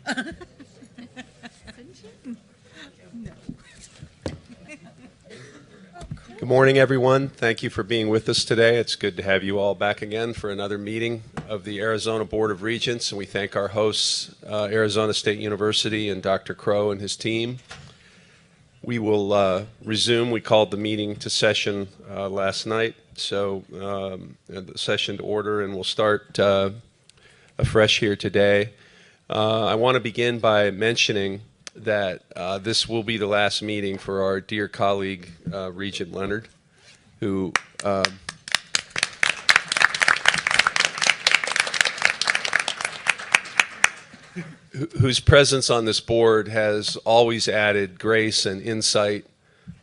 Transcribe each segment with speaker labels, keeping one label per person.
Speaker 1: Good morning, everyone. Thank you for being with us today. It's good to have you all back again for another meeting of the Arizona Board of Regents, and we thank our hosts, Arizona State University and Dr. Crow and his team. We will resume. We called the meeting to session last night, so the session to order, and we'll start afresh here today. I want to begin by mentioning that this will be the last meeting for our dear colleague, Regent Leonard, who whose presence on this board has always added grace and insight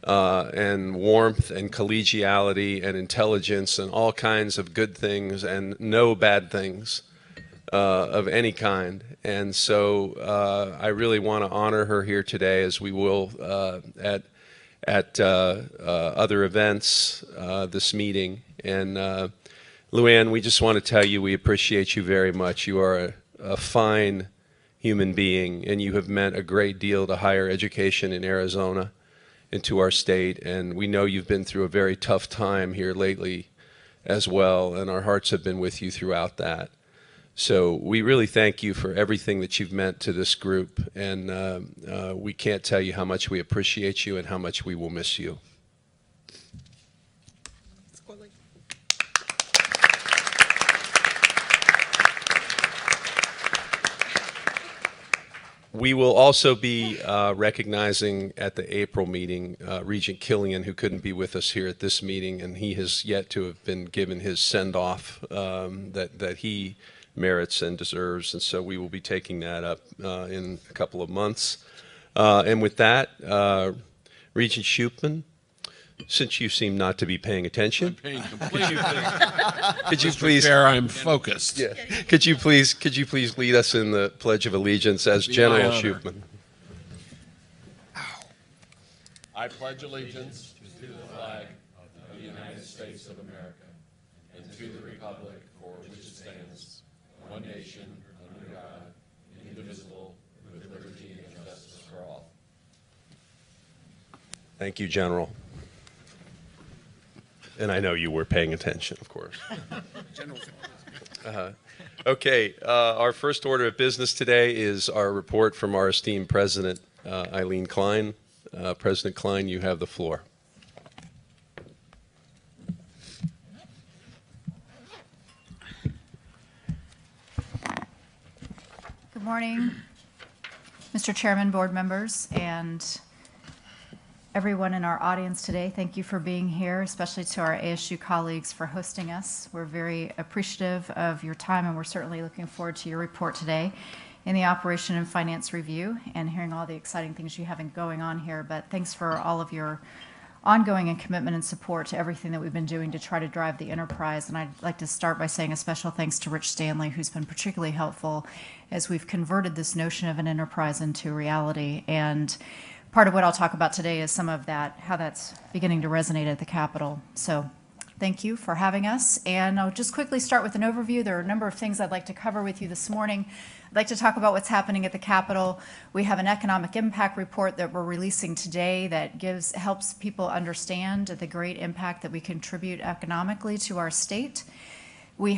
Speaker 1: and warmth and collegiality and intelligence and all kinds of good things and no bad things of any kind. And so I really want to honor her here today, as we will at other events this meeting. And Luann, we just want to tell you we appreciate you very much. You are a fine human being, and you have meant a great deal to higher education in Arizona and to our state. And we know you've been through a very tough time here lately as well, and our hearts have been with you throughout that. So we really thank you for everything that you've meant to this group, and we can't tell you how much we appreciate you and how much we will miss you. We will also be recognizing at the April meeting Regent Killian, who couldn't be with us here at this meeting, and he has yet to have been given his send-off that he merits and deserves, and so we will be taking that up in a couple of months. And with that, Regent Shupman, since you seem not to be paying attention,
Speaker 2: I'm paying complete
Speaker 1: could you please?
Speaker 2: Chair, I'm focused.
Speaker 1: Yeah. Could you please lead us in the Pledge of Allegiance as General Shupman?
Speaker 2: I pledge allegiance to the flag of the United States of America and to the republic for which it stands, one nation, under God, indivisible, with liberty and justice for all.
Speaker 1: Thank you, General. And I know you were paying attention, of course. Okay, our first order of business today is our report from our esteemed President, Eileen Klein. President Klein, you have the floor.
Speaker 3: Good morning, Mr. Chairman, board members, and everyone in our audience today. Thank you for being here, especially to our ASU colleagues for hosting us. We're very appreciative of your time, and we're certainly looking forward to your report today in the Operation and Finance Review and hearing all the exciting things you have going on here. But thanks for all of your ongoing and commitment and support to everything that we've been doing to try to drive the enterprise. And I'd like to start by saying a special thanks to Rich Stanley, who's been particularly helpful as we've converted this notion of an enterprise into reality. And part of what I'll talk about today is some of that, how that's beginning to resonate at the Capitol. So thank you for having us. And I'll just quickly start with an overview. There are a number of things I'd like to cover with you this morning. I'd like to talk about what's happening at the Capitol. We have an economic impact report that we're releasing today that helps people understand the great impact that we contribute economically to our state. We're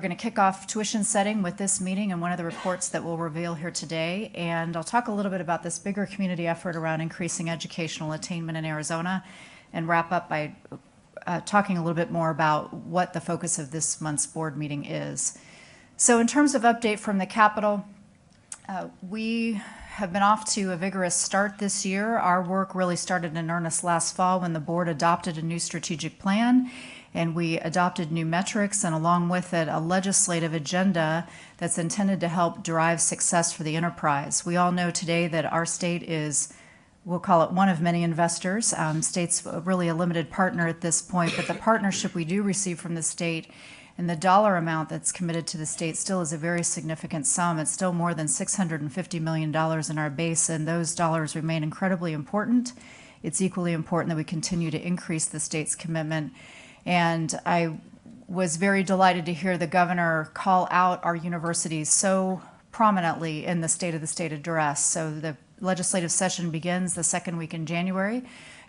Speaker 3: going to kick off tuition setting with this meeting and one of the reports that we'll reveal here today. And I'll talk a little bit about this bigger community effort around increasing educational attainment in Arizona and wrap up by talking a little bit more about what the focus of this month's board meeting is. So in terms of update from the Capitol, we have been off to a vigorous start this year. Our work really started in earnest last fall when the board adopted a new strategic plan, and we adopted new metrics, and along with it, a legislative agenda that's intended to help drive success for the enterprise. We all know today that our state is, we'll call it one of many investors. State's really a limited partner at this point, but the partnership we do receive from the state and the dollar amount that's committed to the state still is a very significant sum. It's still more than $650 million in our base, and those dollars remain incredibly important. It's equally important that we continue to increase the state's commitment. And I was very delighted to hear the governor call out our universities so prominently in the State of the State address. So the legislative session begins the second week in January.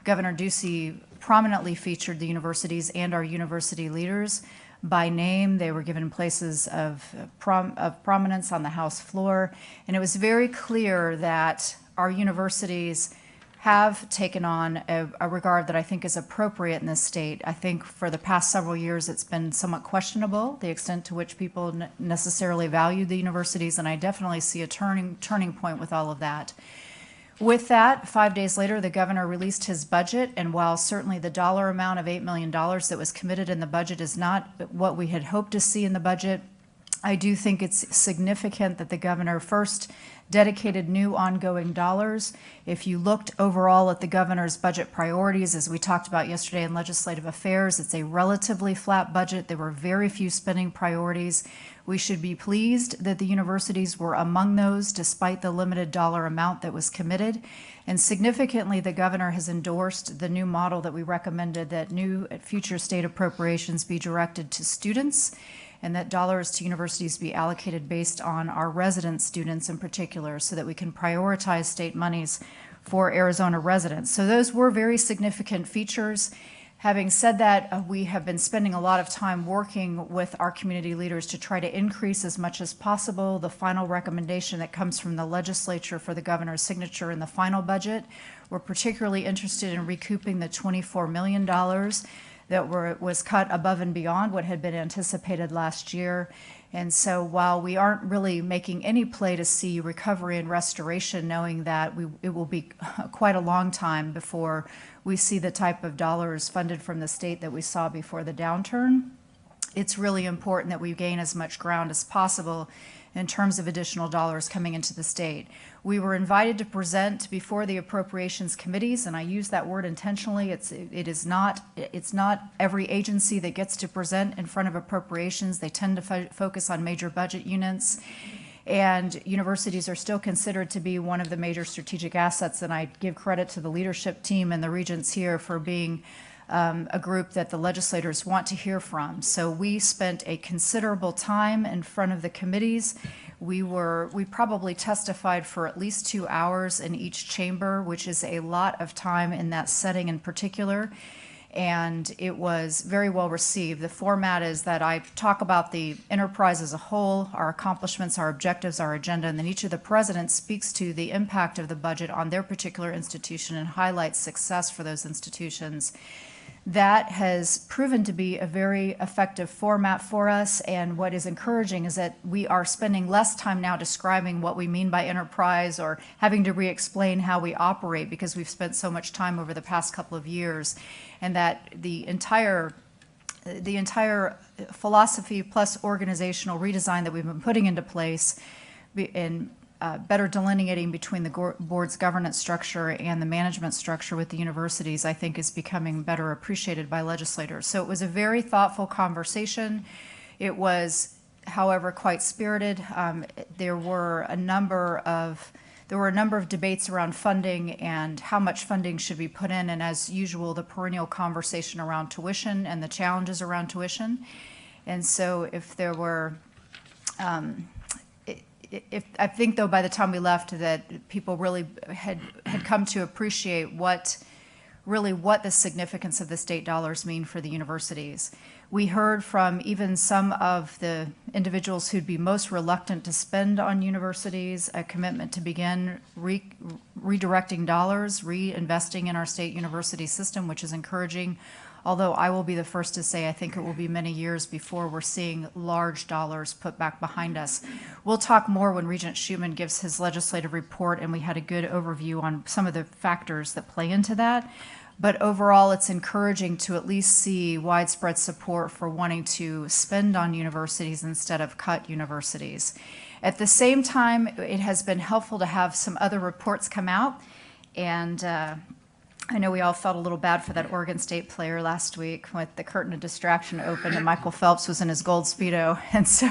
Speaker 3: Governor Ducey prominently featured the universities and our university leaders by name. They were given places of prominence on the House floor, and it was very clear that our universities have taken on a regard that I think is appropriate in this state. I think for the past several years it's been somewhat questionable, the extent to which people necessarily value the universities, and I definitely see a turning point with all of that. With that, 5 days later, the governor released his budget, and while certainly the dollar amount of $8 million that was committed in the budget is not what we had hoped to see in the budget, I do think it's significant that the governor first dedicated new ongoing dollars. If you looked overall at the governor's budget priorities, as we talked about yesterday in legislative affairs, it's a relatively flat budget. There were very few spending priorities. We should be pleased that the universities were among those despite the limited dollar amount that was committed. And significantly, the governor has endorsed the new model that we recommended, that new future state appropriations be directed to students, and that dollars to universities be allocated based on our resident students in particular, so that we can prioritize state monies for Arizona residents. So those were very significant features. Having said that, we have been spending a lot of time working with our community leaders to try to increase as much as possible the final recommendation that comes from the legislature for the governor's signature in the final budget. We're particularly interested in recouping the $24 million that was cut above and beyond what had been anticipated last year. And so while we aren't really making any play to see recovery and restoration, knowing that it will be quite a long time before we see the type of dollars funded from the state that we saw before the downturn, it's really important that we gain as much ground as possible in terms of additional dollars coming into the state. We were invited to present before the appropriations committees, and I use that word intentionally. It's not every agency that gets to present in front of appropriations. They tend to focus on major budget units, and universities are still considered to be one of the major strategic assets, and I give credit to the leadership team and the regents here for being a group that the legislators want to hear from. So we spent a considerable time in front of the committees. We probably testified for at least 2 hours in each chamber, which is a lot of time in that setting in particular. And it was very well received. The format is that I talk about the enterprise as a whole, our accomplishments, our objectives, our agenda, and then each of the presidents speaks to the impact of the budget on their particular institution and highlights success for those institutions. That has proven to be a very effective format for us, and what is encouraging is that we are spending less time now describing what we mean by enterprise or having to re-explain how we operate, because we've spent so much time over the past couple of years, and that the entire philosophy plus organizational redesign that we've been putting into place in better delineating between the board's governance structure and the management structure with the universities, I think, is becoming better appreciated by legislators. So it was a very thoughtful conversation. It was, however, quite spirited. There were a number of debates around funding and how much funding should be put in, and as usual, the perennial conversation around tuition and the challenges around tuition. And so if there were I think, though, by the time we left, that people really had come to appreciate what the significance of the state dollars mean for the universities. We heard from even some of the individuals who'd be most reluctant to spend on universities a commitment to begin redirecting dollars, reinvesting in our state university system, which is encouraging. Although I will be the first to say I think it will be many years before we're seeing large dollars put back behind us. We'll talk more when Regent Schumann gives his legislative report, and we had a good overview on some of the factors that play into that. But overall, it's encouraging to at least see widespread support for wanting to spend on universities instead of cut universities. At the same time, it has been helpful to have some other reports come out, and I know we all felt a little bad for that Oregon State player last week with the curtain of distraction open and Michael Phelps was in his gold Speedo. And so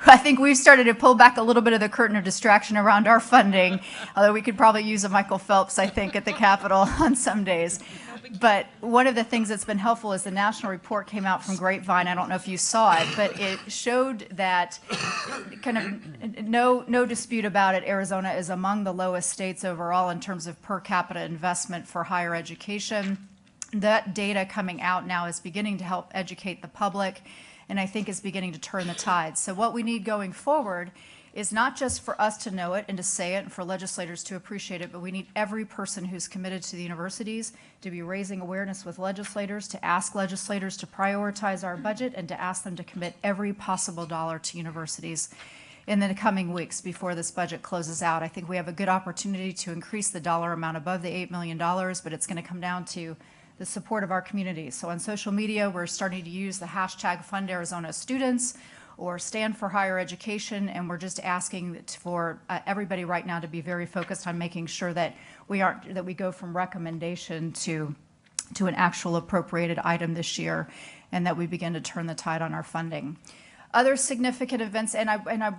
Speaker 3: I think we've started to pull back a little bit of the curtain of distraction around our funding, although we could probably use a Michael Phelps, I think, at the Capitol on some days. But one of the things that's been helpful is the national report came out from Grapevine. I don't know if you saw it, but it showed that kind of no dispute about it. Arizona is among the lowest states overall in terms of per capita investment for higher education. That data coming out now is beginning to help educate the public, and I think is beginning to turn the tide. So what we need going forward is not just for us to know it and to say it and for legislators to appreciate it, but we need every person who's committed to the universities to be raising awareness with legislators, to ask legislators to prioritize our budget, and to ask them to commit every possible dollar to universities in the coming weeks before this budget closes out. I think we have a good opportunity to increase the dollar amount above the $8 million, but it's going to come down to the support of our community. So on social media, we're starting to use the hashtag Fund Arizona Students or Stand for Higher Education, and we're just asking for everybody right now to be very focused on making sure that we go from recommendation to an actual appropriated item this year, and that we begin to turn the tide on our funding. Other significant events,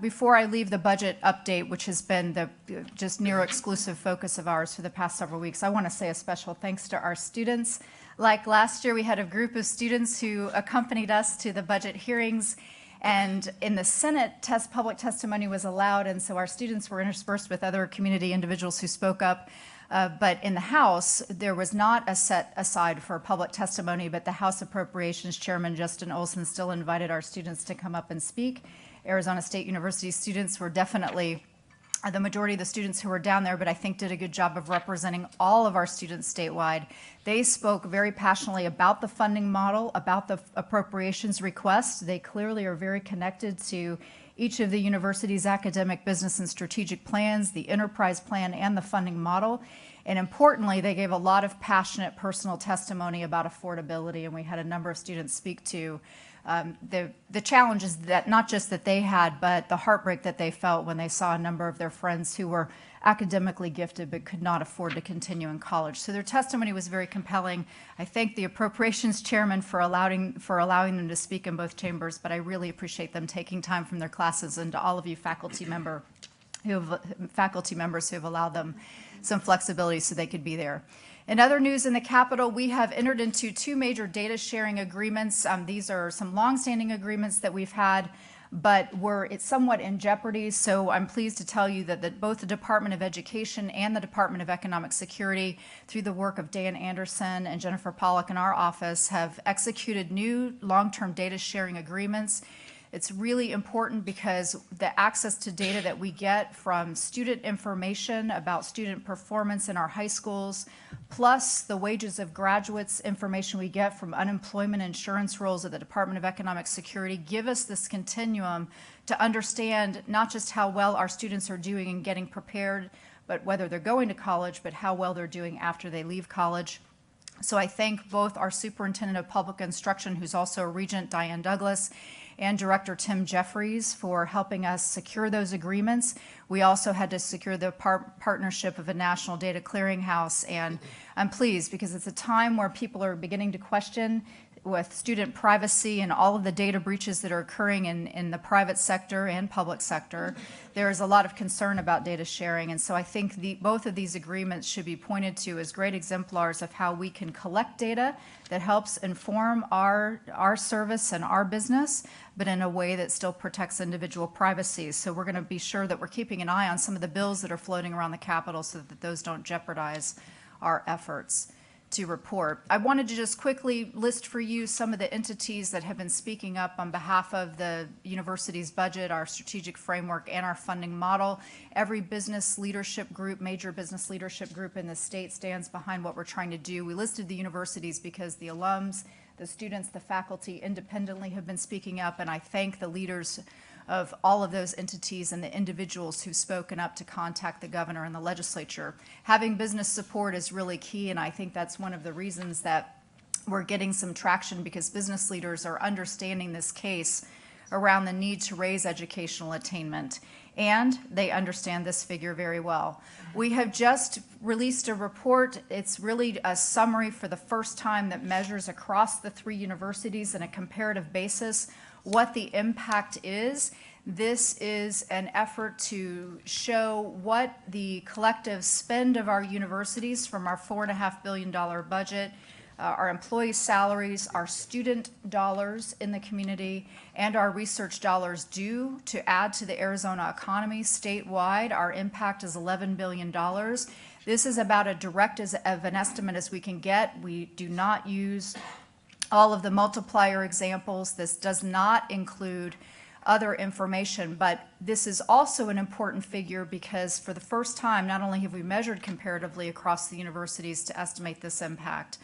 Speaker 3: before I leave the budget update, which has been the just near exclusive focus of ours for the past several weeks, I want to say a special thanks to our students. Like last year, we had a group of students who accompanied us to the budget hearings, and in the Senate, public testimony was allowed, and so our students were interspersed with other community individuals who spoke up. But in the House, there was not a set aside for public testimony, but the House Appropriations Chairman, Justin Olson, still invited our students to come up and speak. Arizona State University students were definitely the majority of the students who were down there, but I think did a good job of representing all of our students statewide. They spoke very passionately about the funding model, about the appropriations request. They clearly are very connected to each of the university's academic, business, and strategic plans, the enterprise plan, and the funding model. And importantly, they gave a lot of passionate personal testimony about affordability, and we had a number of students speak to the challenges that not just that they had, but the heartbreak that they felt when they saw a number of their friends who were academically gifted but could not afford to continue in college. So their testimony was very compelling. I thank the Appropriations Chairman for allowing them to speak in both chambers, but I really appreciate them taking time from their classes, and to all of you faculty members who have allowed them some flexibility so they could be there. In other news in the Capitol, we have entered into 2 major data sharing agreements. These are some longstanding agreements that we've had, but it's somewhat in jeopardy. So I'm pleased to tell you that both the Department of Education and the Department of Economic Security, through the work of Dan Anderson and Jennifer Pollack in our office, have executed new long-term data sharing agreements. It's really important because the access to data that we get from student information about student performance in our high schools, plus the wages of graduates information we get from unemployment insurance rolls at the Department of Economic Security, give us this continuum to understand not just how well our students are doing in getting prepared, but whether they're going to college, but how well they're doing after they leave college. So I thank both our Superintendent of Public Instruction, who's also a Regent, Diane Douglas, and Director Tim Jeffries for helping us secure those agreements. We also had to secure the partnership of a national data clearinghouse, and I'm pleased because it's a time where people are beginning to question with student privacy and all of the data breaches that are occurring in the private sector and public sector. There is a lot of concern about data sharing, and so I think both of these agreements should be pointed to as great exemplars of how we can collect data that helps inform our service and our business, but in a way that still protects individual privacy. So we're going to be sure that we're keeping an eye on some of the bills that are floating around the Capitol so that those don't jeopardize our efforts to report. I wanted to just quickly list for you some of the entities that have been speaking up on behalf of the university's budget, our strategic framework, and our funding model. Every business leadership group, major business leadership group in the state stands behind what we're trying to do. We listed the universities because the alums, the students, the faculty independently have been speaking up, and I thank the leaders of all of those entities and the individuals who've spoken up to contact the governor and the legislature. Having business support is really key, and I think that's one of the reasons that we're getting some traction, because business leaders are understanding this case around the need to raise educational attainment, and they understand this figure very well. We have just released a report. It's really a summary for the first time that measures across the 3 universities on a comparative basis what the impact is. This is an effort to show what the collective spend of our universities from our $4.5 billion budget, our employee salaries, our student dollars in the community, and our research dollars do to add to the Arizona economy statewide. Our impact is $11 billion. This is about as direct of an estimate as we can get. We do not use all of the multiplier examples. This does not include other information, but this is also an important figure because for the first time, not only have we measured comparatively across the universities to estimate this impact,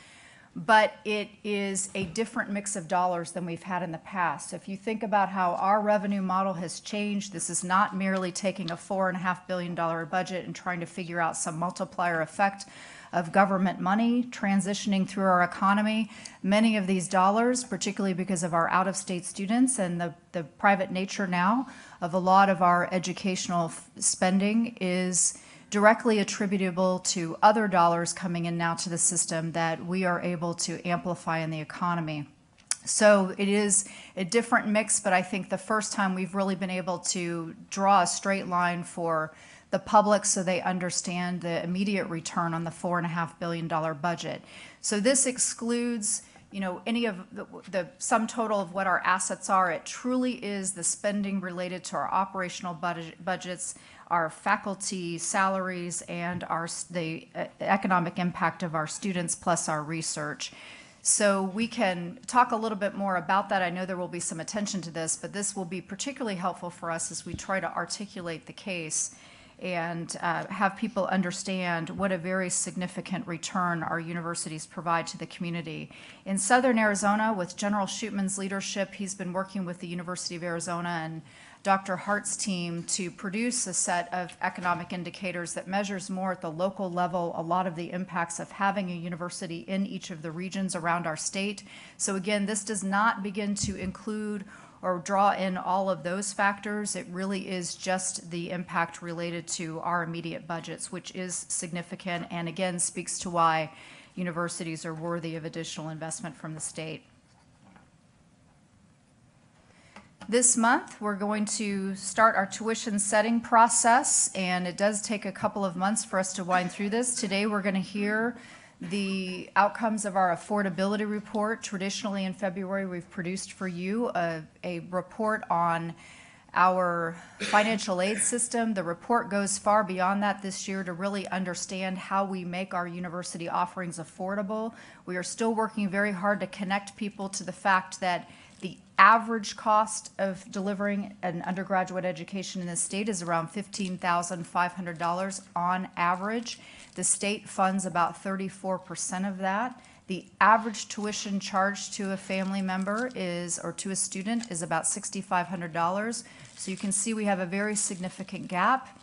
Speaker 3: but it is a different mix of dollars than we've had in the past. So if you think about how our revenue model has changed, this is not merely taking a $4.5 billion budget and trying to figure out some multiplier effect of government money transitioning through our economy. Many of these dollars, particularly because of our out-of-state students and the private nature now of a lot of our educational spending, is directly attributable to other dollars coming in now to the system that we are able to amplify in the economy. So it is a different mix, but I think the first time we've really been able to draw a straight line for the public so they understand the immediate return on the $4.5 billion budget. So this excludes, any of the sum total of what our assets are. It truly is the spending related to our operational budgets, our faculty salaries, and the economic impact of our students plus our research. So we can talk a little bit more about that. I know there will be some attention to this, but this will be particularly helpful for us as we try to articulate the case and have people understand what a very significant return our universities provide to the community. In Southern Arizona, with General Shootman's leadership, he's been working with the University of Arizona and Dr. Hart's team to produce a set of economic indicators that measures more at the local level a lot of the impacts of having a university in each of the regions around our state. So again, this does not begin to include or draw in all of those factors. It really is just the impact related to our immediate budgets, which is significant and again speaks to why universities are worthy of additional investment from the state. This month, we're going to start our tuition setting process, and it does take a couple of months for us to wind through this. Today, we're going to hear the outcomes of our affordability report. Traditionally in February, we've produced for you a report on our financial aid system. The report goes far beyond that this year to really understand how we make our university offerings affordable. We are still working very hard to connect people to the fact that the average cost of delivering an undergraduate education in the state is around $15,500 on average. The state funds about 34% of that. The average tuition charged to a family member or to a student is about $6,500. So you can see we have a very significant gap.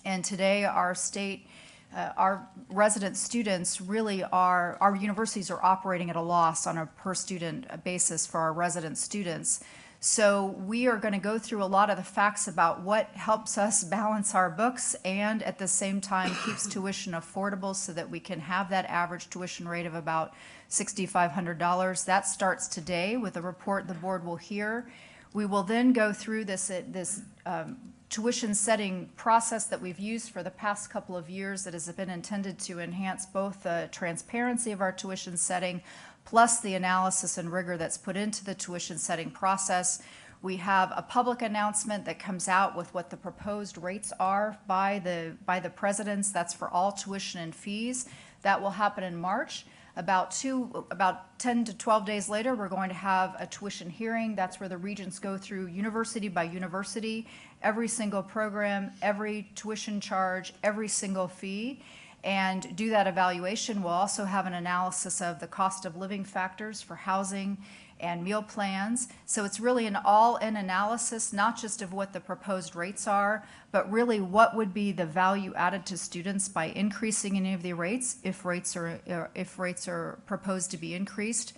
Speaker 3: And today our state, our resident students really our universities are operating at a loss on a per student basis for our resident students. So we are going to go through a lot of the facts about what helps us balance our books and at the same time keeps tuition affordable so that we can have that average tuition rate of about $6,500. That starts today with a report the board will hear. We will then go through this tuition setting process that we've used for the past couple of years that has been intended to enhance both the transparency of our tuition setting plus the analysis and rigor that's put into the tuition setting process. We have a public announcement that comes out with what the proposed rates are by the presidents. That's for all tuition and fees. That will happen in March. About 10 to 12 days later, we're going to have a tuition hearing. That's where the regents go through university by university, every single program, every tuition charge, every single fee, and do that evaluation. We'll also have an analysis of the cost of living factors for housing and meal plans. So it's really an all-in analysis, not just of what the proposed rates are, but really what would be the value added to students by increasing any of the rates if rates are proposed to be increased.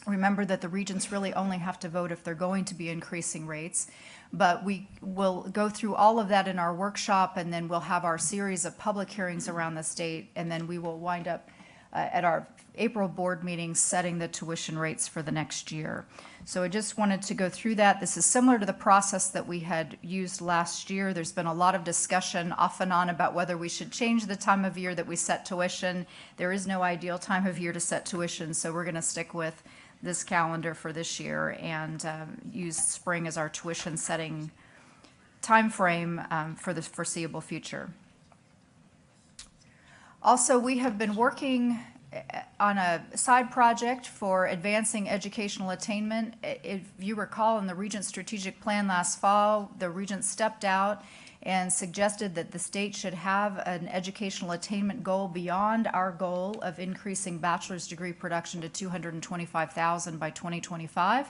Speaker 3: Remember that the regents really only have to vote if they're going to be increasing rates. But we will go through all of that in our workshop, and then we'll have our series of public hearings around the state, and then we will wind up at our April board meeting, setting the tuition rates for the next year. So I just wanted to go through that. This is similar to the process that we had used last year. There's been a lot of discussion off and on about whether we should change the time of year that we set tuition. There is no ideal time of year to set tuition, so we're going to stick with this calendar for this year and use spring as our tuition setting time frame for the foreseeable future. Also, we have been working on a side project for advancing educational attainment. If you recall, in the Regents strategic plan last fall, the Regents stepped out and suggested that the state should have an educational attainment goal beyond our goal of increasing bachelor's degree production to 225,000 by 2025.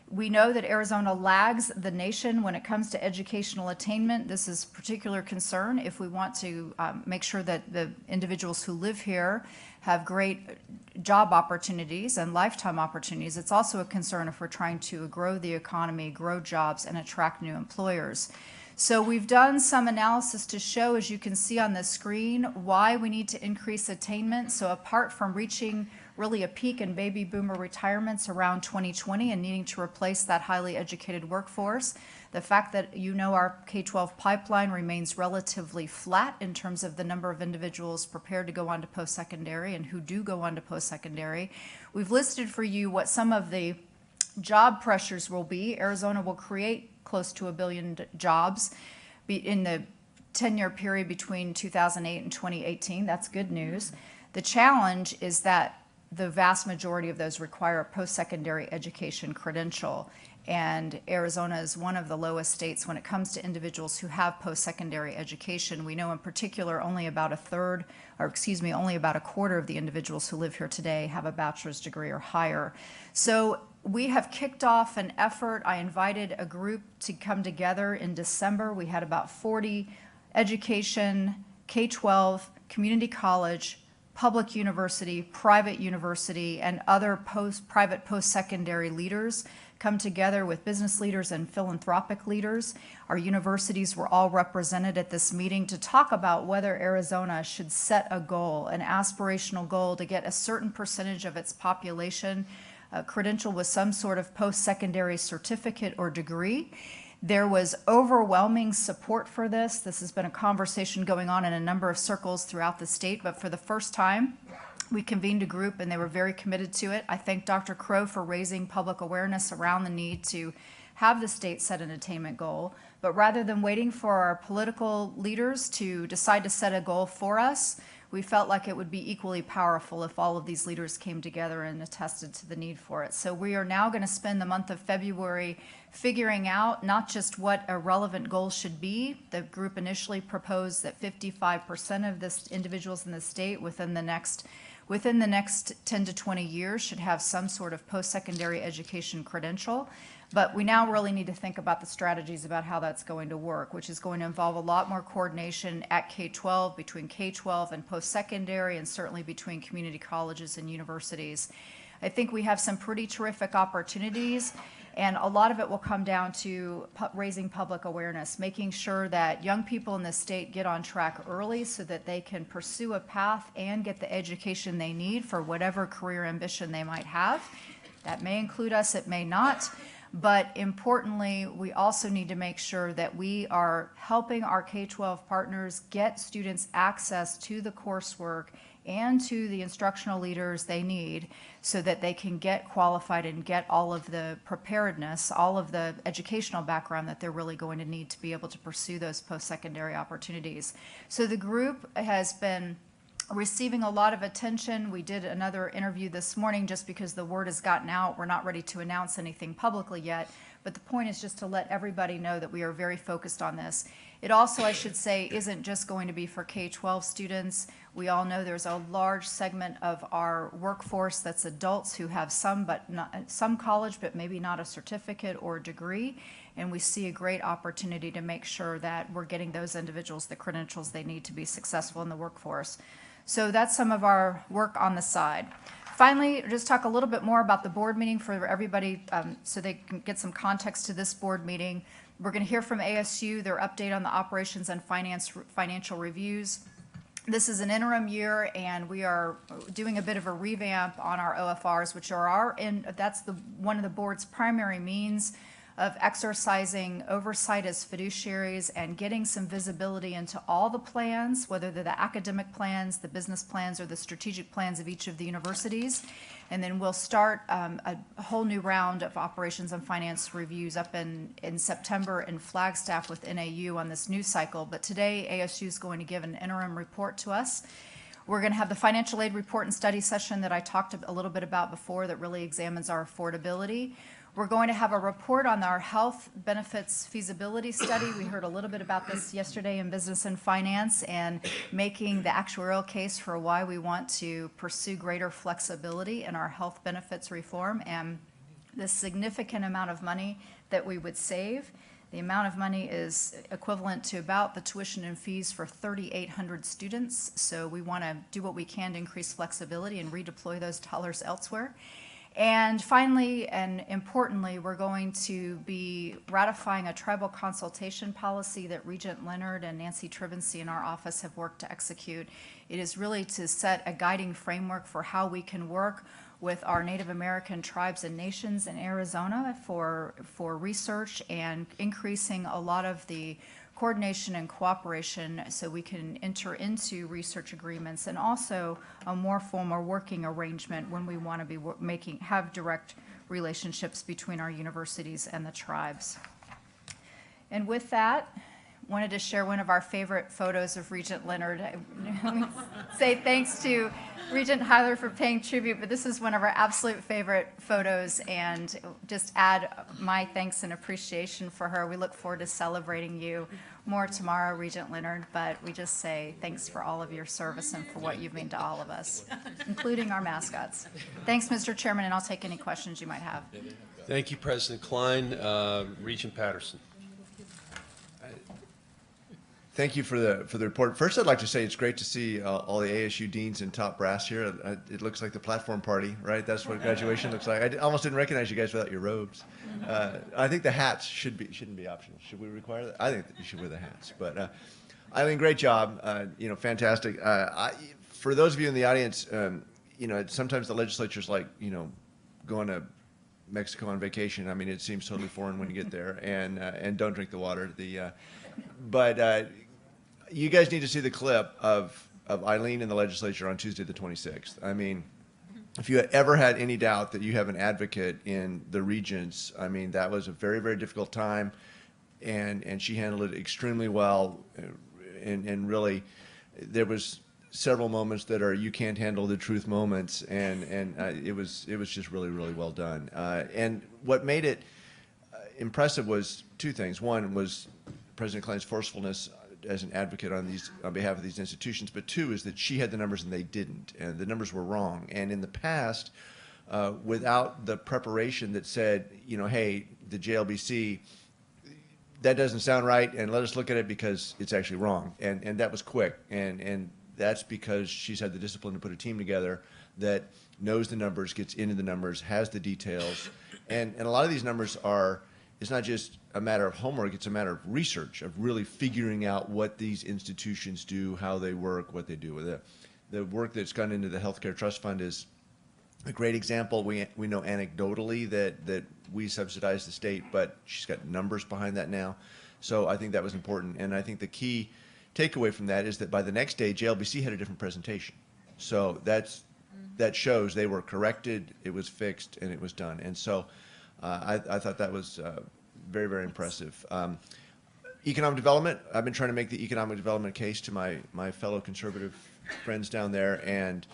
Speaker 3: We know that Arizona lags the nation when it comes to educational attainment. This is a particular concern if we want to make sure that the individuals who live here have great job opportunities and lifetime opportunities. It's also a concern if we're trying to grow the economy, grow jobs, and attract new employers. So we've done some analysis to show, as you can see on the screen, why we need to increase attainment. So apart from reaching really a peak in baby boomer retirements around 2020 and needing to replace that highly educated workforce, the fact that our K-12 pipeline remains relatively flat in terms of the number of individuals prepared to go on to post-secondary and who do go on to post-secondary. We've listed for you what some of the job pressures will be. Arizona will create close to 1 billion jobs in the 10-year period between 2008 and 2018. That's good news. The challenge is that the vast majority of those require a post-secondary education credential. And Arizona is one of the lowest states when it comes to individuals who have post-secondary education. We know in particular only about a quarter of the individuals who live here today have a bachelor's degree or higher. So we have kicked off an effort. I invited a group to come together in December. We had about 40 education, K-12, community college, public university, private university, and other private post-secondary leaders come together with business leaders and philanthropic leaders. Our universities were all represented at this meeting to talk about whether Arizona should set a goal, an aspirational goal to get a certain percentage of its population credentialed with some sort of post-secondary certificate or degree. There was overwhelming support for this. This has been a conversation going on in a number of circles throughout the state, but for the first time, we convened a group and they were very committed to it. I thank Dr. Crow for raising public awareness around the need to have the state set an attainment goal. But rather than waiting for our political leaders to decide to set a goal for us, we felt like it would be equally powerful if all of these leaders came together and attested to the need for it. So we are now going to spend the month of February figuring out not just what a relevant goal should be. The group initially proposed that 55% of the individuals in the state within the next 10 to 20 years should have some sort of post-secondary education credential. But we now really need to think about the strategies about how that's going to work, which is going to involve a lot more coordination at K-12, between K-12 and post-secondary, and certainly between community colleges and universities. I think we have some pretty terrific opportunities, and a lot of it will come down to raising public awareness, making sure that young people in the state get on track early so that they can pursue a path and get the education they need for whatever career ambition they might have. That may include us, it may not. But importantly, we also need to make sure that we are helping our K-12 partners get students access to the coursework and to the instructional leaders they need so that they can get qualified and get all of the preparedness, all of the educational background that they're really going to need to be able to pursue those post-secondary opportunities. So the group has been receiving a lot of attention. We did another interview this morning just because the word has gotten out. We're not ready to announce anything publicly yet, but the point is just to let everybody know that we are very focused on this. It also, I should say, isn't just going to be for K-12 students. We all know there's a large segment of our workforce that's adults who have some college, but maybe not a certificate or a degree. And we see a great opportunity to make sure that we're getting those individuals the credentials they need to be successful in the workforce. So that's some of our work on the side. Finally, just talk a little bit more about the board meeting for everybody so they can get some context to this board meeting. We're going to hear from ASU, their update on the operations and financial reviews. This is an interim year, and we are doing a bit of a revamp on our OFRs, which are that's one of the board's primary means of exercising oversight as fiduciaries and getting some visibility into all the plans, whether they're the academic plans, the business plans, or the strategic plans of each of the universities. And then we'll start a whole new round of operations and finance reviews up in September in Flagstaff with NAU on this new cycle. But today, ASU is going to give an interim report to us. We're going to have the financial aid report and study session that I talked a little bit about before that really examines our affordability. We're going to have a report on our health benefits feasibility study. We heard a little bit about this yesterday in Business and Finance, and making the actuarial case for why we want to pursue greater flexibility in our health benefits reform and the significant amount of money that we would save. The amount of money is equivalent to about the tuition and fees for 3,800 students. So we want to do what we can to increase flexibility and redeploy those dollars elsewhere. And finally, and importantly, we're going to be ratifying a tribal consultation policy that Regent Leonard and Nancy Trivency in our office have worked to execute. It is really to set a guiding framework for how we can work with our Native American tribes and nations in Arizona for research and increasing a lot of the coordination and cooperation so we can enter into research agreements, and also a more formal working arrangement when we want to be have direct relationships between our universities and the tribes. And with that, wanted to share one of our favorite photos of Regent Leonard. Say thanks to Regent Hyler for paying tribute, but this is one of our absolute favorite photos, and just add my thanks and appreciation for her. We look forward to celebrating you more tomorrow, Regent Leonard, but we just say thanks for all of your service and for what you've meant to all of us, including our mascots. Thanks, Mr. Chairman, and I'll take any questions you might have.
Speaker 1: Thank you, President Klein. Regent Patterson.
Speaker 4: Thank you for the report. First, I'd like to say it's great to see all the ASU deans and top brass here. It looks like the platform party, right? That's what graduation looks like. I almost didn't recognize you guys without your robes. I think the hats shouldn't be optional. Should we require that? I think that you should wear the hats. But Eileen, great job. Fantastic. For those of you in the audience, sometimes the legislature's like, going to Mexico on vacation. I mean, it seems totally foreign when you get there, and don't drink the water. But you guys need to see the clip of Eileen in the legislature on Tuesday the 26th. I mean, if you had ever had any doubt that you have an advocate in the Regents, I mean, that was a very, very difficult time, and she handled it extremely well, and really, there was several moments that are you can't handle the truth moments, and it was just really, really well done. And what made it impressive was two things. One was President Klein's forcefulness as an advocate on behalf of these institutions, but two is that she had the numbers and they didn't, and the numbers were wrong. And in the past, without the preparation that said, hey, the JLBC, that doesn't sound right, and let us look at it because it's actually wrong. And that was quick, and that's because she's had the discipline to put a team together that knows the numbers, gets into the numbers, has the details, and a lot of these numbers it's not just a matter of homework, it's a matter of research, of really figuring out what these institutions do, how they work, what they do with it. The work that's gone into the Healthcare Trust Fund is a great example. We know anecdotally that we subsidize the state, but she's got numbers behind that now. So I think that was important. And I think the key takeaway from that is that by the next day, JLBC had a different presentation. So that shows they were corrected, it was fixed, and it was done. And so I thought that was very, very impressive. Economic development, I've been trying to make the economic development case to my fellow conservative friends down there, and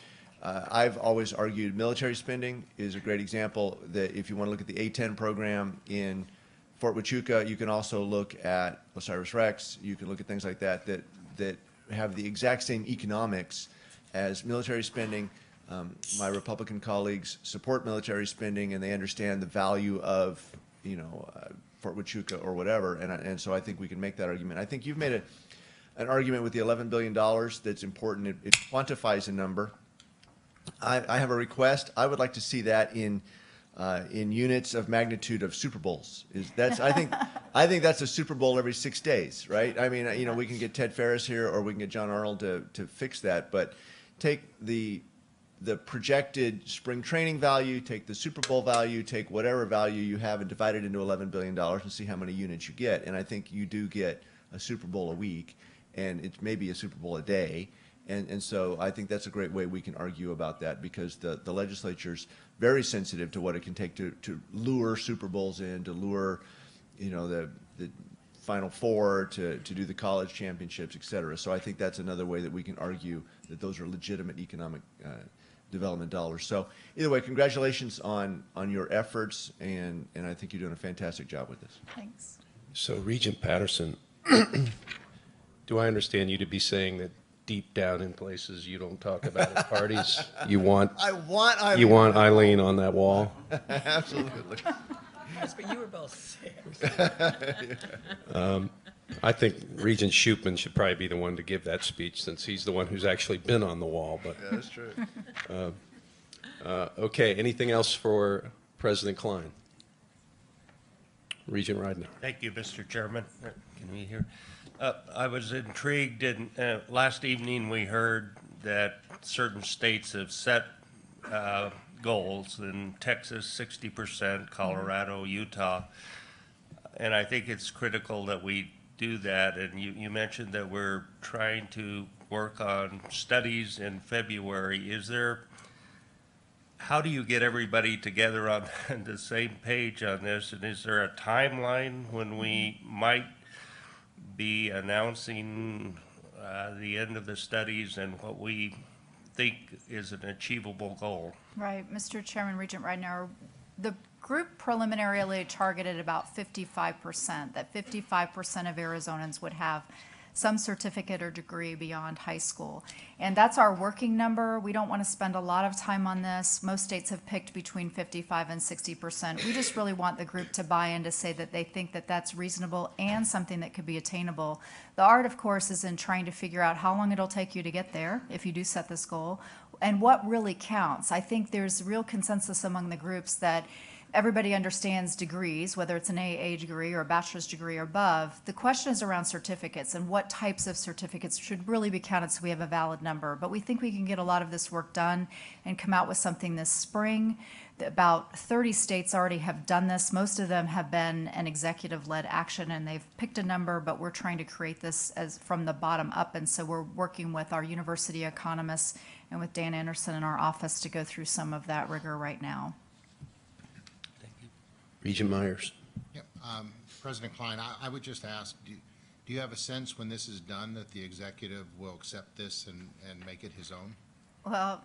Speaker 4: I've always argued military spending is a great example that if you want to look at the A-10 program in Fort Huachuca, you can also look at OSIRIS-REx, you can look at things like that have the exact same economics as military spending. My Republican colleagues support military spending, and they understand the value of, Fort Huachuca or whatever, and so I think we can make that argument. I think you've made an argument with the $11 billion that's important. It quantifies a number. I have a request. I would like to see that in in units of magnitude of Super Bowls. I think that's a Super Bowl every 6 days, right? I mean, you know, we can get Ted Ferris here, or we can get John Arnold to fix that, but take the projected spring training value, take the Super Bowl value, take whatever value you have and divide it into $11 billion and see how many units you get. And I think you do get a Super Bowl a week, and it's maybe a Super Bowl a day. And so I think that's a great way we can argue about that, because the legislature's very sensitive to what it can take to lure Super Bowls in, to lure, you know, the Final Four, to do the college championships, et cetera. So I think that's another way that we can argue that those are legitimate economic development dollars. So either way, congratulations on your efforts, and I think you're doing a fantastic job with this.
Speaker 3: Thanks.
Speaker 1: So Regent Patterson, do I understand you to be saying that deep down in places you don't talk about at parties, you want Eileen on that wall?
Speaker 4: Absolutely.
Speaker 5: Yes, but you were both there.
Speaker 1: I think Regent Shupman should probably be the one to give that speech, since he's the one who's actually been on the wall. But
Speaker 4: Yeah, that's true.
Speaker 1: okay, anything else for President Klein? Regent Ridenour.
Speaker 6: Thank you, Mr. Chairman. Can we hear? I was intrigued, last evening we heard that certain states have set goals. In Texas, 60%, Colorado, Utah. And I think it's critical that we do that. And you mentioned that we're trying to work on studies in February. How do you get everybody together on the same page on this? And is there a timeline when we might be announcing the end of the studies and what we think is an achievable goal?
Speaker 3: Right, Mr. Chairman, Regent Ridenour, the group preliminarily targeted about 55%, that 55% of Arizonans would have some certificate or degree beyond high school. And that's our working number. We don't want to spend a lot of time on this. Most states have picked between 55 and 60%. We just really want the group to buy in, to say that they think that that's reasonable and something that could be attainable. The art, of course, is in trying to figure out how long it'll take you to get there if you do set this goal, and what really counts. I think there's real consensus among the groups that everybody understands degrees, whether it's an AA degree or a bachelor's degree or above. The question is around certificates and what types of certificates should really be counted so we have a valid number. But we think we can get a lot of this work done and come out with something this spring. About 30 states already have done this. Most of them have been an executive-led action, and they've picked a number, but we're trying to create this as from the bottom up. And so we're working with our university economists and with Dan Anderson in our office to go through some of that rigor right now.
Speaker 1: Regent Myers.
Speaker 7: Yep. President Klein, I would just ask, do you have a sense when this is done that the executive will accept this and make it his own?
Speaker 3: Well,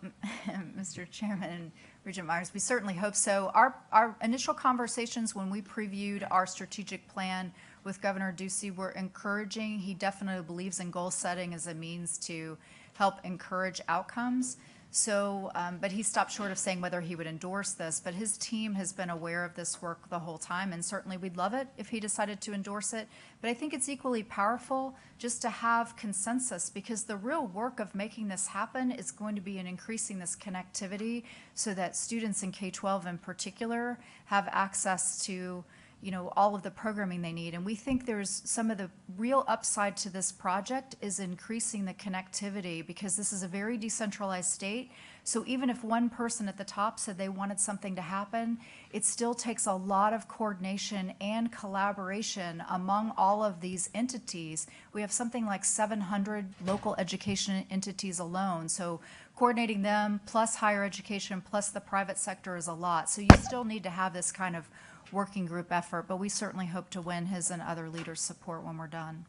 Speaker 3: Mr. Chairman and Regent Myers, we certainly hope so. Our initial conversations when we previewed our strategic plan with Governor Ducey were encouraging. He definitely believes in goal setting as a means to help encourage outcomes. So, but he stopped short of saying whether he would endorse this, but his team has been aware of this work the whole time, and certainly we'd love it if he decided to endorse it. But I think it's equally powerful just to have consensus, because the real work of making this happen is going to be in increasing this connectivity so that students in K-12 in particular have access to, you know, all of the programming they need. And we think there's some of the real upside to this project is increasing the connectivity, because this is a very decentralized state. So even if one person at the top said they wanted something to happen, it still takes a lot of coordination and collaboration among all of these entities. We have something like 700 local education entities alone. So coordinating them plus higher education plus the private sector is a lot. So you still need to have this kind of working group effort, but we certainly hope to win his and other leaders' support when we're done.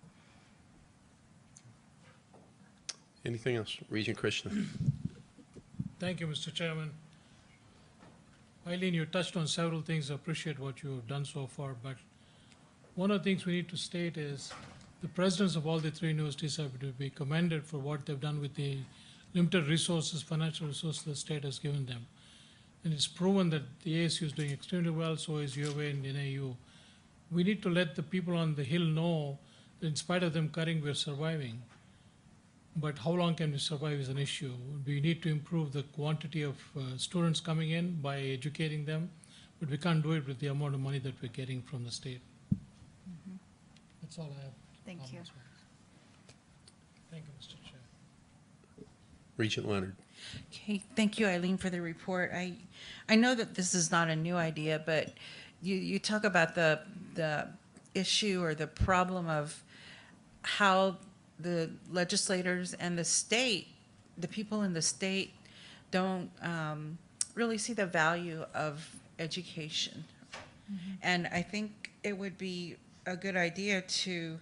Speaker 1: Anything else? Regent Krishna.
Speaker 8: Thank you, Mr. Chairman. Eileen, you touched on several things. I appreciate what you've done so far, but one of the things we need to state is the presidents of all the three universities have to be commended for what they've done with the limited resources, financial resources the state has given them. And it's proven that the ASU is doing extremely well, so is UA and NAU. We need to let the people on the Hill know that in spite of them cutting, we're surviving. But how long can we survive is an issue. We need to improve the quantity of students coming in by educating them, but we can't do it with the amount of money that we're getting from the state. That's all I have.
Speaker 3: Thank you.
Speaker 8: comments on. Thank you, Mr. Chair.
Speaker 1: Regent Leonard.
Speaker 5: Okay, thank you, Eileen, for the report. I know that this is not a new idea, but you talk about the issue or the problem of how the legislators and the state, the people in the state, don't really see the value of education. And I think it would be a good idea to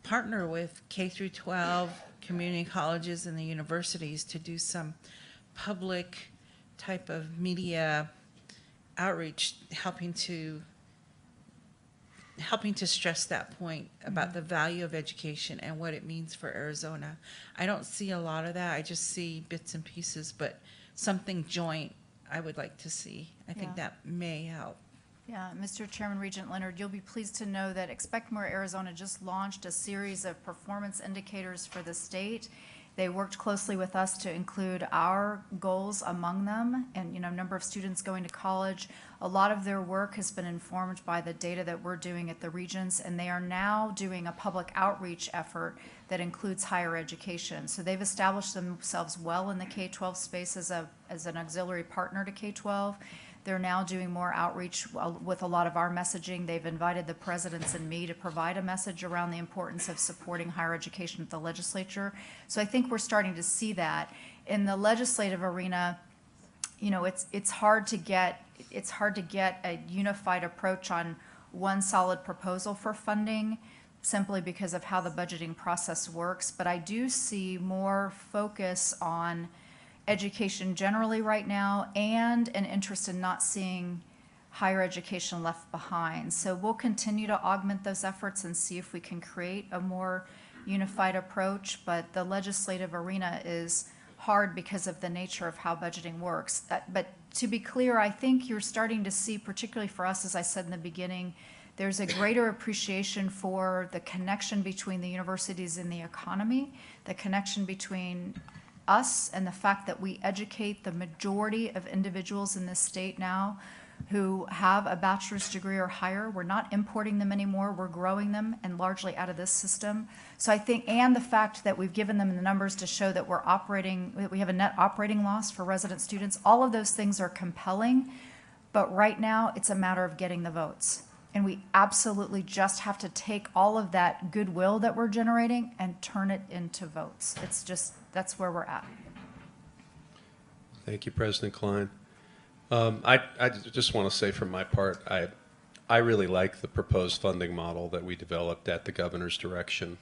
Speaker 5: partner with K through 12 community colleges and the universities to do some public type of media outreach, helping to stress that point about the value of education and what it means for Arizona. I don't see a lot of that. I just see bits and pieces, but something joint I would like to see. I think
Speaker 3: Yeah.
Speaker 5: that may help.
Speaker 3: Yeah, Mr. Chairman, Regent Leonard, you'll be pleased to know that Expect More Arizona just launched a series of performance indicators for the state. They worked closely with us to include our goals among them, and, number of students going to college. A lot of their work has been informed by the data that we're doing at the Regents, and they are now doing a public outreach effort that includes higher education. So they've established themselves well in the K-12 space as an auxiliary partner to K-12. They're now doing more outreach with a lot of our messaging. They've invited the presidents and me to provide a message around the importance of supporting higher education at the legislature. So I think we're starting to see that. In the legislative arena, it's hard to get a unified approach on one solid proposal for funding, simply because of how the budgeting process works. But I do see more focus on education generally right now, and an interest in not seeing higher education left behind. So we'll continue to augment those efforts and see if we can create a more unified approach, but the legislative arena is hard because of the nature of how budgeting works. But to be clear, I think you're starting to see, particularly for us, as I said in the beginning, there's a greater appreciation for the connection between the universities and the economy, the connection between us and the fact that we educate the majority of individuals in this state now who have a bachelor's degree or higher. We're not importing them anymore. We're growing them, and largely out of this system. So I think, and the fact that we've given them the numbers to show that we have a net operating loss for resident students, all of those things are compelling. But right now, it's a matter of getting the votes. And we absolutely just have to take all of that goodwill that we're generating and turn it into votes. That's where we're at.
Speaker 1: Thank you, President Klein. I just want to say from my part, I really like the proposed funding model that we developed at the governor's direction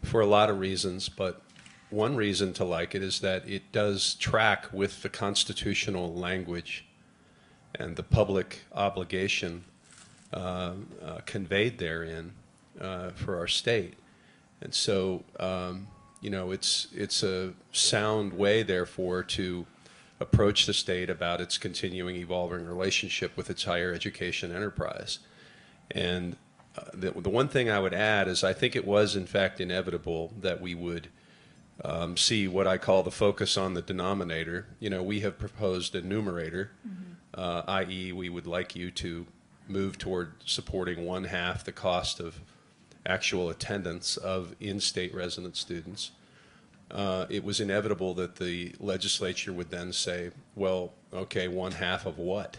Speaker 1: for a lot of reasons, but one reason to like it is that it does track with the constitutional language and the public obligation conveyed therein for our state. And so, it's a sound way, therefore, to approach the state about its continuing evolving relationship with its higher education enterprise. And the one thing I would add is I think it was, in fact, inevitable that we would see what I call the focus on the denominator. We have proposed a numerator, i.e. we would like you to move toward supporting 1/2 the cost of actual attendance of in-state resident students. It was inevitable that the legislature would then say, well, okay, 1/2 of what?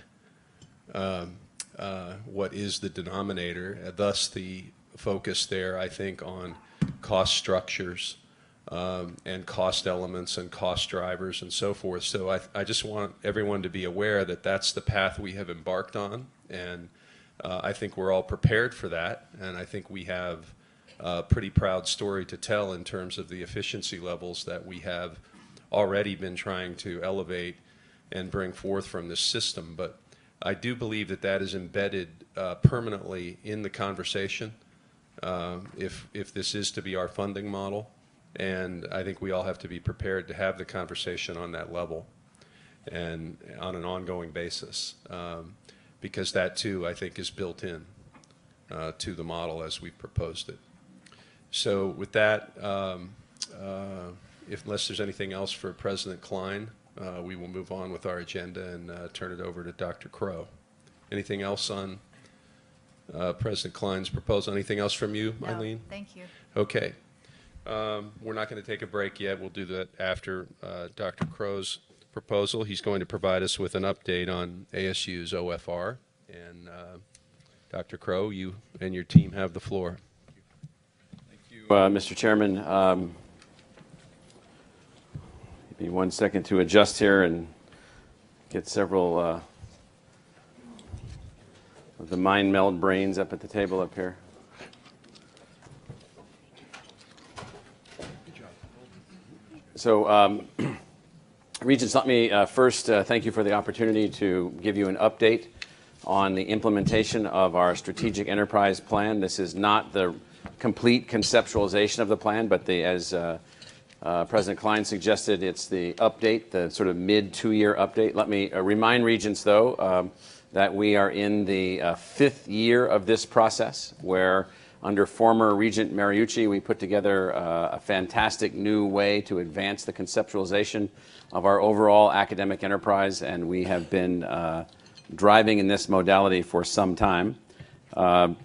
Speaker 1: What is the denominator? Thus the focus there, I think, on cost structures and cost elements and cost drivers and so forth. So I just want everyone to be aware that that's the path we have embarked on, and I think we're all prepared for that, and I think we have a pretty proud story to tell in terms of the efficiency levels that we have already been trying to elevate and bring forth from this system. But I do believe that that is embedded permanently in the conversation if this is to be our funding model, and I think we all have to be prepared to have the conversation on that level and on an ongoing basis. Because that too, I think, is built in to the model as we've proposed it. So with that, unless there's anything else for President Klein, we will move on with our agenda and turn it over to Dr. Crow. Anything else on President Klein's proposal? Anything else from you,
Speaker 3: No,
Speaker 1: Eileen?
Speaker 3: thank you.
Speaker 1: Okay. We're not going to take a break yet. We'll do that after Dr. Crow's proposal. He's going to provide us with an update on ASU's OFR. And Dr. Crow, you and your team have the floor.
Speaker 9: Mr. Chairman, give me 1 second to adjust here and get several of the mind meld brains up at the table up here. So, Regents, let me first thank you for the opportunity to give you an update on the implementation of our strategic enterprise plan. This is not the complete conceptualization of the plan, but as President Klein suggested, it's the update, the sort of mid-2-year update. Let me remind Regents, though, that we are in the 5th year of this process, where under former Regent Mariucci, we put together a fantastic new way to advance the conceptualization of our overall academic enterprise, and we have been driving in this modality for some time. By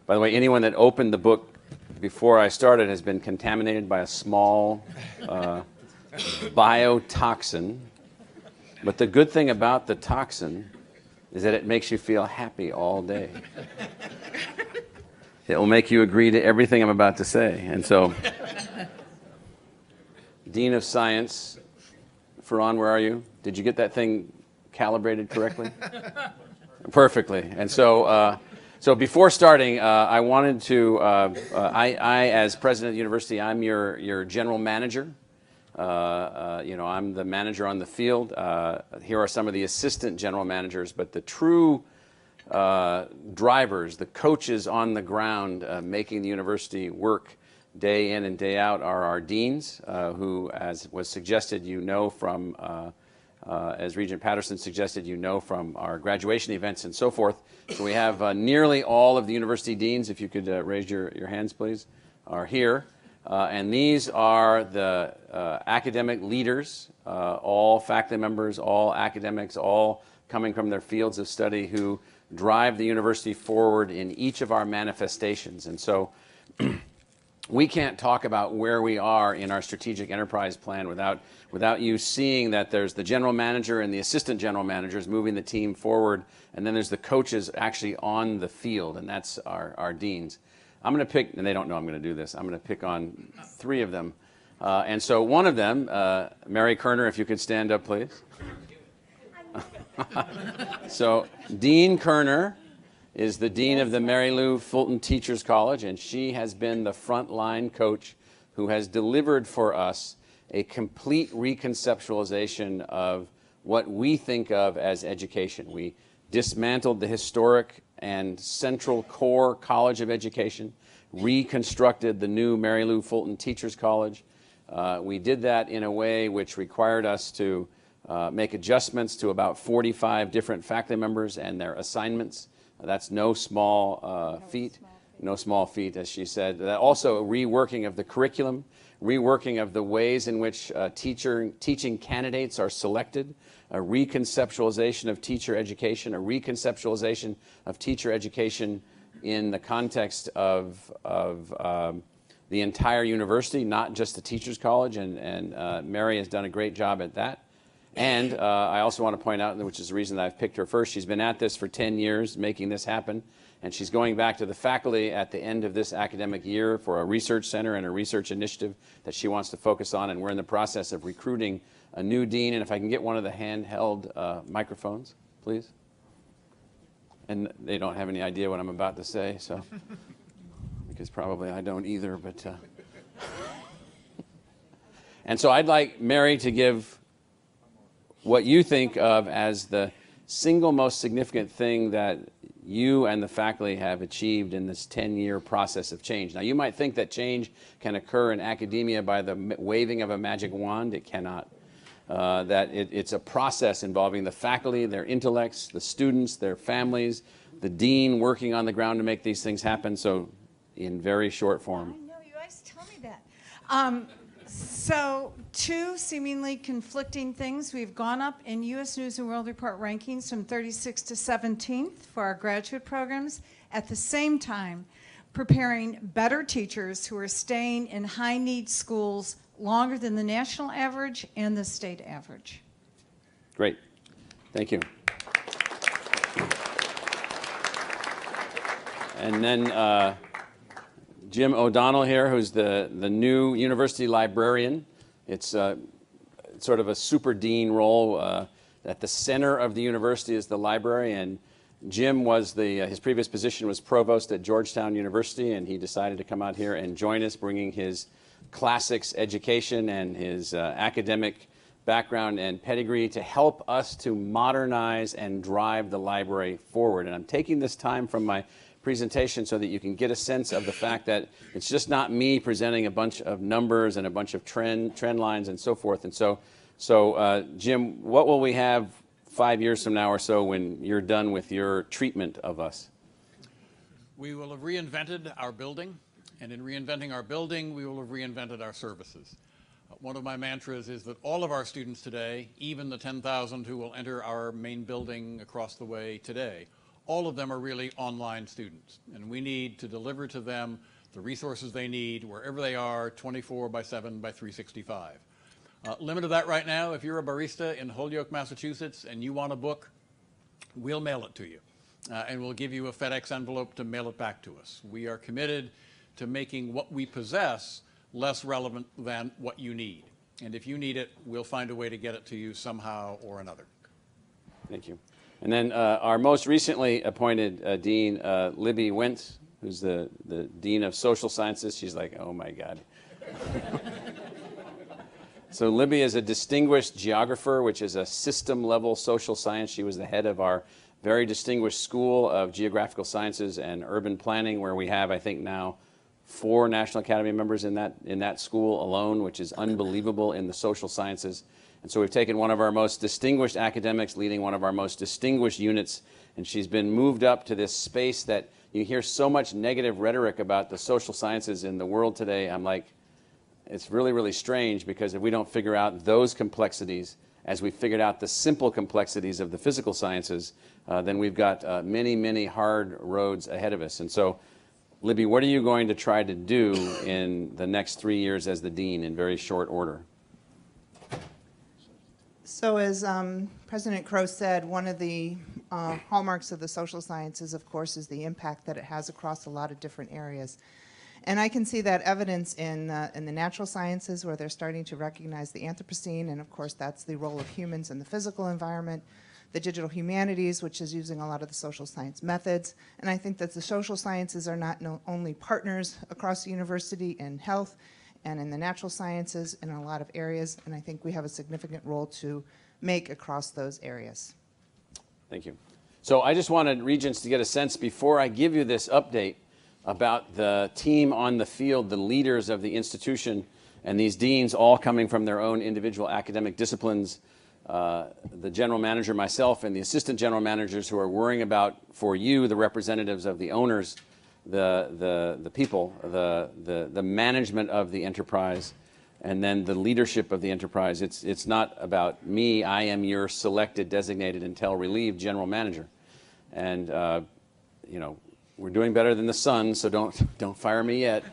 Speaker 9: the way, anyone that opened the book before I started has been contaminated by a small biotoxin. But the good thing about the toxin is that it makes you feel happy all day. It will make you agree to everything I'm about to say. And so, Dean of Science, Farhan, where are you? Did you get that thing calibrated correctly? Perfectly. And so, so before starting, I wanted to, I as president of the university, I'm your general manager. I'm the manager on the field. Here are some of the assistant general managers, but the true drivers, the coaches on the ground making the university work day in and day out are our deans, who, as was suggested, from, as Regent Patterson suggested, from our graduation events and so forth. So we have nearly all of the university deans, if you could raise your hands, please, are here. And these are the academic leaders, all faculty members, all academics, all coming from their fields of study, who drive the university forward in each of our manifestations. And so we can't talk about where we are in our strategic enterprise plan without you seeing that there's the general manager and the assistant general managers moving the team forward, and then there's the coaches actually on the field, and that's our deans. I'm going to pick, and they don't know I'm going to do this, I'm going to pick on 3 of them. And so one of them, Mary Kerner, if you could stand up, please. So Dean Kerner is the dean of the Mary Lou Fulton Teachers College, and she has been the frontline coach who has delivered for us a complete reconceptualization of what we think of as education. We dismantled the historic and central core College of Education, reconstructed the new Mary Lou Fulton Teachers College. We did that in a way which required us to make adjustments to about 45 different faculty members and their assignments. That's no small feat. No small feat, as she said. Also, a reworking of the curriculum, reworking of the ways in which teaching candidates are selected, a reconceptualization of teacher education, a reconceptualization of teacher education in the context of the entire university, not just the Teachers College, and Mary has done a great job at that. And I also want to point out, which is the reason that I've picked her first, she's been at this for 10 years, making this happen, and she's going back to the faculty at the end of this academic year for a research center and a research initiative that she wants to focus on, and we're in the process of recruiting a new dean. And if I can get one of the handheld microphones, please. And they don't have any idea what I'm about to say, so, because probably I don't either, but. And so I'd like Mary to give what you think of as the single most significant thing that you and the faculty have achieved in this 10-year process of change. Now, you might think that change can occur in academia by the waving of a magic wand. It cannot. It's a process involving the faculty, their intellects, the students, their families, the dean working on the ground to make these things happen. So in very short form.
Speaker 10: I know, you guys tell me that. So, two seemingly conflicting things. We've gone up in U.S. News and World Report rankings from 36th to 17th for our graduate programs. At the same time, preparing better teachers who are staying in high-need schools longer than the national average and the state average.
Speaker 9: Great. Thank you. And then Jim O'Donnell here, who's the new university librarian. It's sort of a super dean role. At the center of the university is the library, and Jim was his previous position was provost at Georgetown University, and he decided to come out here and join us, bringing his classics education and his academic background and pedigree to help us to modernize and drive the library forward. And I'm taking this time from my presentation so that you can get a sense of the fact that it's just not me presenting a bunch of numbers and a bunch of trend lines and so forth. And so Jim, what will we have 5 years from now or so when you're done with your treatment of us?
Speaker 11: We will have reinvented our building, and in reinventing our building, we will have reinvented our services. One of my mantras is that all of our students today, even the 10,000 who will enter our main building across the way today, all of them are really online students, and we need to deliver to them the resources they need wherever they are, 24/7 by 365. Limit of that right now, if you're a barista in Holyoke, Massachusetts, and you want a book, we'll mail it to you, and we'll give you a FedEx envelope to mail it back to us. We are committed to making what we possess less relevant than what you need. And if you need it, we'll find a way to get it to you somehow or another.
Speaker 9: Thank you. And then our most recently appointed dean, Libby Wentz, who's the dean of social sciences. She's like, oh my God. So Libby is a distinguished geographer, which is a system-level social science. She was the head of our very distinguished School of Geographical Sciences and Urban Planning, where we have, I think now, 4 National Academy members in that school alone, which is unbelievable in the social sciences. And so we've taken one of our most distinguished academics leading one of our most distinguished units, and she's been moved up to this space that you hear so much negative rhetoric about the social sciences in the world today. I'm like, it's really, really strange, because if we don't figure out those complexities as we figured out the simple complexities of the physical sciences, then we've got many, many hard roads ahead of us. And so, Libby, what are you going to try to do in the next 3 years as the dean in very short order?
Speaker 12: So as President Crow said, one of the hallmarks of the social sciences, of course, is the impact that it has across a lot of different areas. And I can see that evidence in the natural sciences, where they're starting to recognize the Anthropocene, and of course that's the role of humans in the physical environment. The digital humanities, which is using a lot of the social science methods. And I think that the social sciences are not only partners across the university in health and in the natural sciences in a lot of areas, and I think we have a significant role to make across those areas.
Speaker 9: Thank you. So I just wanted Regents to get a sense, before I give you this update about the team on the field, the leaders of the institution, and these deans all coming from their own individual academic disciplines, the general manager, myself, and the assistant general managers who are worrying about, for you, the representatives of the owners, the people, the management of the enterprise, and then the leadership of the enterprise. It's not about me. I am your selected, designated, until relieved general manager. And, you know, we're doing better than the Sun, so don't fire me yet.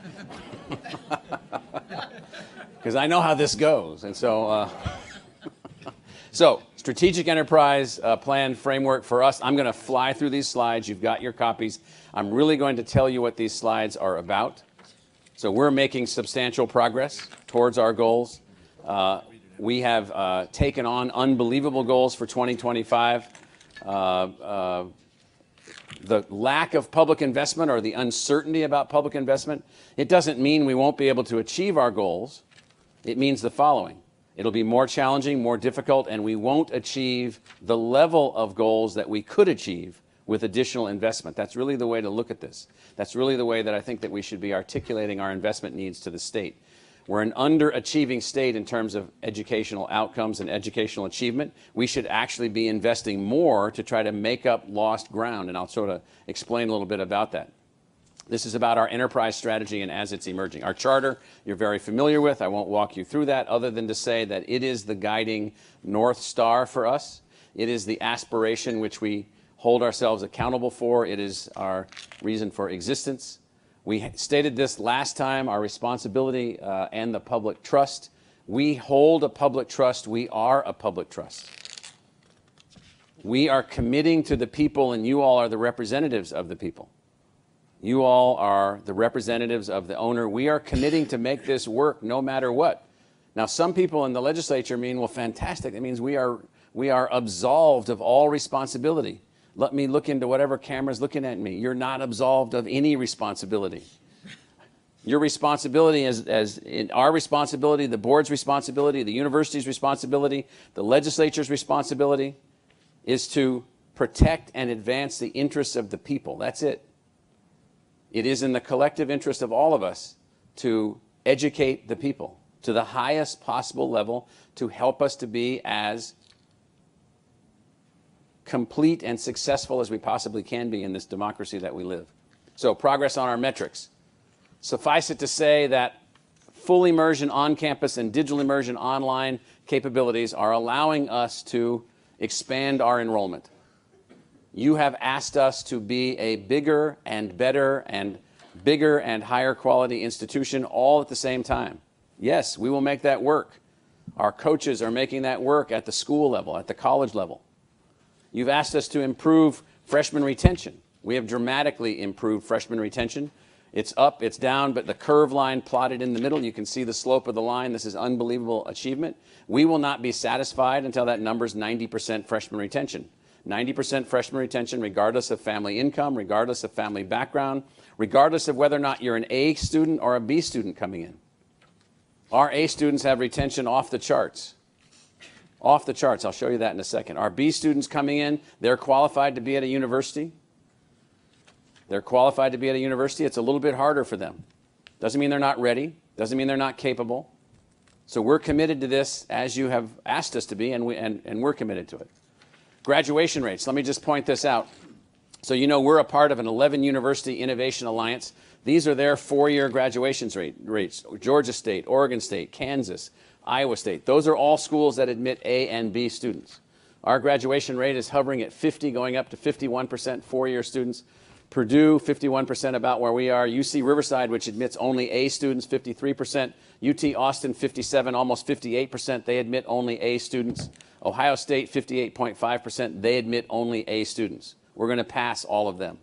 Speaker 9: Because I know how this goes. And so, so strategic enterprise plan framework for us. I'm going to fly through these slides. You've got your copies. I'm really going to tell you what these slides are about. So we're making substantial progress towards our goals. We have taken on unbelievable goals for 2025. The lack of public investment, or the uncertainty about public investment, it doesn't mean we won't be able to achieve our goals. It means the following. It'll be more challenging, more difficult, and we won't achieve the level of goals that we could achieve with additional investment. That's really the way to look at this. That's really the way that I think that we should be articulating our investment needs to the state. We're an underachieving state in terms of educational outcomes and educational achievement. We should actually be investing more to try to make up lost ground, and I'll sort of explain a little bit about that. This is about our enterprise strategy and as it's emerging. Our charter, you're very familiar with. I won't walk you through that other than to say that it is the guiding North Star for us. It is the aspiration which we hold ourselves accountable for. It is our reason for existence. We stated this last time, our responsibility and the public trust. We hold a public trust. We are a public trust. We are committing to the people, and you all are the representatives of the people. You all are the representatives of the owner. We are committing to make this work no matter what. Now, some people in the legislature mean, well, fantastic. That means we are absolved of all responsibility. Let me look into whatever camera's looking at me. You're not absolved of any responsibility. Your responsibility, as in our responsibility, the board's responsibility, the university's responsibility, the legislature's responsibility, is to protect and advance the interests of the people. That's it. It is in the collective interest of all of us to educate the people to the highest possible level to help us to be as complete and successful as we possibly can be in this democracy that we live. So, progress on our metrics. Suffice it to say that full immersion on campus and digital immersion online capabilities are allowing us to expand our enrollment. You have asked us to be a bigger and better and bigger and higher quality institution all at the same time. Yes, we will make that work. Our coaches are making that work at the school level, at the college level. You've asked us to improve freshman retention. We have dramatically improved freshman retention. It's up, it's down, but the curve line plotted in the middle, you can see the slope of the line. This is unbelievable achievement. We will not be satisfied until that number's 90% freshman retention. 90% freshman retention regardless of family income, regardless of family background, regardless of whether or not you're an A student or a B student coming in. Our A students have retention off the charts. Off the charts. I'll show you that in a second. Our B students coming in, they're qualified to be at a university. They're qualified to be at a university. It's a little bit harder for them. Doesn't mean they're not ready. Doesn't mean they're not capable. So we're committed to this as you have asked us to be, and we're committed to it. Graduation rates. Let me just point this out. So you know we're a part of an 11 University Innovation Alliance. These are their 4-year graduation rates. Georgia State, Oregon State, Kansas, Iowa State. Those are all schools that admit A and B students. Our graduation rate is hovering at 50, going up to 51% 4-year students. Purdue, 51%, about where we are. UC Riverside, which admits only A students, 53%. UT Austin, 57, almost 58%. They admit only A students. Ohio State, 58.5%. They admit only A students. We're going to pass all of them.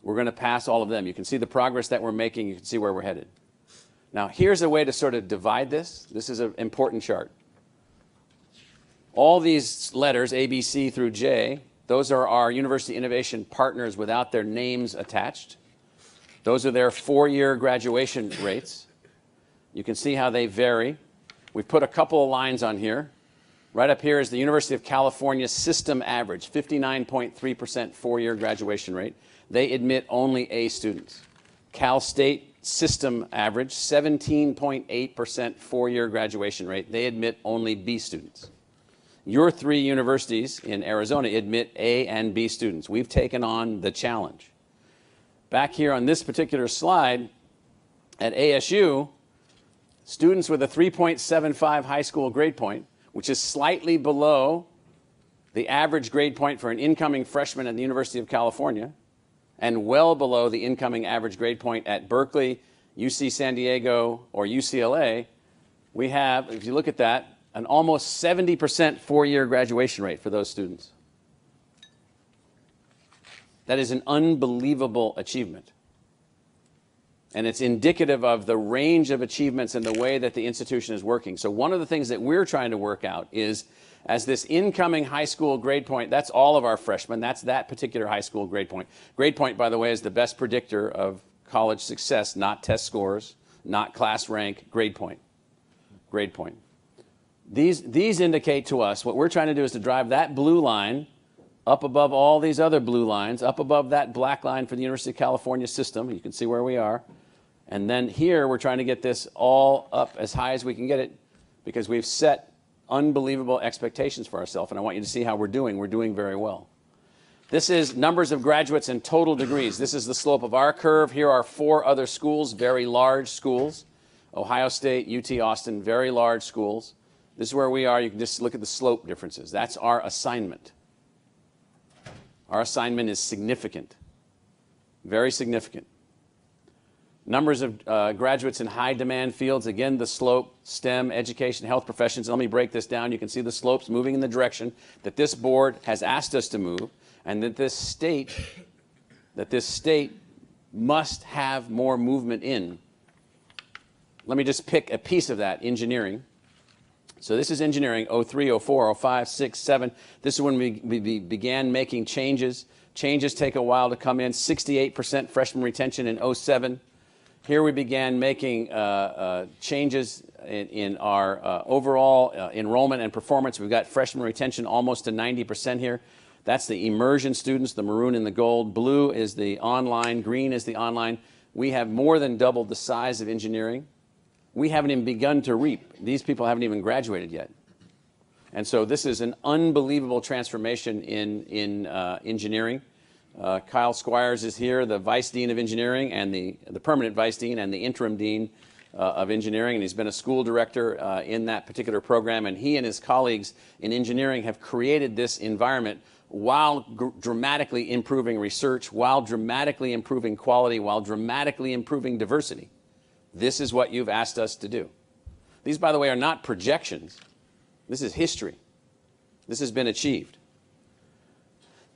Speaker 9: We're going to pass all of them. You can see the progress that we're making. You can see where we're headed. Now, here's a way to sort of divide this. This is an important chart. All these letters, A, B, C through J, those are our University Innovation partners without their names attached. Those are their 4-year graduation rates. You can see how they vary. We've put a couple of lines on here. Right up here is the University of California system average, 59.3% 4-year graduation rate. They admit only A students. Cal State system average, 17.8% 4-year graduation rate. They admit only B students. Your 3 universities in Arizona admit A and B students. We've taken on the challenge. Back here on this particular slide, at ASU, students with a 3.75 high school grade point, which is slightly below the average grade point for an incoming freshman at the University of California, and well below the incoming average grade point at Berkeley, UC San Diego, or UCLA, we have, if you look at that, an almost 70% 4-year graduation rate for those students. That is an unbelievable achievement. And it's indicative of the range of achievements and the way that the institution is working. So one of the things that we're trying to work out is, as this incoming high school grade point, that's all of our freshmen, that's that particular high school grade point. Grade point, by the way, is the best predictor of college success, not test scores, not class rank, grade point. Grade point. These indicate to us, what we're trying to do is to drive that blue line up above all these other blue lines, up above that black line for the University of California system. You can see where we are. And then here, we're trying to get this all up as high as we can get it, because we've set unbelievable expectations for ourselves, and I want you to see how we're doing. We're doing very well. This is numbers of graduates and total degrees. This is the slope of our curve. Here are 4 other schools, very large schools. Ohio State, UT Austin, very large schools. This is where we are. You can just look at the slope differences. That's our assignment. Our assignment is significant, very significant. Numbers of graduates in high demand fields. Again, the slope, STEM, education, health professions. Let me break this down. You can see the slopes moving in the direction that this board has asked us to move, and that this state must have more movement in. Let me just pick a piece of that, engineering. So this is engineering, 03, 04, 05, 6, 7. This is when we began making changes. Changes take a while to come in. 68% freshman retention in 07. Here we began making changes in our overall enrollment and performance. We've got freshman retention almost to 90% here. That's the immersion students, the maroon and the gold. Blue is the online, green is the online. We have more than doubled the size of engineering. We haven't even begun to reap. These people haven't even graduated yet. And so this is an unbelievable transformation in engineering. Kyle Squires is here, the Vice Dean of Engineering, and the permanent Vice Dean and the interim Dean of Engineering, and he's been a school director in that particular program, and he and his colleagues in engineering have created this environment while dramatically improving research, while dramatically improving quality, while dramatically improving diversity. This is what you've asked us to do. These, by the way, are not projections. This is history. This has been achieved.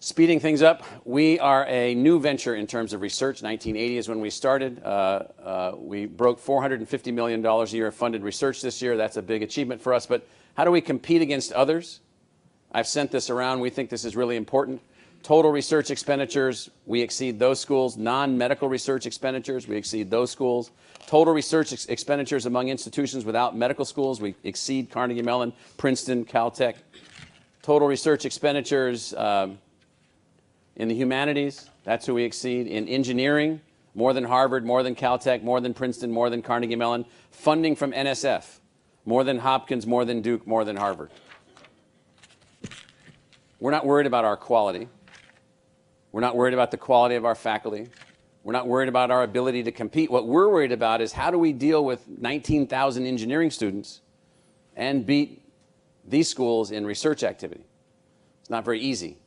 Speaker 9: Speeding things up, we are a new venture in terms of research. 1980 is when we started. We broke $450 million a year of funded research this year. That's a big achievement for us. But how do we compete against others? I've sent this around. We think this is really important. Total research expenditures, we exceed those schools. Non-medical research expenditures, we exceed those schools. Total research expenditures among institutions without medical schools, we exceed Carnegie Mellon, Princeton, Caltech. Total research expenditures in the humanities, that's who we exceed. In engineering, more than Harvard, more than Caltech, more than Princeton, more than Carnegie Mellon. Funding from NSF, more than Hopkins, more than Duke, more than Harvard. We're not worried about our quality. We're not worried about the quality of our faculty. We're not worried about our ability to compete. What we're worried about is how do we deal with 19,000 engineering students and beat these schools in research activity. It's not very easy.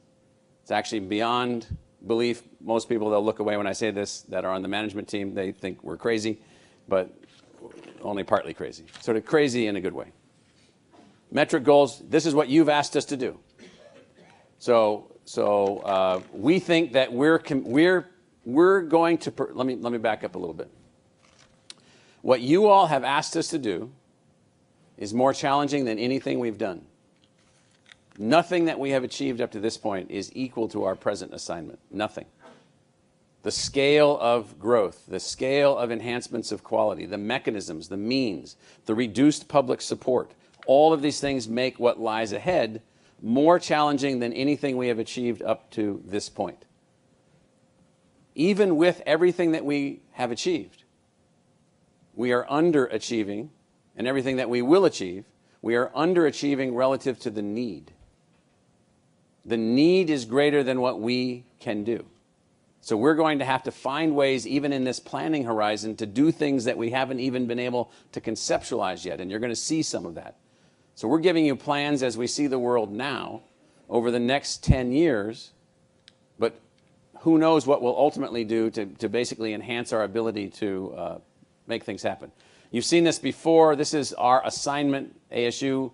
Speaker 9: It's actually beyond belief. Most people, they'll look away when I say this, that are on the management team. They think we're crazy, but only partly crazy. Sort of crazy in a good way. Metric goals, this is what you've asked us to do. So we think that we're going to, let me back up a little bit. What you all have asked us to do is more challenging than anything we've done. Nothing that we have achieved up to this point is equal to our present assignment. Nothing. The scale of growth, the scale of enhancements of quality, the mechanisms, the means, the reduced public support, all of these things make what lies ahead more challenging than anything we have achieved up to this point. Even with everything that we have achieved, we are underachieving, and everything that we will achieve, we are underachieving relative to the need. The need is greater than what we can do. So we're going to have to find ways, even in this planning horizon, to do things that we haven't even been able to conceptualize yet, and you're going to see some of that. So we're giving you plans as we see the world now over the next 10 years, but who knows what we'll ultimately do to basically enhance our ability to make things happen. You've seen this before. This is our assignment, ASU,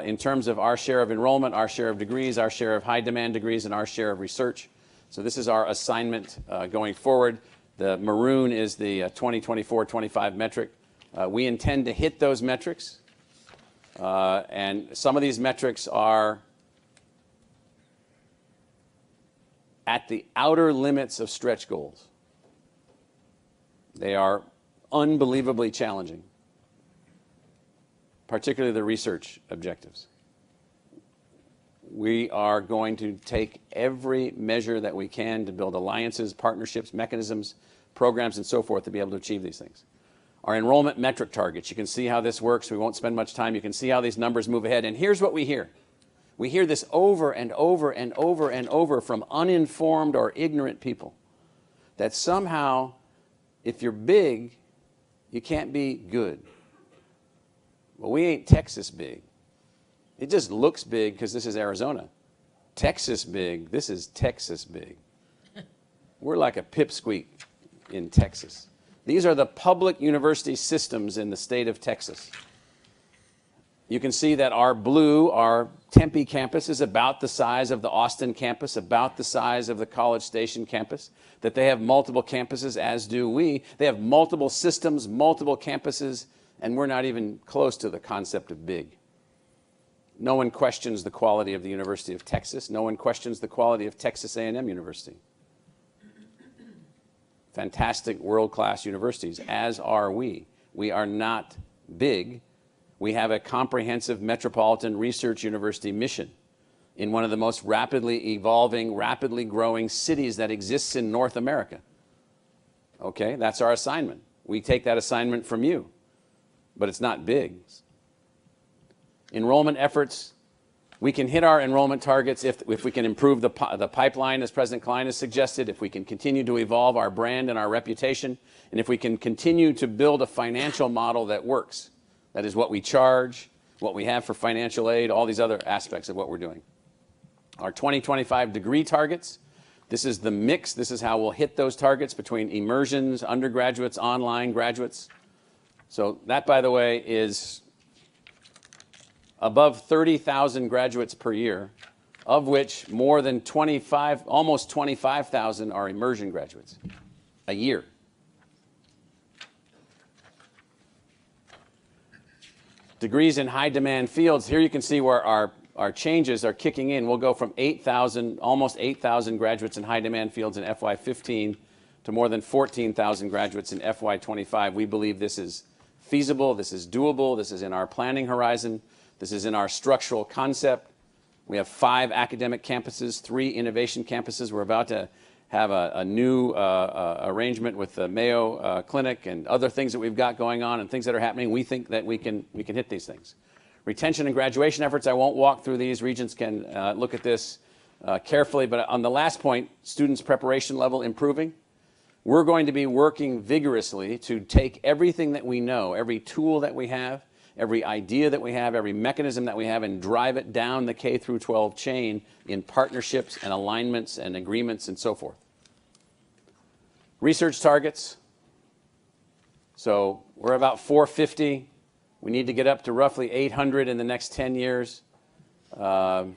Speaker 9: in terms of our share of enrollment, our share of degrees, our share of high demand degrees, and our share of research. So this is our assignment going forward. The maroon is the 2024-25 metric. We intend to hit those metrics. And some of these metrics are at the outer limits of stretch goals. They are unbelievably challenging, particularly the research objectives. We are going to take every measure that we can to build alliances, partnerships, mechanisms, programs, and so forth to be able to achieve these things. Our enrollment metric targets, you can see how this works. We won't spend much time. You can see how these numbers move ahead. And here's what we hear. We hear this over and over and over and over from uninformed or ignorant people, that somehow if you're big, you can't be good. Well, we ain't Texas big. It just looks big because this is Arizona. Texas big, this is Texas big. We're like a pipsqueak in Texas. These are the public university systems in the state of Texas. You can see that our blue, our Tempe campus, is about the size of the Austin campus, about the size of the College Station campus, that they have multiple campuses, as do we. They have multiple systems, multiple campuses, and we're not even close to the concept of big. No one questions the quality of the University of Texas. No one questions the quality of Texas A&M University. Fantastic world-class universities, as are we. We are not big. We have a comprehensive metropolitan research university mission in one of the most rapidly evolving, rapidly growing cities that exists in North America. Okay, that's our assignment. We take that assignment from you, but it's not big. Enrollment efforts, we can hit our enrollment targets if we can improve the pipeline, as President Klein has suggested, if we can continue to evolve our brand and our reputation, and if we can continue to build a financial model that works. That is what we charge, what we have for financial aid, all these other aspects of what we're doing. Our 2025 degree targets, this is the mix. This is how we'll hit those targets between immersions, undergraduates, online graduates. So that, by the way, is above 30,000 graduates per year, of which more than 25, almost 25,000 are immersion graduates a year. Degrees in high demand fields, here you can see where our changes are kicking in. We'll go from 8,000, almost 8,000 graduates in high demand fields in FY15 to more than 14,000 graduates in FY25. We believe this is feasible, this is doable, this is in our planning horizon, this is in our structural concept. We have 5 academic campuses, 3 innovation campuses. We're about to have a new arrangement with the Mayo Clinic and other things that we've got going on and things that are happening. We think that we can hit these things. Retention and graduation efforts, I won't walk through these. Regents can look at this carefully. But on the last point, students' preparation level improving. We're going to be working vigorously to take everything that we know, every tool that we have, every idea that we have, every mechanism that we have, and drive it down the K through 12 chain in partnerships and alignments and agreements and so forth. Research targets. So we're about 450. We need to get up to roughly 800 in the next 10 years. The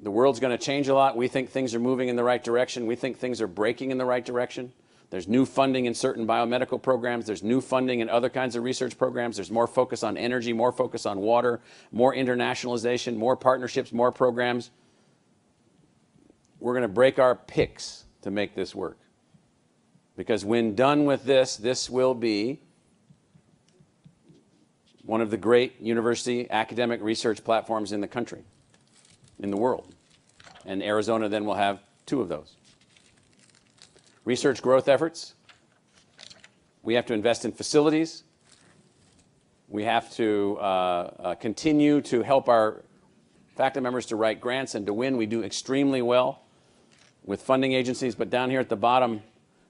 Speaker 9: world's going to change a lot. We think things are moving in the right direction. We think things are breaking in the right direction. There's new funding in certain biomedical programs. There's new funding in other kinds of research programs. There's more focus on energy, more focus on water, more internationalization, more partnerships, more programs. We're going to break our picks to make this work. Because when done with this, this will be one of the great university academic research platforms in the country, in the world. And Arizona then will have 2 of those. Research growth efforts. We have to invest in facilities. We have to continue to help our faculty members to write grants and to win. We do extremely well with funding agencies, but down here at the bottom,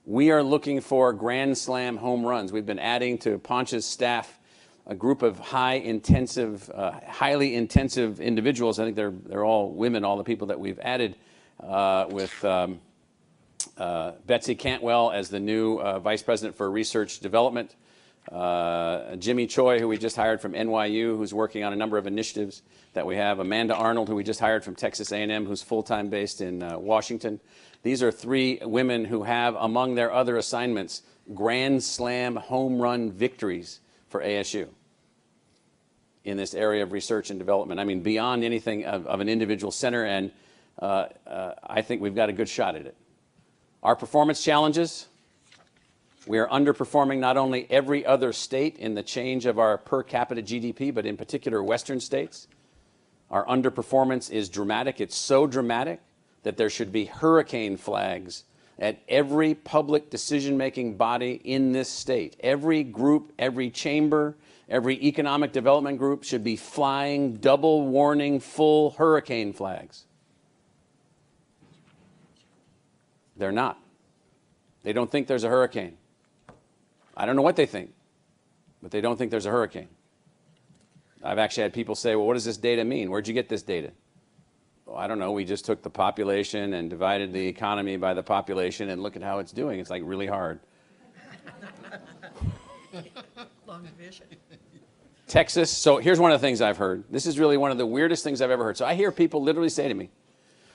Speaker 9: we are looking for grand slam home runs. We've been adding to Ponch's staff a group of highly intensive individuals. I think they're all women, all the people that we've added with Betsy Cantwell as the new Vice President for Research Development, Jimmy Choi, who we just hired from NYU, who's working on a number of initiatives that we have, Amanda Arnold, who we just hired from Texas A&M, who's full-time based in Washington. These are 3 women who have, among their other assignments, grand slam home run victories for ASU in this area of research and development. I mean, beyond anything of an individual center, and I think we've got a good shot at it. Our performance challenges, we are underperforming not only every other state in the change of our per capita GDP, but in particular Western states. Our underperformance is dramatic. It's so dramatic that there should be hurricane flags at every public decision-making body in this state. Every group, every chamber, every economic development group should be flying double warning full hurricane flags. They're not. They don't think there's a hurricane. I don't know what they think, but they don't think there's a hurricane. I've actually had people say, well, what does this data mean? Where'd you get this data? Well, I don't know. We just took the population and divided the economy by the population and look at how it's doing. It's like really hard.
Speaker 5: Long vision.
Speaker 9: Texas, so here's one of the things I've heard. This is really one of the weirdest things I've ever heard. So I hear people literally say to me,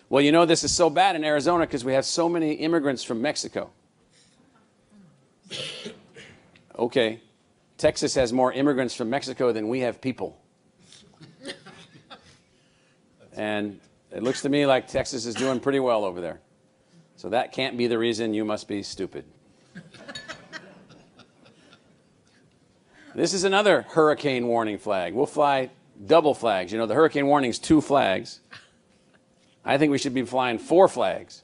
Speaker 9: well, you know, this is so bad in Arizona because we have so many immigrants from Mexico. Okay, Texas has more immigrants from Mexico than we have people. And it looks to me like Texas is doing pretty well over there. So that can't be the reason. You must be stupid. This is another hurricane warning flag. We'll fly double flags. You know, the hurricane warning is 2 flags. I think we should be flying 4 flags.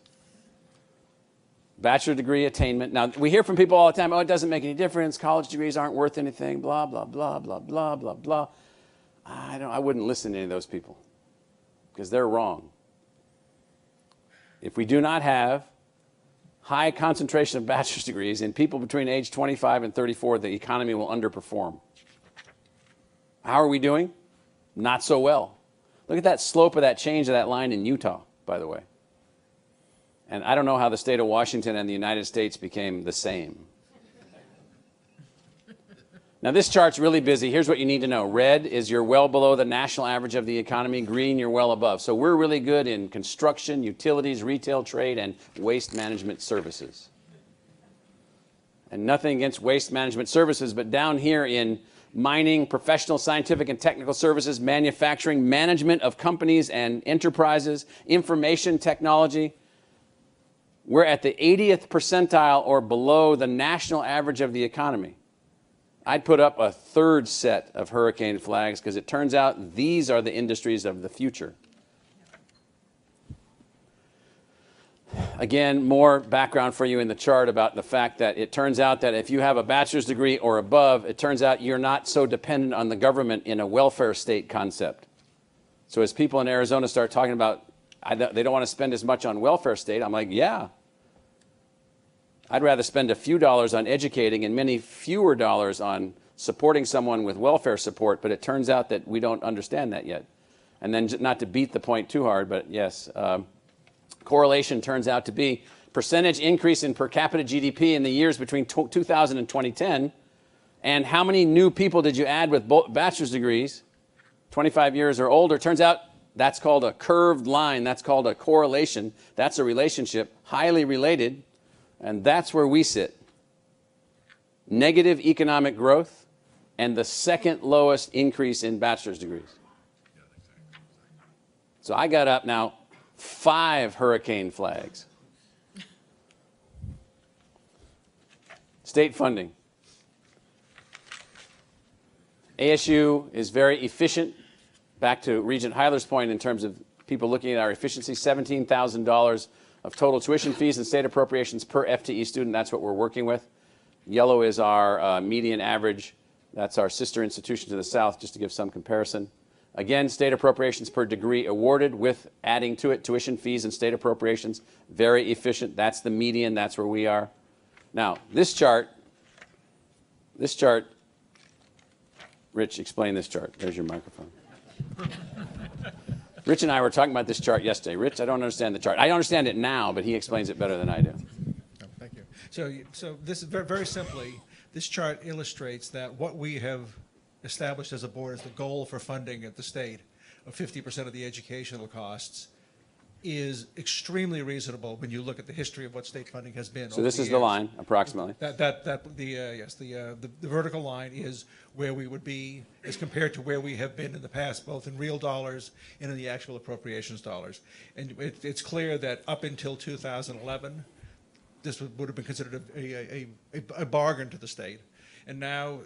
Speaker 9: Bachelor degree attainment. Now, we hear from people all the time, oh, it doesn't make any difference. College degrees aren't worth anything, blah, blah, blah, blah, blah, blah, blah. I wouldn't listen to any of those people because they're wrong. If we do not have high concentration of bachelor's degrees in people between age 25 and 34, the economy will underperform. How are we doing? Not so well. Look at that slope of that change of that line in Utah, by the way. And I don't know how the state of Washington and the United States became the same. Now, this chart's really busy. Here's what you need to know. Red is you're well below the national average of the economy. Green, you're well above. So we're really good in construction, utilities, retail, trade, and waste management services. And nothing against waste management services, but down here in mining, professional, scientific, and technical services, manufacturing, management of companies and enterprises, information technology, we're at the 80th percentile or below the national average of the economy. I'd put up a 3rd set of hurricane flags because it turns out these are the industries of the future. Again, more background for you in the chart about the fact that it turns out that if you have a bachelor's degree or above, it turns out you're not so dependent on the government in a welfare state concept. So as people in Arizona start talking about they don't want to spend as much on welfare state, I'm like, yeah. I'd rather spend a few dollars on educating and many fewer dollars on supporting someone with welfare support, but it turns out that we don't understand that yet. And then not to beat the point too hard, but yes, correlation turns out to be percentage increase in per capita GDP in the years between 2000 and 2010, and how many new people did you add with bachelor's degrees, 25 years or older. Turns out that's called a curved line. That's called a correlation. That's a relationship, highly related. And that's where we sit. Negative economic growth and the 2nd lowest increase in bachelor's degrees. So I got up now 5 hurricane flags. State funding. ASU is very efficient. Back to Regent Heiler's point in terms of people looking at our efficiency, $17,000 of total tuition fees and state appropriations per FTE student. That's what we're working with. Yellow is our median average. That's our sister institution to the south, just to give some comparison. Again, state appropriations per degree awarded with adding to it tuition fees and state appropriations. Very efficient. That's the median. That's where we are. Now, this chart, Rich, explain this chart. There's your microphone. Rich and I were talking about this chart yesterday. Rich, I don't understand the chart. I understand it now, but he explains it better than I do.
Speaker 13: Oh, thank you. So this is very simply, this chart illustrates that what we have established as a board as the goal for funding at the state of 50% of the educational costs is extremely reasonable when you look at the history of what state funding has been.
Speaker 9: So this is the line, approximately.
Speaker 13: The vertical line is where we would be as compared to where we have been in the past, both in real dollars and in the actual appropriations dollars. And it's clear that up until 2011, this would have been considered a bargain to the state. And now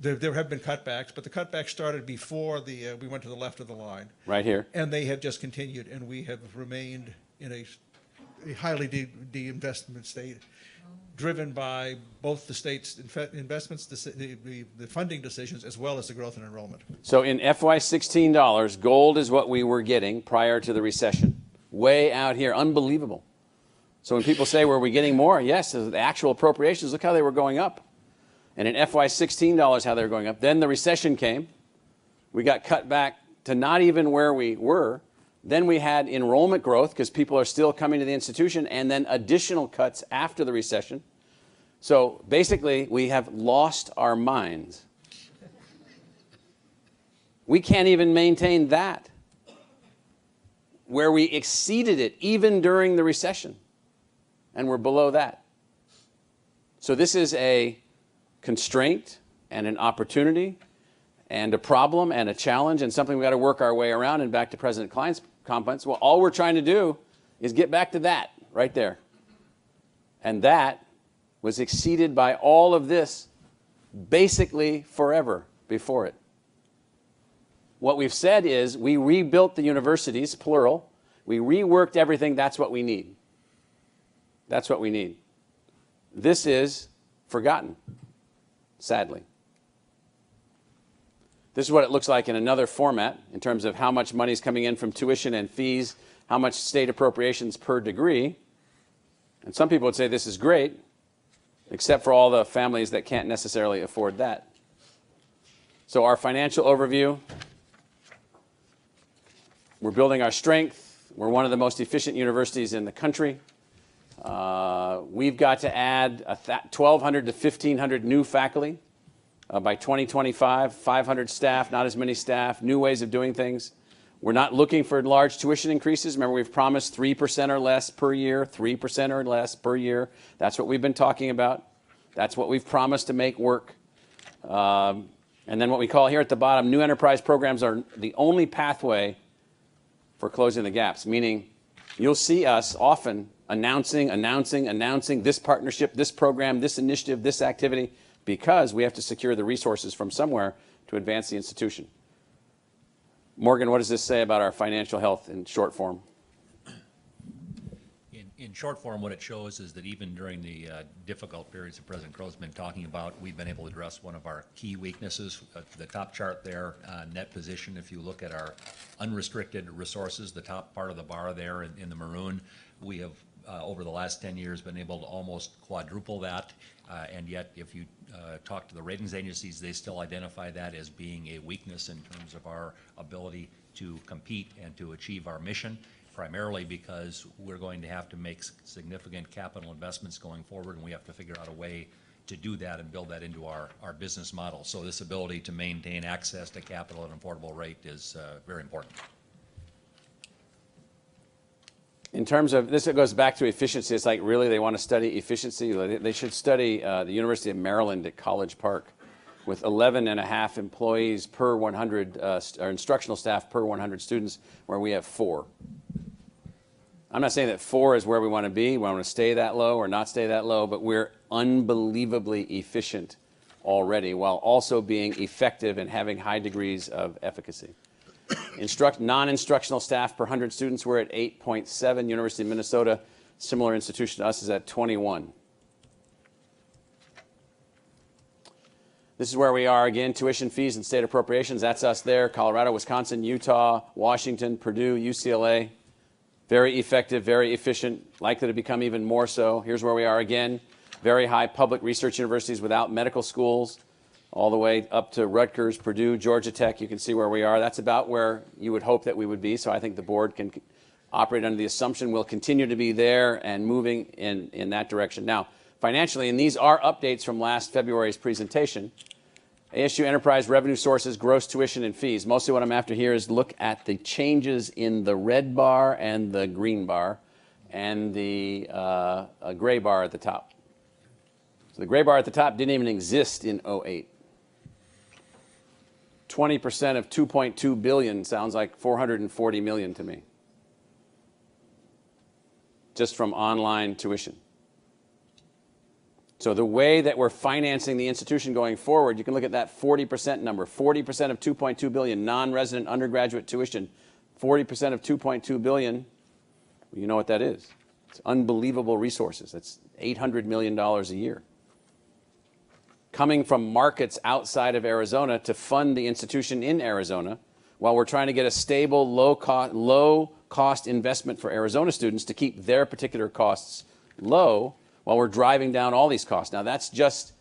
Speaker 13: there have been cutbacks, but the cutbacks started before we went to the left of the line.
Speaker 9: Right here.
Speaker 13: And they have just continued, and we have remained in a a highly de-investment state, driven by both the state's investments, the funding decisions, as well as the growth in enrollment.
Speaker 9: So in FY16 dollars, gold is what we were getting prior to the recession. Way out here, unbelievable. So when people say, were we getting more? Yes, the actual appropriations, look how they were going up. And in FY16 dollars, how they were going up. Then the recession came. We got cut back to not even where we were. Then we had enrollment growth because people are still coming to the institution, and then additional cuts after the recession. So basically, we have lost our minds. We can't even maintain that, where we exceeded it even during the recession, and we're below that. So this is a constraint and an opportunity and a problem and a challenge and something we've got to work our way around. And back to President Klein's comments, well, all we're trying to do is get back to that right there. And that was exceeded by all of this basically forever before it. What we've said is we rebuilt the universities, plural. We reworked everything. That's what we need. That's what we need. This is forgotten, sadly. This is what it looks like in another format in terms of how much money is coming in from tuition and fees, how much state appropriations per degree. And some people would say this is great, except for all the families that can't necessarily afford that. So our financial overview, we're building our strength. We're one of the most efficient universities in the country. We've got to add 1,200 to 1,500 new faculty. By 2025, 500 staff, not as many staff, new ways of doing things. We're not looking for large tuition increases. Remember, we've promised 3% or less per year, 3% or less per year. That's what we've been talking about. That's what we've promised to make work. And then what we call here at the bottom, new enterprise programs are the only pathway for closing the gaps, meaning you'll see us often announcing this partnership, this program, this initiative, this activity, because we have to secure the resources from somewhere to advance the institution. Morgan, what does this say about our financial health in short form?
Speaker 14: In short form, what it shows is that even during the difficult periods that President Crow's been talking about, we've been able to address one of our key weaknesses. The top chart there, net position, if you look at our unrestricted resources, the top part of the bar there in the maroon, we have over the last 10 years been able to almost quadruple that. And yet, if you talk to the ratings agencies, they still identify that as being a weakness in terms of our ability to compete and to achieve our mission, primarily because we're going to have to make significant capital investments going forward, and we have to figure out a way to do that and build that into our business model. So this ability to maintain access to capital at an affordable rate is very important.
Speaker 9: In terms of this, it goes back to efficiency. It's like, really, they want to study efficiency? They should study the University of Maryland at College Park with 11.5 employees per 100, or instructional staff per 100 students, where we have 4. I'm not saying that 4 is where we want to be. We want to stay that low or not stay that low, but we're unbelievably efficient already, while also being effective and having high degrees of efficacy. Non-instructional staff per 100 students, we're at 8.7. University of Minnesota, similar institution to us, is at 21. This is where we are again, tuition fees and state appropriations. That's us there, Colorado, Wisconsin, Utah, Washington, Purdue, UCLA. Very effective, very efficient, likely to become even more so. Here's where we are again, very high public research universities without medical schools, all the way up to Rutgers, Purdue, Georgia Tech. You can see where we are. That's about where you would hope that we would be. So I think the board can operate under the assumption we'll continue to be there and moving in that direction. Now, financially, and these are updates from last February's presentation, ASU enterprise revenue sources, gross tuition and fees. Mostly what I'm after here is look at the changes in the red bar and the green bar and the gray bar at the top. So the gray bar at the top didn't even exist in 2008. 20% of 2.2 billion sounds like 440 million to me, just from online tuition. So the way that we're financing the institution going forward, you can look at that 40% number. 40% of 2.2 billion non-resident undergraduate tuition. 40% of 2.2 billion, you know what that is. It's unbelievable resources. That's $800 million a year coming from markets outside of Arizona to fund the institution in Arizona, while we're trying to get a stable, low cost investment for Arizona students to keep their particular costs low while we're driving down all these costs. Now, that's just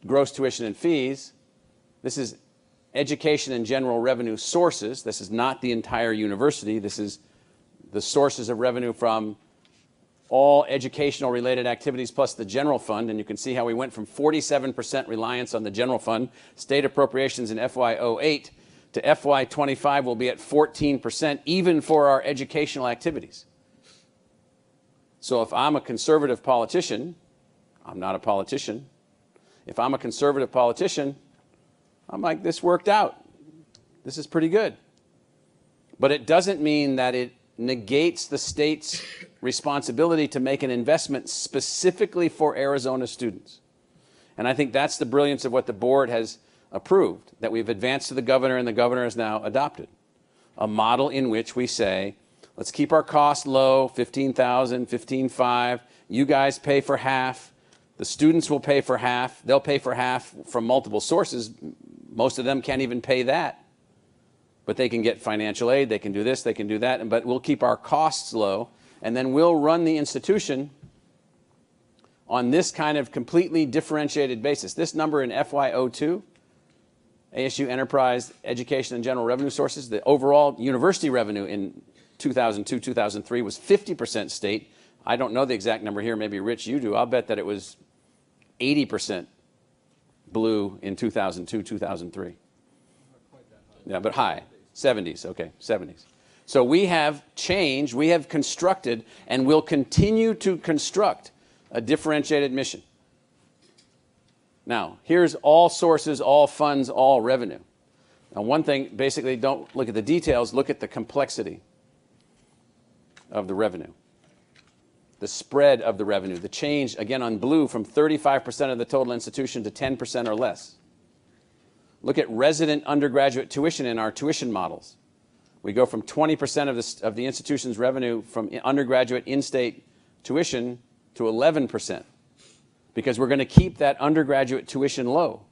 Speaker 9: gross tuition and fees. This is education and general revenue sources. This is not the entire university. This is the sources of revenue from all educational related activities plus the general fund. And you can see how we went from 47% reliance on the general fund. State appropriations in FY08 to FY25 will be at 14%, even for our educational activities. So if I'm a conservative politician, I'm not a politician. If I'm a conservative politician, I'm like, this worked out. This is pretty good. But it doesn't mean that it negates the state's responsibility to make an investment specifically for Arizona students. And I think that's the brilliance of what the board has approved, that we've advanced to the governor and the governor has now adopted. A model in which we say, let's keep our costs low, $15,000, $15,500. You guys pay for half. The students will pay for half. They'll pay for half from multiple sources. Most of them can't even pay that. But they can get financial aid, they can do this, they can do that, but we'll keep our costs low, and then we'll run the institution on this kind of completely differentiated basis. This number in FY02, ASU Enterprise Education and General Revenue Sources, the overall university revenue in 2002, 2003 was 50% state. I don't know the exact number here, maybe Rich, you do. I'll bet that it was 80% blue in 2002, 2003. Yeah, but high. 70s, okay, 70s. So we have changed, we have constructed, and will continue to construct a differentiated mission. Now, here's all sources, all funds, all revenue. Now, one thing, basically, don't look at the details, look at the complexity of the revenue. The spread of the revenue, the change, again, on blue, from 35% of the total institution to 10% or less. Look at resident undergraduate tuition in our tuition models. We go from 20% of the institution's revenue from undergraduate in-state tuition to 11%, because we're going to keep that undergraduate tuition low,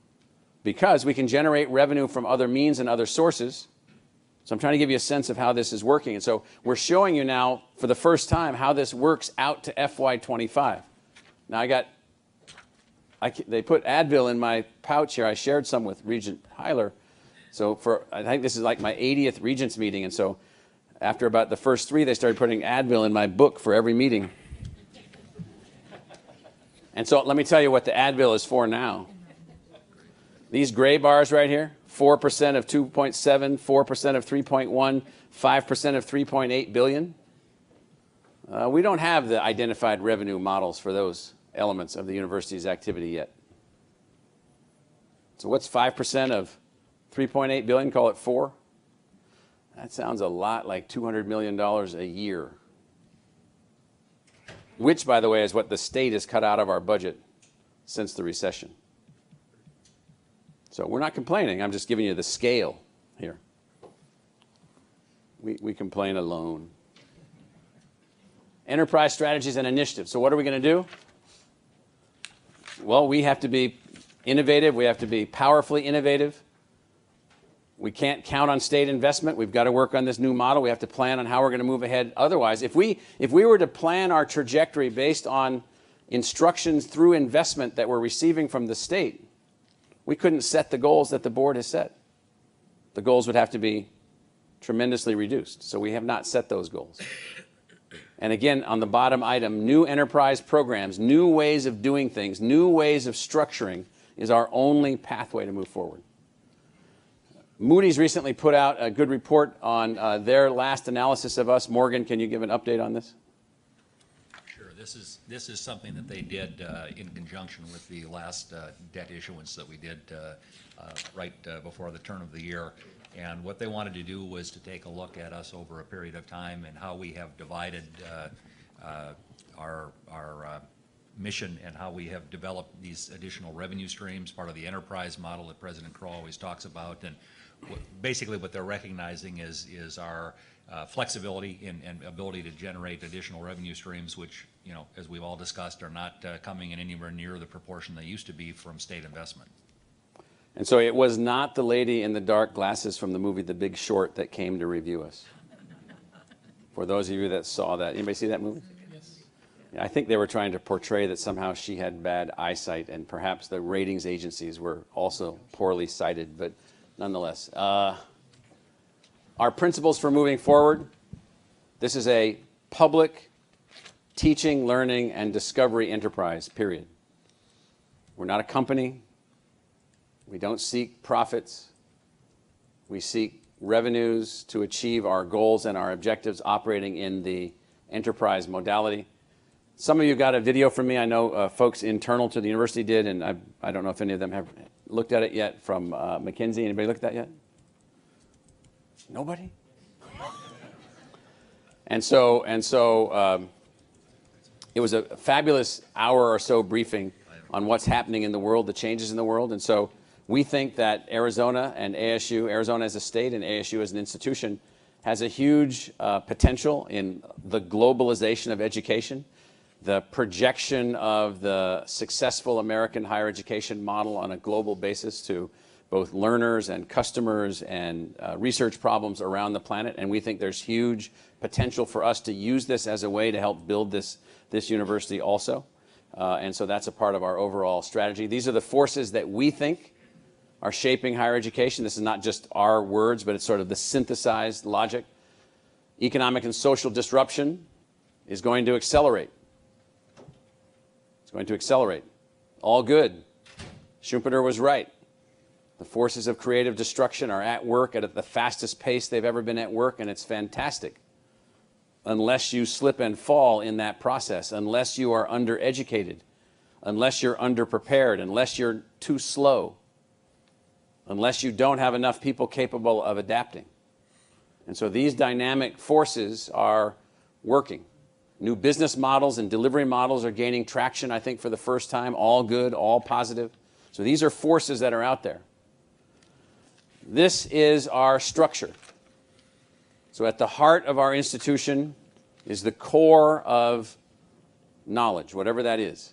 Speaker 9: because we can generate revenue from other means and other sources. So I'm trying to give you a sense of how this is working. And so we're showing you now for the first time how this works out to FY25. Now they put Advil in my pouch here. I shared some with Regent Hyler. So I think this is like my 80th Regents meeting. And so after about the first 3, they started putting Advil in my book for every meeting. And so let me tell you what the Advil is for now. These gray bars right here, 4% of 2.7, 4% of 3.1, 5% of 3.8 billion. We don't have the identified revenue models for those elements of the university's activity yet. So what's 5% of 3.8 billion? Call it 4. That sounds a lot like $200 million a year, which, by the way, is what the state has cut out of our budget since the recession. So we're not complaining. I'm just giving you the scale here. We complain alone. Enterprise strategies and initiatives. So what are we going to do? Well, we have to be innovative. We have to be powerfully innovative. We can't count on state investment. We've got to work on this new model. We have to plan on how we're going to move ahead. Otherwise, if we were to plan our trajectory based on instructions through investment that we're receiving from the state, we couldn't set the goals that the board has set. The goals would have to be tremendously reduced. So we have not set those goals. And again, on the bottom item, new enterprise programs, new ways of doing things, new ways of structuring is our only pathway to move forward. Moody's recently put out a good report on their last analysis of us. Morgan, can you give an update on this?
Speaker 14: Sure. This is something that they did in conjunction with the last debt issuance that we did right before the turn of the year. And what they wanted to do was to take a look at us over a period of time and how we have divided our mission and how we have developed these additional revenue streams, part of the enterprise model that President Crow always talks about. And basically what they're recognizing is our flexibility and ability to generate additional revenue streams, which, you know, as we've all discussed, are not coming in anywhere near the proportion they used to be from state investment.
Speaker 9: And so it was not the lady in the dark glasses from the movie The Big Short that came to review us. For those of you that saw that, anybody see that movie?
Speaker 8: Yes.
Speaker 9: I think they were trying to portray that somehow she had bad eyesight, and perhaps the ratings agencies were also poorly cited, but nonetheless. Our principles for moving forward: this is a public teaching, learning, and discovery enterprise, period. We're not a company. We don't seek profits. We seek revenues to achieve our goals and our objectives operating in the enterprise modality. Some of you got a video from me. I know folks internal to the university did, and I don't know if any of them have looked at it yet, from McKinsey. Anybody looked at that yet? Nobody? And so it was a fabulous hour or so briefing on what's happening in the world, the changes in the world. And so we think that Arizona and ASU, Arizona as a state and ASU as an institution, has a huge potential in the globalization of education, the projection of the successful American higher education model on a global basis to both learners and customers and research problems around the planet. And we think there's huge potential for us to use this as a way to help build this university also. And so that's a part of our overall strategy. These are the forces that we think are shaping higher education. This is not just our words, but it's sort of the synthesized logic. Economic and social disruption is going to accelerate. It's going to accelerate. All good. Schumpeter was right. The forces of creative destruction are at work at the fastest pace they've ever been at work, and it's fantastic. Unless you slip and fall in that process, unless you are undereducated, unless you're underprepared, unless you're too slow, unless you don't have enough people capable of adapting. And so these dynamic forces are working. New business models and delivery models are gaining traction, I think, for the first time. All good, all positive. So these are forces that are out there. This is our structure. So at the heart of our institution is the core of knowledge, whatever that is.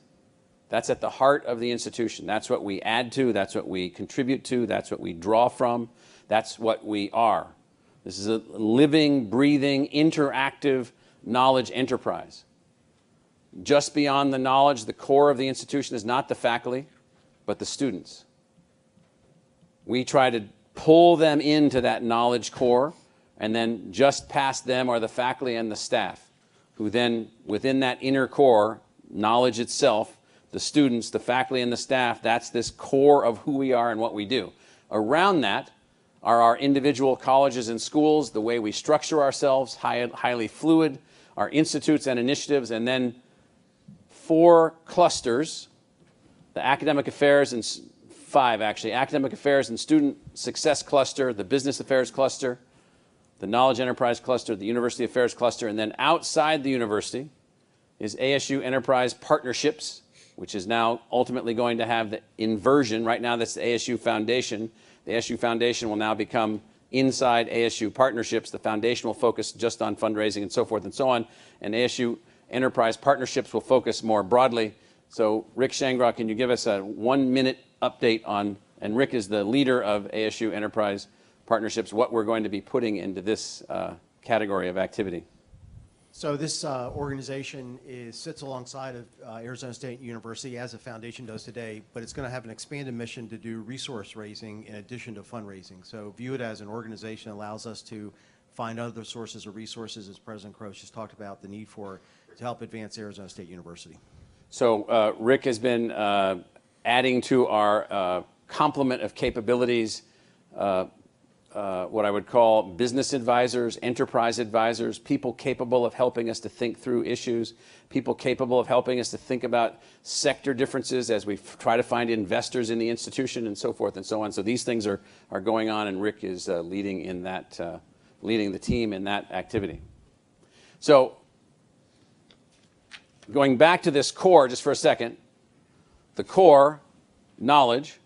Speaker 9: That's at the heart of the institution. That's what we add to, that's what we contribute to, that's what we draw from, that's what we are. This is a living, breathing, interactive knowledge enterprise. Just beyond the knowledge, the core of the institution is not the faculty, but the students. We try to pull them into that knowledge core, and then just past them are the faculty and the staff, who then, within that inner core, knowledge itself, the students, the faculty, and the staff, that's this core of who we are and what we do. Around that are our individual colleges and schools, the way we structure ourselves, highly fluid, our institutes and initiatives, and then 4 clusters, the academic affairs and 5 actually, academic affairs and student success cluster, the business affairs cluster, the knowledge enterprise cluster, the university affairs cluster, and then outside the university is ASU Enterprise Partnerships, which is now ultimately going to have the inversion. Right now that's the ASU Foundation. The ASU Foundation will now become inside ASU Partnerships. The foundation will focus just on fundraising and so forth and so on, and ASU Enterprise Partnerships will focus more broadly. So Rick Shangra, can you give us a 1-minute update on, and Rick is the leader of ASU Enterprise Partnerships, what we're going to be putting into this category of activity?
Speaker 15: So this organization sits alongside of Arizona State University, as a foundation does today, but it's going to have an expanded mission to do resource raising in addition to fundraising. So view it as an organization that allows us to find other sources of resources, as President Croce just talked about the need for, to help advance Arizona State University.
Speaker 9: So Rick has been adding to our complement of capabilities, what I would call business advisors, enterprise advisors, people capable of helping us to think through issues, people capable of helping us to think about sector differences as we try to find investors in the institution and so forth and so on. So these things are going on, and Rick is leading in that, leading the team in that activity. So going back to this core just for a second, the core, knowledge.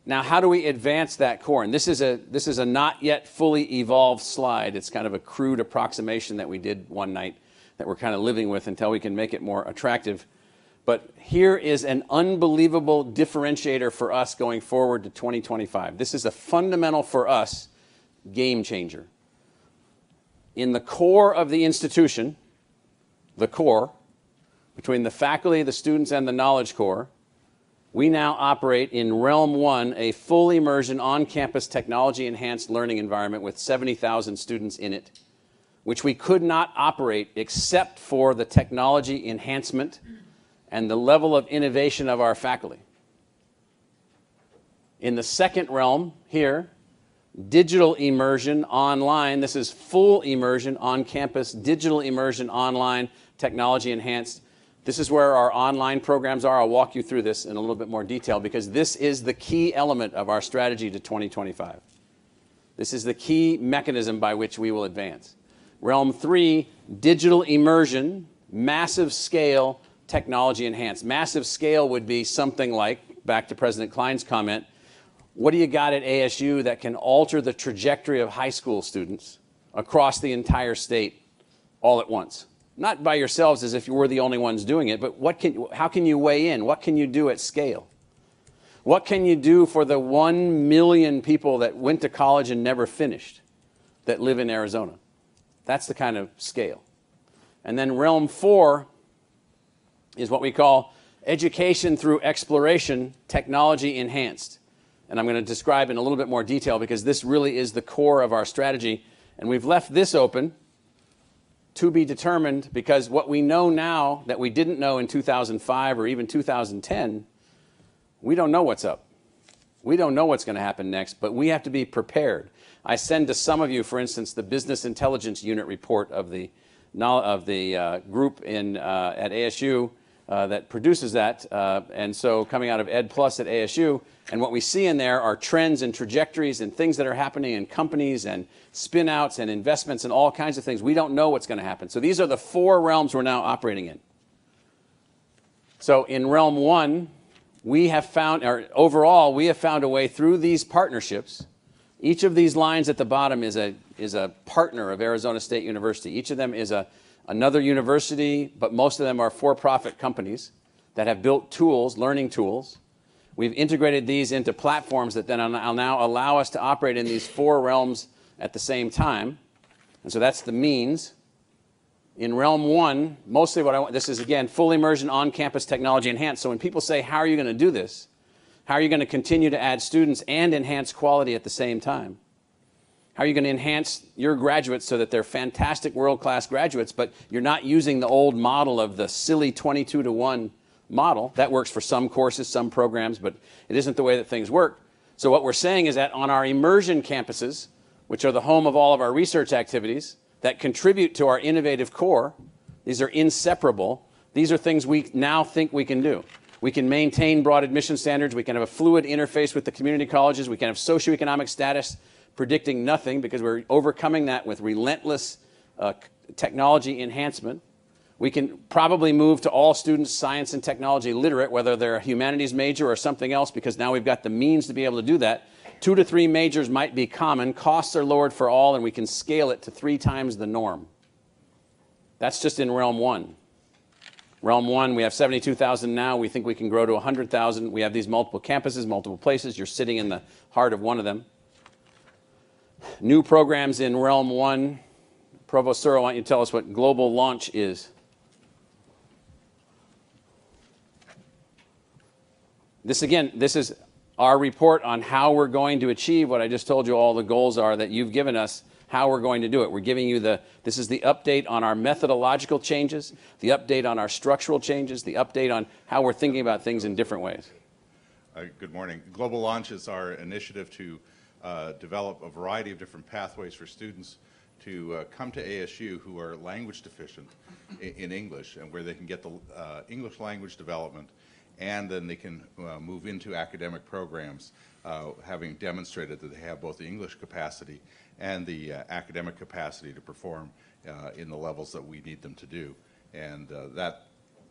Speaker 9: Now, how do we advance that core? And this is a not yet fully evolved slide. It's kind of a crude approximation that we did one night that we're kind of living with until we can make it more attractive. But here is an unbelievable differentiator for us going forward to 2025. This is a fundamental for us game changer. In the core of the institution, the core, between the faculty, the students, and the knowledge core, we now operate in Realm 1, a full immersion on-campus technology-enhanced learning environment with 70,000 students in it, which we could not operate except for the technology enhancement and the level of innovation of our faculty. In the second realm here, digital immersion online. This is full immersion on campus, digital immersion online, technology enhanced. This is where our online programs are. I'll walk you through this in a little bit more detail because this is the key element of our strategy to 2025. This is the key mechanism by which we will advance. Realm 3, digital immersion, massive scale, technology enhanced. Massive scale would be something like, back to President Klein's comment, what do you got at ASU that can alter the trajectory of high school students across the entire state all at once? Not by yourselves as if you were the only ones doing it, but how can you weigh in? What can you do at scale? What can you do for the 1 million people that went to college and never finished that live in Arizona? That's the kind of scale. And then realm 4 is what we call education through exploration, technology enhanced. And I'm going to describe in a little bit more detail because this really is the core of our strategy. And we've left this open to be determined because what we know now that we didn't know in 2005 or even 2010, we don't know what's up. We don't know what's going to happen next, but we have to be prepared. I send to some of you, for instance, the Business Intelligence Unit report of the group at ASU that produces that, and so coming out of Ed Plus at ASU, and what we see in there are trends and trajectories and things that are happening in companies and spin-outs and investments and all kinds of things. We don't know what's going to happen. So these are the 4 realms we're now operating in. So in realm 1, we have found, or overall, we have found a way through these partnerships. Each of these lines at the bottom is a partner of Arizona State University. Each of them is another university, but most of them are for-profit companies that have built tools, learning tools. We've integrated these into platforms that then now allow us to operate in these 4 realms at the same time. And so that's the means. In realm 1, mostly what I want, this is again, full immersion on-campus technology enhanced. So when people say, how are you going to do this? How are you going to continue to add students and enhance quality at the same time? How are you going to enhance your graduates so that they're fantastic world-class graduates, but you're not using the old model of the silly 22-to-1 model? That works for some courses, some programs, but it isn't the way that things work. So what we're saying is that on our immersion campuses, which are the home of all of our research activities that contribute to our innovative core, these are inseparable. These are things we now think we can do. We can maintain broad admission standards. We can have a fluid interface with the community colleges. We can have socioeconomic status predicting nothing because we're overcoming that with relentless technology enhancement. We can probably move to all students science and technology literate, whether they're a humanities major or something else, because now we've got the means to be able to do that. 2 to 3 majors might be common. Costs are lowered for all, and we can scale it to 3 times the norm. That's just in realm 1. Realm 1, we have 72,000 now. We think we can grow to 100,000. We have these multiple campuses, multiple places. You're sitting in the heart of one of them. New programs in realm 1. Provost Searle, why don't you tell us what global launch is? This is our report on how we're going to achieve what I just told you all the goals are that you've given us, how we're going to do it. We're giving you this is the update on our methodological changes, the update on our structural changes, the update on how we're thinking about things in different ways.
Speaker 16: Good morning. Global Launch is our initiative to develop a variety of different pathways for students to come to ASU who are language deficient in English, and where they can get the English language development, and then they can move into academic programs, having demonstrated that they have both the English capacity and the academic capacity to perform in the levels that we need them to do. And that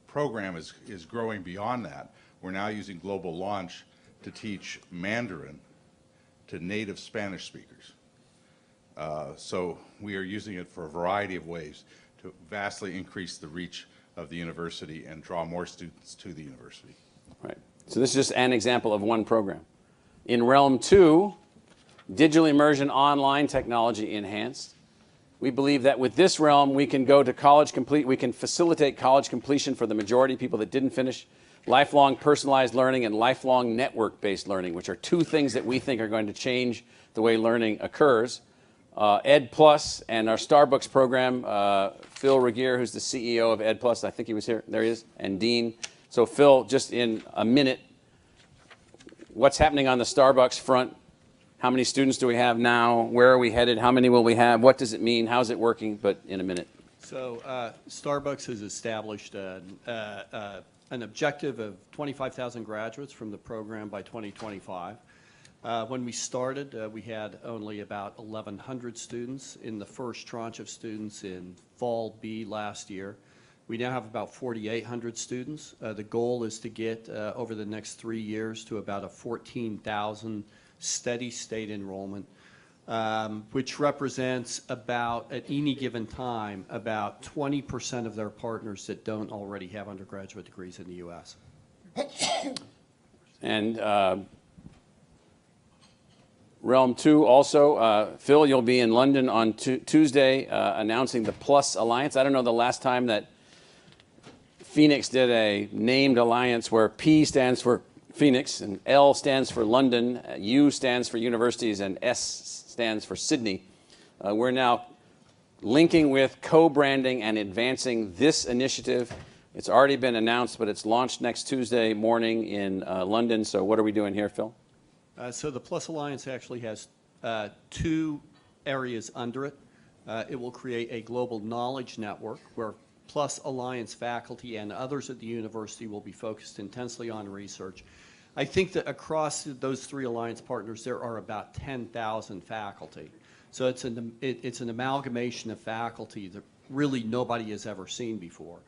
Speaker 16: program is growing beyond that. We're now using Global Launch to teach Mandarin to native Spanish speakers. So we are using it for a variety of ways to vastly increase the reach of the university and draw more students to the university.
Speaker 9: Right. So this is just an example of one program. In Realm 2, digital immersion online technology enhanced. We believe that with this realm, we can go to college complete, we can facilitate college completion for the majority of people that didn't finish, lifelong personalized learning and lifelong network-based learning, which are two things that we think are going to change the way learning occurs. Ed Plus and our Starbucks program, Phil Regier, who's the CEO of Ed Plus, I think he was here, there he is, and Dean. So Phil, just in a minute, what's happening on the Starbucks front? How many students do we have now? Where are we headed? How many will we have? What does it mean? How's it working? But in a minute.
Speaker 17: So Starbucks has established an objective of 25,000 graduates from the program by 2025. When we started, we had only about 1,100 students in the first tranche of students in Fall B last year. We now have about 4,800 students. The goal is to get over the next 3 years to about a 14,000 steady state enrollment, which represents about, at any given time, about 20% of their partners that don't already have undergraduate degrees in the U.S.
Speaker 9: And Realm 2 also, Phil, you'll be in London on Tuesday announcing the Plus Alliance. I don't know the last time that Phoenix did a named alliance where P stands for Phoenix, and L stands for London, U stands for universities, and S stands for Sydney. We're now linking with, co-branding, and advancing this initiative. It's already been announced, but it's launched next Tuesday morning in London. So what are we doing here, Phil?
Speaker 17: So the Plus Alliance actually has two areas under it. It will create a global knowledge network where Plus Alliance faculty and others at the university will be focused intensely on research. I think that across those three alliance partners, there are about 10,000 faculty. So it's an amalgamation of faculty that really nobody has ever seen before.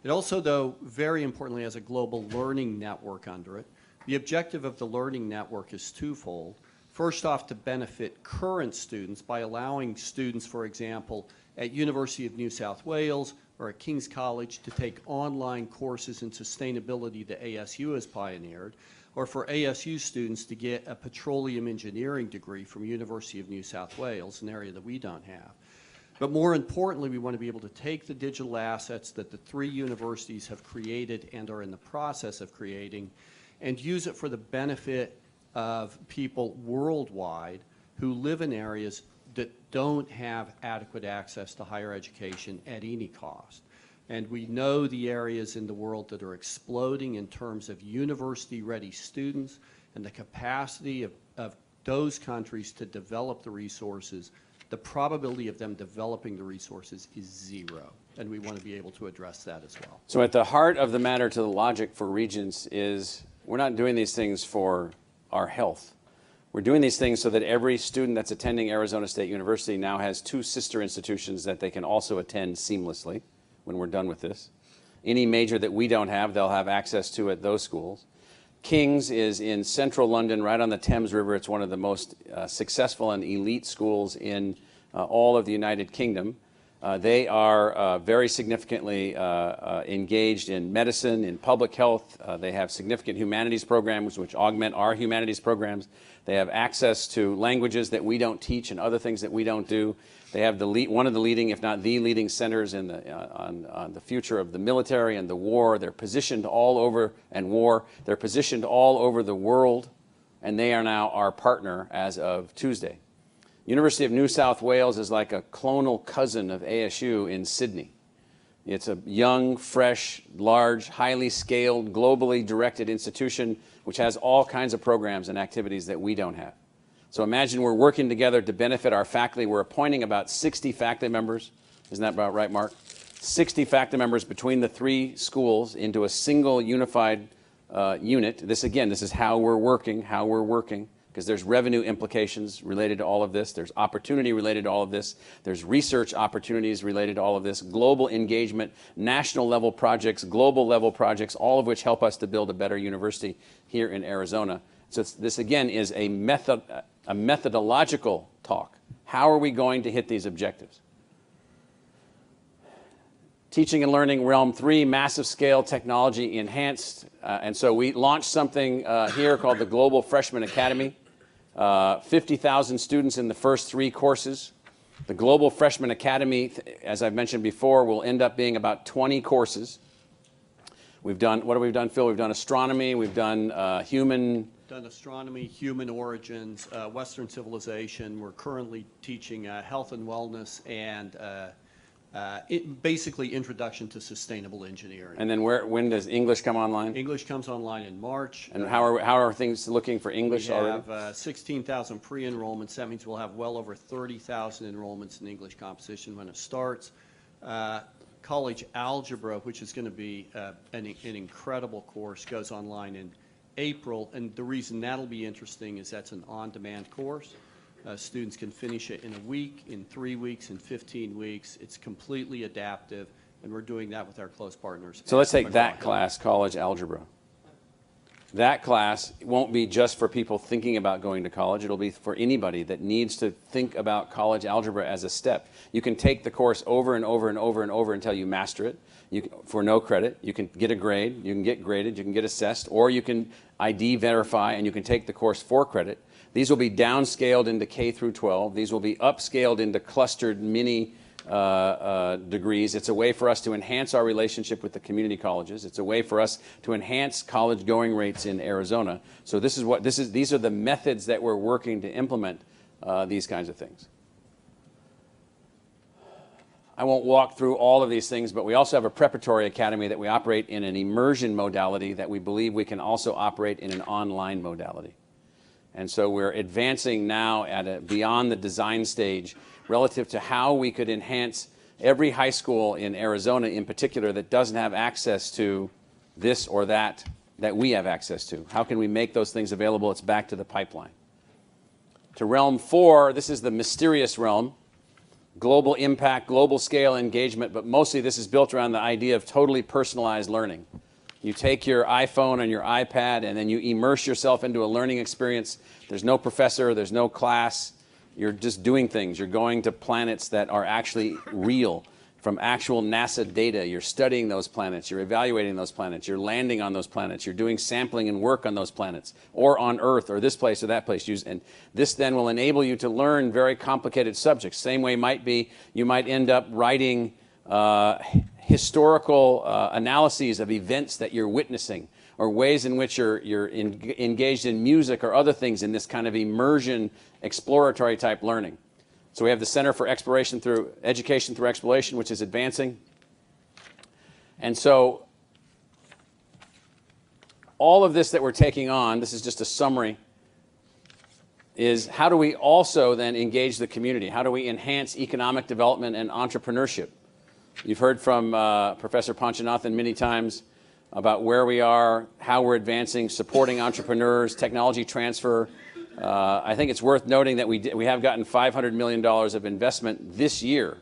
Speaker 17: It also, though, very importantly, has a global learning network under it. The objective of the learning network is twofold. First off, to benefit current students by allowing students, for example, at University of New South Wales or at King's College to take online courses in sustainability that ASU has pioneered, or for ASU students to get a petroleum engineering degree from University of New South Wales, an area that we don't have. But more importantly, we want to be able to take the digital assets that the three universities have created and are in the process of creating and use it for the benefit of people worldwide who live in areas that don't have adequate access to higher education at any cost. And we know the areas in the world that are exploding in terms of university-ready students and the capacity of those countries to develop the resources. The probability of them developing the resources is zero, and we want to be able to address that as well.
Speaker 9: So at the heart of the matter to the logic for Regents is we're not doing these things for our health. We're doing these things so that every student that's attending Arizona State University now has two sister institutions that they can also attend seamlessly when we're done with this. Any major that we don't have, they'll have access to at those schools. King's is in central London, right on the Thames River. It's one of the most successful and elite schools in all of the United Kingdom. They are very significantly engaged in medicine, in public health. They have significant humanities programs which augment our humanities programs. They have access to languages that we don't teach and other things that we don't do. They have one of the leading, if not the leading, centers in on the future of the military and the war. They're positioned all over, and war. They're positioned all over the world, and they are now our partner as of Tuesday. University of New South Wales is like a clonal cousin of ASU in Sydney. It's a young, fresh, large, highly scaled, globally directed institution which has all kinds of programs and activities that we don't have. So imagine we're working together to benefit our faculty. We're appointing about 60 faculty members. Isn't that about right, Mark? 60 faculty members between the three schools into a single unified unit. This, again, this is how we're working because there's revenue implications related to all of this. There's opportunity related to all of this. There's research opportunities related to all of this. Global engagement, national level projects, global level projects, all of which help us to build a better university here in Arizona. So this again is a methodological talk. How are we going to hit these objectives? Teaching and learning realm 3, massive scale technology enhanced. And so we launched something here called the Global Freshman Academy. 50,000 students in the first 3 courses. The Global Freshman Academy, as I've mentioned before, will end up being about 20 courses. We've done, what have we done, Phil? We've done astronomy, we've done human...
Speaker 17: Done astronomy, human origins, Western civilization. We're currently teaching health and wellness and basically introduction to sustainable engineering.
Speaker 9: And then when does English come online?
Speaker 17: English comes online in March.
Speaker 9: And how are things looking for English already?
Speaker 17: We have 16,000 pre-enrollments. That means we'll have well over 30,000 enrollments in English composition when it starts. College algebra, which is going to be an incredible course, goes online in April. And the reason that'll be interesting is that's an on-demand course. Students can finish it in a week, in 3 weeks, in 15 weeks. It's completely adaptive, and we're doing that with our close partners.
Speaker 9: So let's take that class, college algebra. That class won't be just for people thinking about going to college. It'll be for anybody that needs to think about college algebra as a step. You can take the course over and over and over and over until you master it. For no credit, you can get a grade, you can get graded, you can get assessed, or you can ID verify and you can take the course for credit. These will be downscaled into K through 12. These will be upscaled into clustered mini degrees. It's a way for us to enhance our relationship with the community colleges. It's a way for us to enhance college going rates in Arizona. So these are the methods that we're working to implement these kinds of things. I won't walk through all of these things, but we also have a preparatory academy that we operate in an immersion modality that we believe we can also operate in an online modality. And so we're advancing now at beyond the design stage relative to how we could enhance every high school in Arizona in particular that doesn't have access to this or that we have access to. How can we make those things available? It's back to the pipeline. To realm 4, this is the mysterious realm. Global impact, global scale engagement, but mostly this is built around the idea of totally personalized learning. You take your iPhone and your iPad and then you immerse yourself into a learning experience. There's no professor, there's no class. You're just doing things. You're going to planets that are actually real, from actual NASA data. You're studying those planets. You're evaluating those planets. You're landing on those planets. You're doing sampling and work on those planets, or on Earth, or this place or that place. And this then will enable you to learn very complicated subjects. Same way might be you might end up writing historical analyses of events that you're witnessing, or ways in which you're engaged in music or other things in this kind of immersion, exploratory type learning. So we have the Center for Exploration through Education through Exploration, which is advancing. And so all of this that we're taking on, this is just a summary, is how do we also then engage the community? How do we enhance economic development and entrepreneurship? You've heard from Professor Panchanathan many times about where we are, how we're advancing, supporting entrepreneurs, technology transfer. I think it's worth noting that we have gotten $500 million of investment this year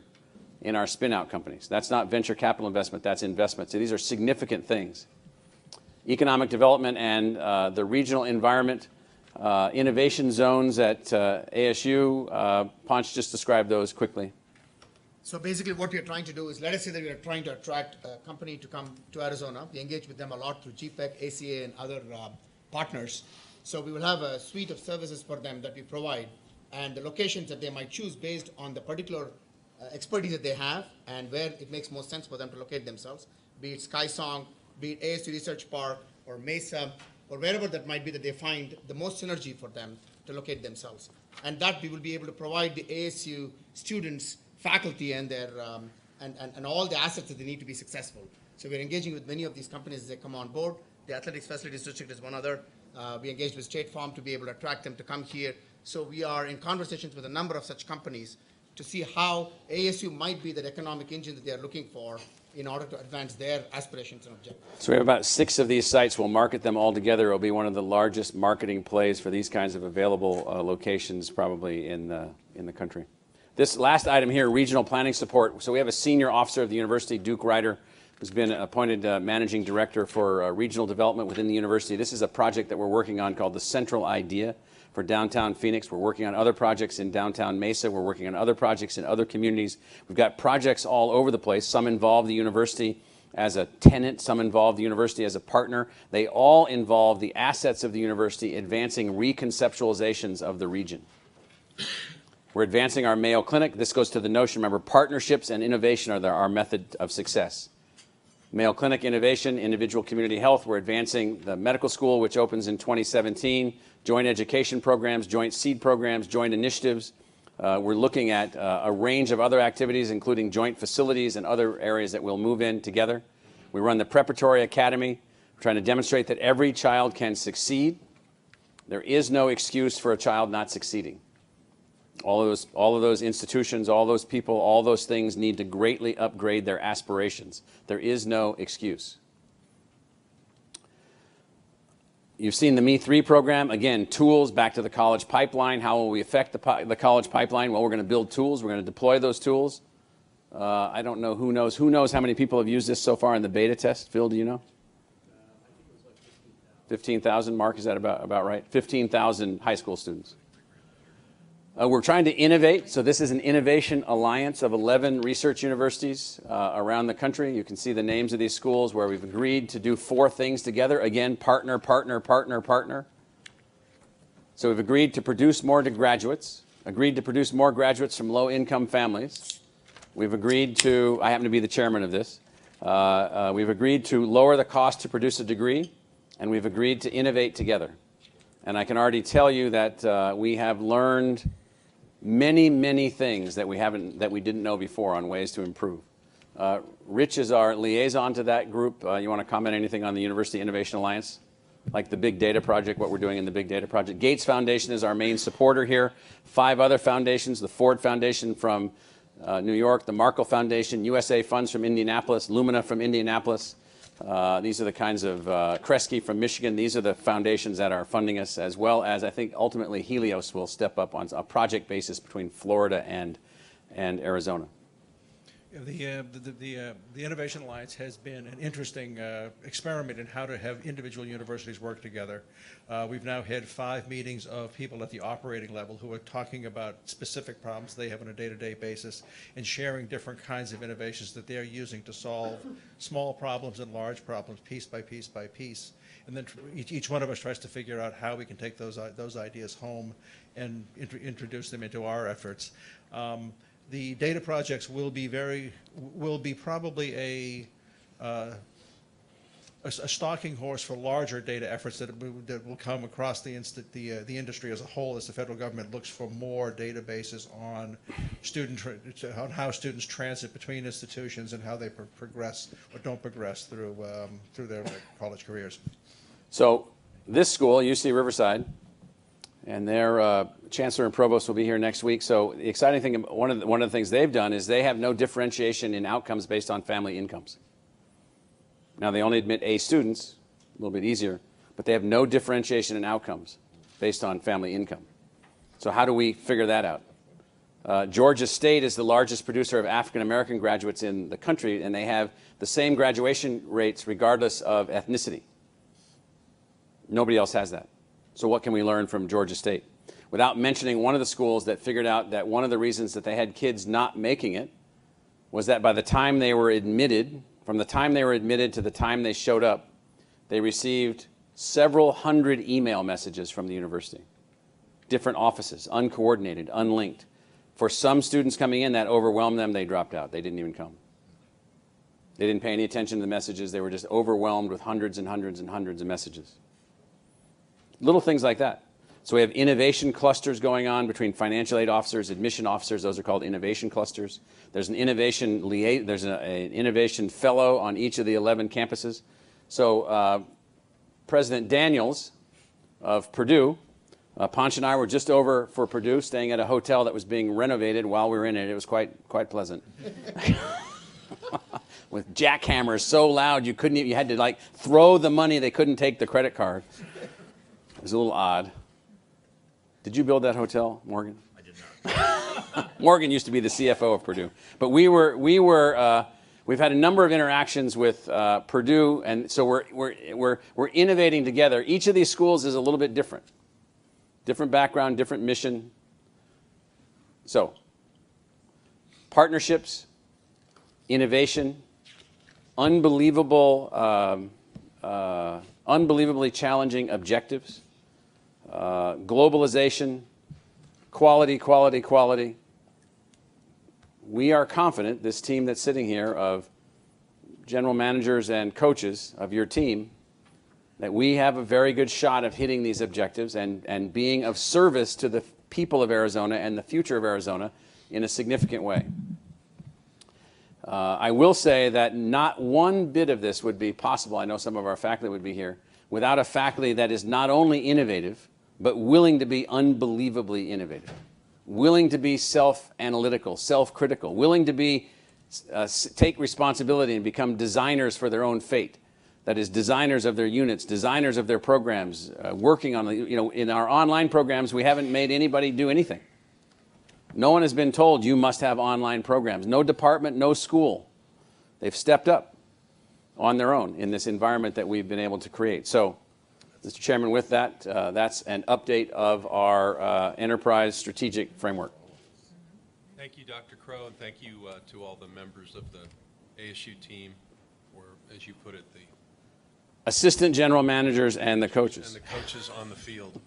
Speaker 9: in our spin-out companies. That's not venture capital investment, that's investment. So these are significant things. Economic development and the regional environment, innovation zones at ASU. Panch just described those quickly.
Speaker 18: So basically what we are trying to do is, let us say that we are trying to attract a company to come to Arizona. We engage with them a lot through GPEC, ACA, and other partners. So we will have a suite of services for them that we provide, and the locations that they might choose based on the particular expertise that they have and where it makes most sense for them to locate themselves, be it Skysong, be it ASU Research Park, or Mesa, or wherever that might be that they find the most synergy for them to locate themselves. And that we will be able to provide the ASU students, faculty, and their and all the assets that they need to be successful. So we're engaging with many of these companies as they come on board. The Athletics Facilities District is one other. We engaged with State Farm to be able to attract them to come here. So we are in conversations with a number of such companies to see how ASU might be that economic engine that they are looking for in order to advance their aspirations and objectives.
Speaker 9: So we have about 6 of these sites. We'll market them all together. It'll be one of the largest marketing plays for these kinds of available locations probably in the country. This last item here, regional planning support. So we have a senior officer of the university, Duke Ryder, who's been appointed managing director for regional development within the university. This is a project that we're working on called the Central Idea for downtown Phoenix. We're working on other projects in downtown Mesa. We're working on other projects in other communities. We've got projects all over the place. Some involve the university as a tenant. Some involve the university as a partner. They all involve the assets of the university advancing reconceptualizations of the region. We're advancing our Mayo Clinic. This goes to the notion, remember, partnerships and innovation are our method of success. Mayo Clinic innovation, individual community health. We're advancing the medical school, which opens in 2017, joint education programs, joint seed programs, joint initiatives. We're looking at a range of other activities, including joint facilities and other areas that we'll move in together. We run the Preparatory Academy. We're trying to demonstrate that every child can succeed. There is no excuse for a child not succeeding. All of those institutions, all those people, all those things need to greatly upgrade their aspirations. There is no excuse. You've seen the Me3 program. Again, tools, back to the college pipeline. How will we affect the college pipeline? Well, we're going to build tools. We're going to deploy those tools. I don't know. Who knows? Who knows how many people have used this so far in the beta test? Phil, do you know? 15,000. Mark, is that about right? 15,000 high school students. We're trying to innovate. So this is an innovation alliance of 11 research universities around the country. You can see the names of these schools where we've agreed to do 4 things together. Again, partner, partner, partner, partner. So we've agreed to produce more graduates, agreed to produce more graduates from low-income families. We've agreed to, I happen to be the chairman of this, we've agreed to lower the cost to produce a degree, and we've agreed to innovate together. And I can already tell you that we have learned many, many things that we didn't know before on ways to improve. Rich is our liaison to that group. You want to comment anything on the University Innovation Alliance? Like the Big Data Project, what we're doing in the Big Data Project. Gates Foundation is our main supporter here. 5 other foundations, the Ford Foundation from New York, the Markle Foundation, USA Funds from Indianapolis, Lumina from Indianapolis. These are the kinds of Kresge from Michigan. These are the foundations that are funding us, as well as I think ultimately Helios will step up on a project basis between Florida and Arizona.
Speaker 13: The Innovation Alliance has been an interesting experiment in how to have individual universities work together. We've now had 5 meetings of people at the operating level who are talking about specific problems they have on a day-to-day basis and sharing different kinds of innovations that they're using to solve small problems and large problems piece by piece by piece. And then each one of us tries to figure out how we can take those ideas home and introduce them into our efforts. The data projects will be probably a stalking horse for larger data efforts that will come across the industry as a whole as the federal government looks for more databases on how students transit between institutions and how they progress or don't progress through their college careers.
Speaker 9: So this school, UC Riverside, and their chancellor and provost will be here next week. So the exciting thing, one of the things they've done is they have no differentiation in outcomes based on family incomes. Now they only admit A students, a little bit easier, but they have no differentiation in outcomes based on family income. So how do we figure that out? Georgia State is the largest producer of African American graduates in the country, and they have the same graduation rates regardless of ethnicity. Nobody else has that. So what can we learn from Georgia State? Without mentioning one of the schools that figured out that one of the reasons that they had kids not making it was that by the time they were admitted, from the time they were admitted to the time they showed up, they received several hundred email messages from the university. Different offices, uncoordinated, unlinked. For some students coming in, that overwhelmed them. They dropped out. They didn't even come. They didn't pay any attention to the messages. They were just overwhelmed with hundreds and hundreds and hundreds of messages. Little things like that. So we have innovation clusters going on between financial aid officers, admission officers. Those are called innovation clusters. There's an innovation an innovation fellow on each of the 11 campuses. So President Daniels of Purdue, Ponch and I were just over for Purdue, staying at a hotel that was being renovated while we were in it. It was quite pleasant. with jackhammers so loud you couldn't even, you had to like throw the money, they couldn't take the credit card. It was a little odd. Did you build that hotel, Morgan?
Speaker 14: I did not.
Speaker 9: Morgan used to be the CFO of Purdue, but we've had a number of interactions with Purdue, and so we're innovating together. Each of these schools is a little bit different background, different mission. So, partnerships, innovation, unbelievably challenging objectives, globalization, quality, quality, quality. We are confident, this team that's sitting here of general managers and coaches of your team, that we have a very good shot of hitting these objectives and being of service to the people of Arizona and the future of Arizona in a significant way. I will say that not one bit of this would be possible, I know some of our faculty would be here, without a faculty that is not only innovative, but willing to be unbelievably innovative, willing to be self-analytical, self-critical, willing to be take responsibility and become designers for their own fate. That is, designers of their units, designers of their programs, working on, in our online programs, we haven't made anybody do anything. No one has been told you must have online programs. No department, no school. They've stepped up on their own in this environment that we've been able to create. So, Mr. Chairman, with that, that's an update of our enterprise strategic framework.
Speaker 1: Thank you, Dr. Crow, and thank you to all the members of the ASU team, or as you put it, the
Speaker 9: assistant general managers and the coaches.
Speaker 1: And the coaches on the field.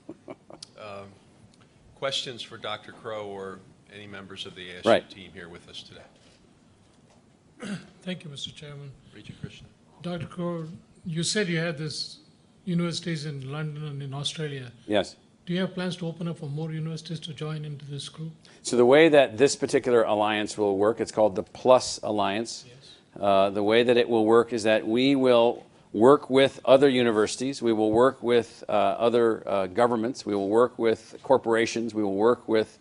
Speaker 1: Questions for Dr. Crow or any members of the ASU team here with us today?
Speaker 8: Thank you, Mr. Chairman.
Speaker 1: Regent Christian.
Speaker 8: Dr. Crow, you said you had this universities in London and in Australia.
Speaker 9: Yes.
Speaker 8: Do you have plans to open up for more universities to join into this group?
Speaker 9: So the way that this particular alliance will work, it's called the Plus Alliance. Yes. The way that it will work is that we will work with other universities, we will work with other governments, we will work with corporations, we will work with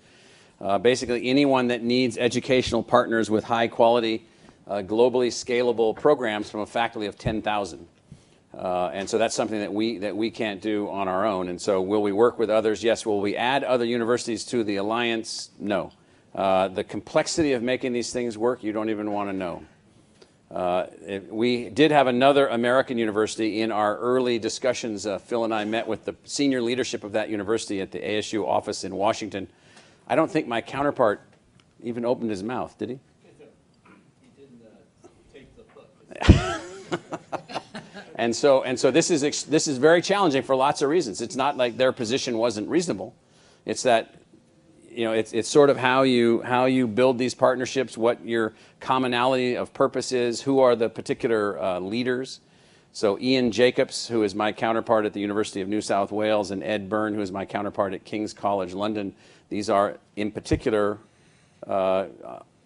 Speaker 9: basically anyone that needs educational partners with high quality, globally scalable programs from a faculty of 10,000. And so that's something that we can't do on our own. And so will we work with others? Yes. Will we add other universities to the alliance? No. The complexity of making these things work, you don't even want to know. We did have another American university in our early discussions. Phil and I met with the senior leadership of that university at the ASU office in Washington. I don't think my counterpart even opened his mouth, did he?
Speaker 17: He didn't take the foot.
Speaker 9: And so this is very challenging for lots of reasons. It's not like their position wasn't reasonable. It's that, it's sort of how you build these partnerships, what your commonality of purpose is, who are the particular leaders. So Ian Jacobs, who is my counterpart at the University of New South Wales, and Ed Byrne, who is my counterpart at King's College London, these are in particular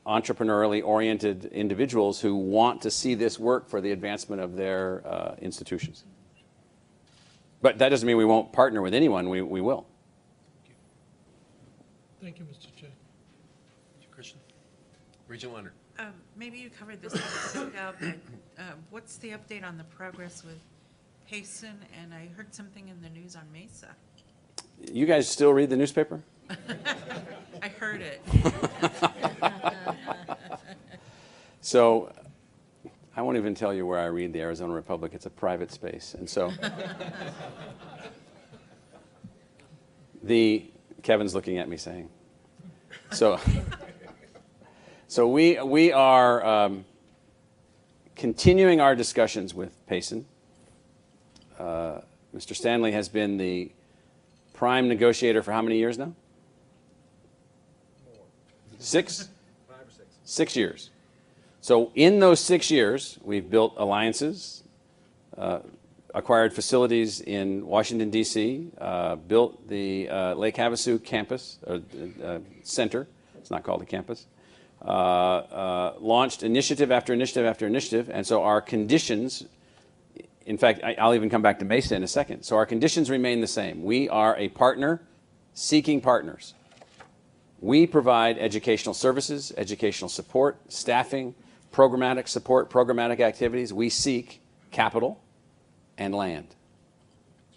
Speaker 9: entrepreneurially oriented individuals who want to see this work for the advancement of their institutions. But that doesn't mean we won't partner with anyone. We will.
Speaker 8: Thank you, Mr. Chair.
Speaker 1: Christian. Regent Leonard.
Speaker 5: Maybe you covered this a bit out, but what's the update on the progress with Payson? And I heard something in the news on Mesa.
Speaker 9: You guys still read the newspaper?
Speaker 5: I heard it.
Speaker 9: So I won't even tell you where I read the Arizona Republic. It's a private space. And so Kevin's looking at me saying, so we are continuing our discussions with Payson. Mr. Stanley has been the prime negotiator for how many years now? 6?
Speaker 4: 5 or 6.
Speaker 9: 6 years. So in those 6 years, we've built alliances, acquired facilities in Washington, D.C., built the Lake Havasu campus, center, it's not called a campus, launched initiative after initiative after initiative, and so our conditions, in fact, I'll even come back to Mesa in a second, so our conditions remain the same. We are a partner seeking partners. We provide educational services, educational support, staffing, programmatic support, programmatic activities, we seek capital and land.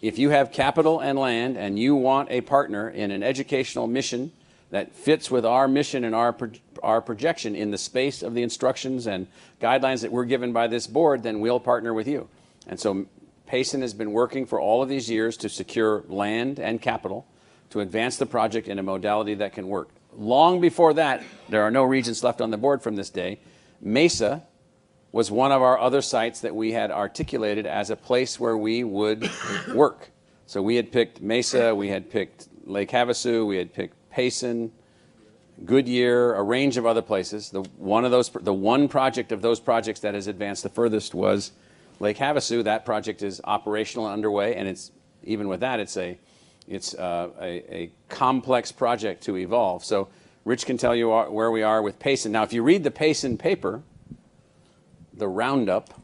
Speaker 9: If you have capital and land and you want a partner in an educational mission that fits with our mission and our projection in the space of the instructions and guidelines that we're given by this board, then we'll partner with you. And so Payson has been working for all of these years to secure land and capital to advance the project in a modality that can work. Long before that, there are no regents left on the board from this day, Mesa was one of our other sites that we had articulated as a place where we would work. So we had picked Mesa, we had picked Lake Havasu, we had picked Payson, Goodyear, a range of other places. The one project of those projects that has advanced the furthest was Lake Havasu. That project is operational and underway, and it's even with that, it's a complex project to evolve. So Rich can tell you where we are with Payson. Now, if you read the Payson paper, the roundup,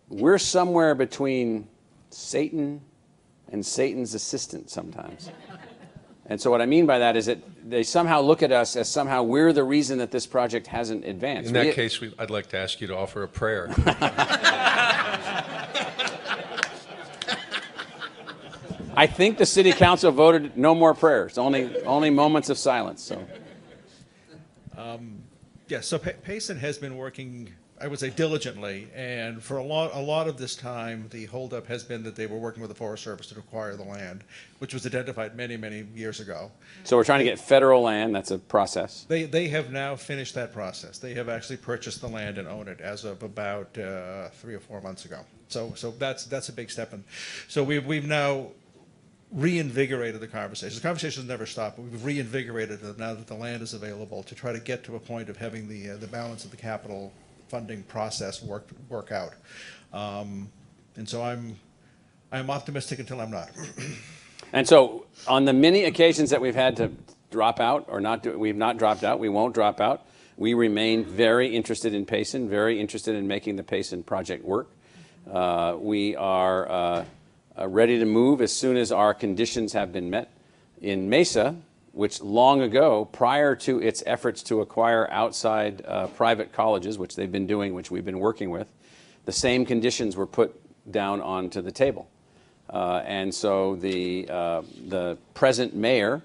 Speaker 9: we're somewhere between Satan and Satan's assistant sometimes. And so what I mean by that is that they somehow look at us as somehow we're the reason that this project hasn't advanced.
Speaker 1: In that case, I'd like to ask you to offer a prayer.
Speaker 9: I think the city council voted no more prayers, only moments of silence. So.
Speaker 13: Yeah, so Payson has been working, I would say, diligently, and for a lot of this time, the holdup has been that they were working with the Forest Service to acquire the land, which was identified many, many years ago.
Speaker 9: So we're trying to get federal land. That's a process.
Speaker 13: They have now finished that process. They have actually purchased the land and own it as of about 3 or 4 months ago. So that's a big step. And so we've now reinvigorated the conversation. The conversation's never stopped, but we've reinvigorated it now that the land is available to try to get to a point of having the balance of the capital funding process work out. And so I'm optimistic until I'm not.
Speaker 9: And so on the many occasions that we've had to drop out or not do, we've not dropped out, we won't drop out. We remain very interested in Payson, very interested in making the Payson project work. We are ready to move as soon as our conditions have been met. In Mesa, which long ago, prior to its efforts to acquire outside private colleges, which they've been doing, which we've been working with, the same conditions were put down onto the table. And so the present mayor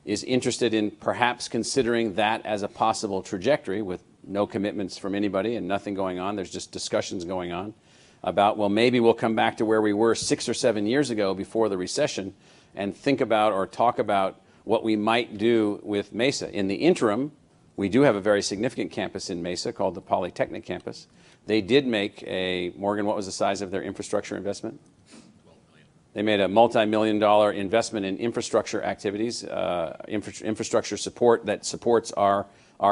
Speaker 9: is interested in perhaps considering that as a possible trajectory with no commitments from anybody and nothing going on. There's just discussions going on about, well, maybe we'll come back to where we were 6 or 7 years ago before the recession and think about or talk about what we might do with Mesa. In the interim, we do have a very significant campus in Mesa called the Polytechnic campus. They did make Morgan, what was the size of their infrastructure investment? They made a multi-million-dollar investment in infrastructure activities, infrastructure support that supports our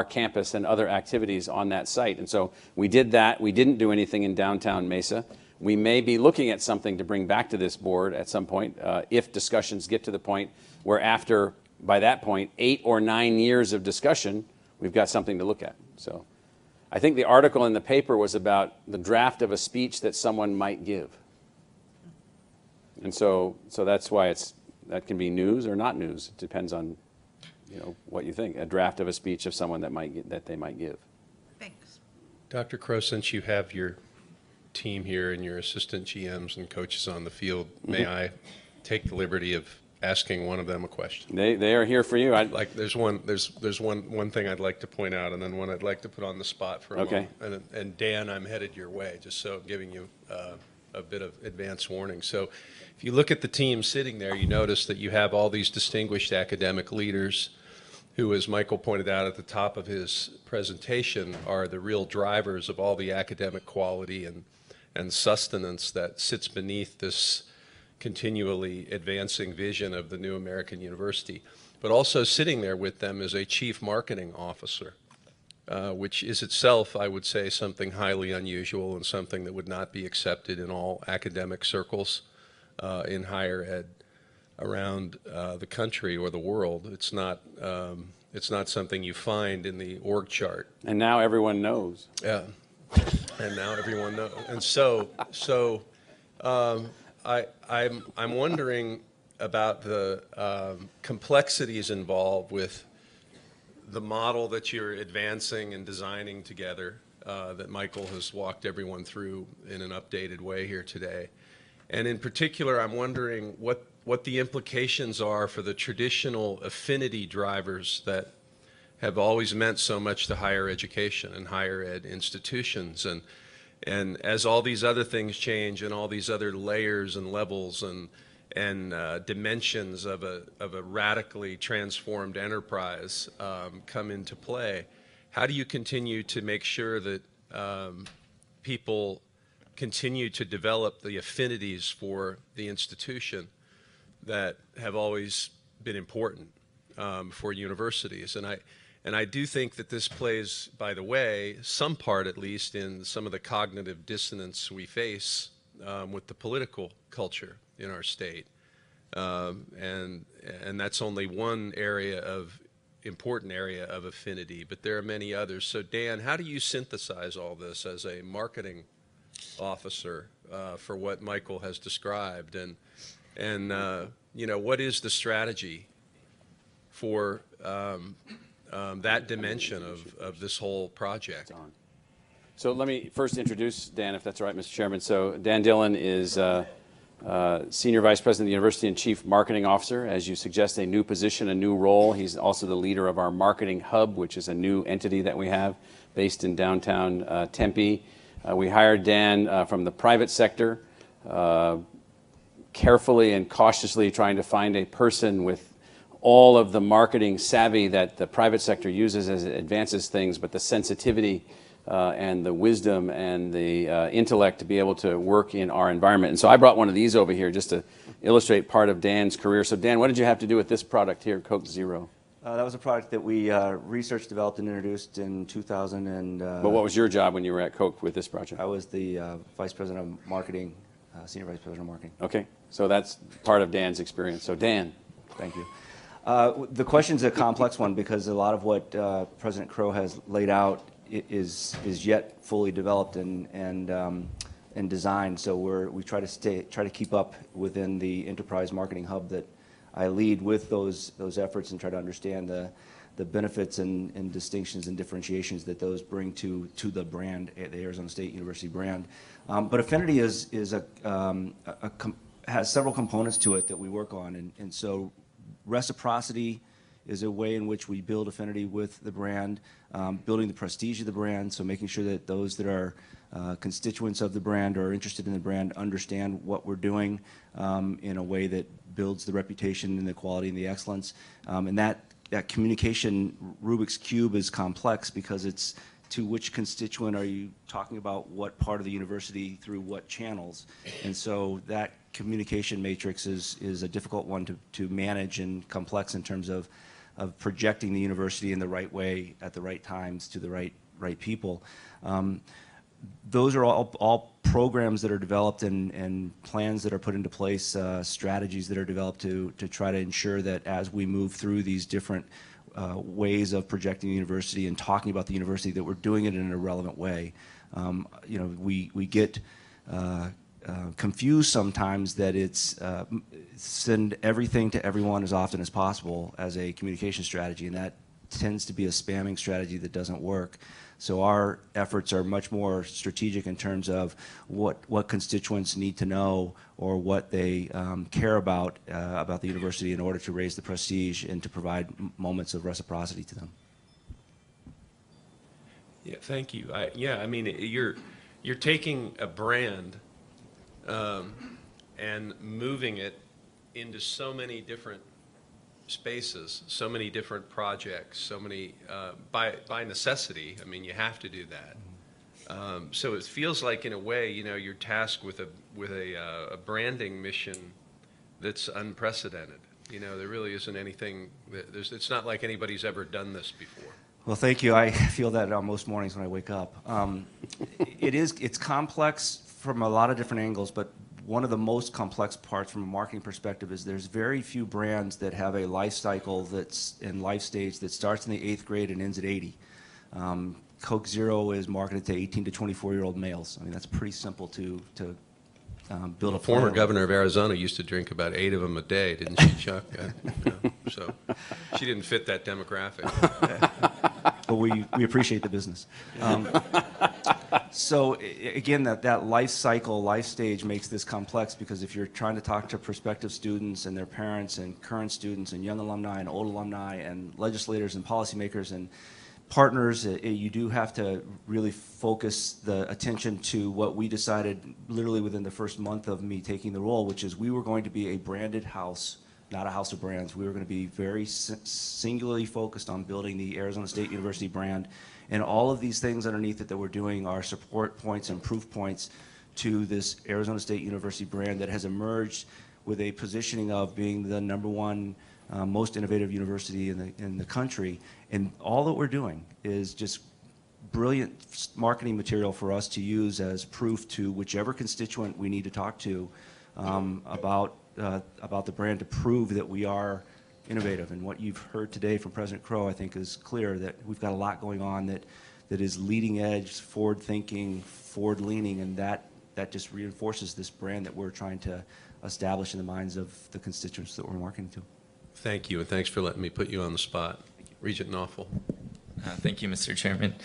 Speaker 9: campus and other activities on that site. And so we did that. We didn't do anything in downtown Mesa. We may be looking at something to bring back to this board at some point if discussions get to the point where after, by that point, 8 or 9 years of discussion, we've got something to look at. So I think the article in the paper was about the draft of a speech that someone might give. And so that's why that can be news or not news. It depends on what you think. A draft of a speech of someone that they might give.
Speaker 5: Thanks.
Speaker 1: Dr. Crow, since you have your team here and your assistant GMs and coaches on the field, may I take the liberty of asking one of them a question?
Speaker 9: They are here for you.
Speaker 1: There's one thing I'd like to point out, and then one I'd like to put on the spot for a moment. And Dan, I'm headed your way, just so giving you a bit of advance warning. So if you look at the team sitting there, you notice that you have all these distinguished academic leaders who, as Michael pointed out at the top of his presentation, are the real drivers of all the academic quality and sustenance that sits beneath this continually advancing vision of the new American university. But also sitting there with them is a chief marketing officer, which is itself, I would say, something highly unusual and something that would not be accepted in all academic circles in higher ed around the country or the world. It's not something you find in the org chart.
Speaker 9: And now everyone knows.
Speaker 1: Yeah, and now everyone knows. And so I'm wondering about the complexities involved with the model that you're advancing and designing together that Michael has walked everyone through in an updated way here today. And in particular, I'm wondering what the implications are for the traditional affinity drivers that have always meant so much to higher education and higher ed institutions. And as all these other things change and all these other layers and levels and dimensions of a radically transformed enterprise come into play, how do you continue to make sure that people continue to develop the affinities for the institution that have always been important for universities? And I do think that this plays, by the way, some part at least in some of the cognitive dissonance we face with the political culture in our state. And that's only one important area of affinity, but there are many others. So Dan, how do you synthesize all this as a marketing officer for what Michael has described? And you know, what is the strategy for that dimension of this whole project?
Speaker 9: So let me first introduce Dan, if that's all right, Mr. Chairman. So Dan Dillon is Senior Vice President of the University and Chief Marketing Officer. As you suggest, a new position, a new role. He's also the leader of our Marketing Hub, which is a new entity that we have based in downtown Tempe. We hired Dan from the private sector, carefully and cautiously trying to find a person with all of the marketing savvy that the private sector uses as it advances things, but the sensitivity and the wisdom and the intellect to be able to work in our environment. And so I brought one of these over here just to illustrate part of Dan's career. So Dan, what did you have to do with this product here, Coke Zero?
Speaker 19: That was a product that we researched, developed, and introduced in 2000.
Speaker 9: But what was your job when you were at Coke with this project?
Speaker 19: I was the Vice President of Marketing, Senior Vice President of Marketing.
Speaker 9: Okay, so that's part of Dan's experience. So Dan.
Speaker 19: Thank you. The question's a complex one because a lot of what President Crow has laid out is yet fully developed and designed. So we try to keep up within the enterprise marketing hub that I lead with those efforts and try to understand the benefits and distinctions and differentiations that those bring to the brand, the Arizona State University brand. But Affinity has several components to it that we work on, and so reciprocity is a way in which we build affinity with the brand, building the prestige of the brand, so making sure that those that are constituents of the brand or interested in the brand understand what we're doing in a way that builds the reputation and the quality and the excellence. And that communication Rubik's Cube is complex because it's to which constituent are you talking about, what part of the university through what channels. And so that communication matrix is a difficult one to manage and complex in terms of projecting the university in the right way at the right times to the right people. Those are all programs that are developed and plans that are put into place, strategies that are developed to try to ensure that as we move through these different ways of projecting the university and talking about the university, that we're doing it in a relevant way. You know, we get confused sometimes that it's send everything to everyone as often as possible as a communication strategy, and that tends to be a spamming strategy that doesn't work. So our efforts are much more strategic in terms of what constituents need to know or what they care about the university in order to raise the prestige and to provide moments of reciprocity to them.
Speaker 1: Yeah, thank you. I mean, you're taking a brand and moving it into so many different spaces, so many different projects, so many by necessity. I mean, you have to do that. So it feels like, in a way, you know, you're tasked with a branding mission that's unprecedented. You know, there really isn't anything. It's not like anybody's ever done this before.
Speaker 19: Well, thank you. I feel that on most mornings when I wake up. It's complex from a lot of different angles, but one of the most complex parts from a marketing perspective is there's very few brands that have a life cycle that's in life stage that starts in the 8th grade and ends at 80. Coke Zero is marketed to 18 to 24-year-old males. I mean, that's pretty simple to build a
Speaker 1: former
Speaker 19: plan.
Speaker 1: governor of Arizona used to drink about 8 of them a day, didn't she, Chuck? so she didn't fit that demographic.
Speaker 19: But we appreciate the business. So again, that life cycle, life stage makes this complex, because if you're trying to talk to prospective students and their parents and current students and young alumni and old alumni and legislators and policymakers and partners, you do have to really focus the attention to what we decided literally within the first month of me taking the role, which is we were going to be a branded house, not a house of brands. We were going to be very singularly focused on building the Arizona State University brand. And all of these things underneath it that we're doing are support points and proof points to this Arizona State University brand that has emerged with a positioning of being the #1 most innovative university in the country. And all that we're doing is just brilliant marketing material for us to use as proof to whichever constituent we need to talk to about the brand, to prove that we are innovative. And what you've heard today from President Crow, I think, is clear that we've got a lot going on that is leading edge, forward thinking, forward leaning, and that just reinforces this brand that we're trying to establish in the minds of the constituents that we're marketing to.
Speaker 1: Thank you, and thanks for letting me put you on the spot. Regent Knopfel.
Speaker 20: Thank you, Mr. Chairman.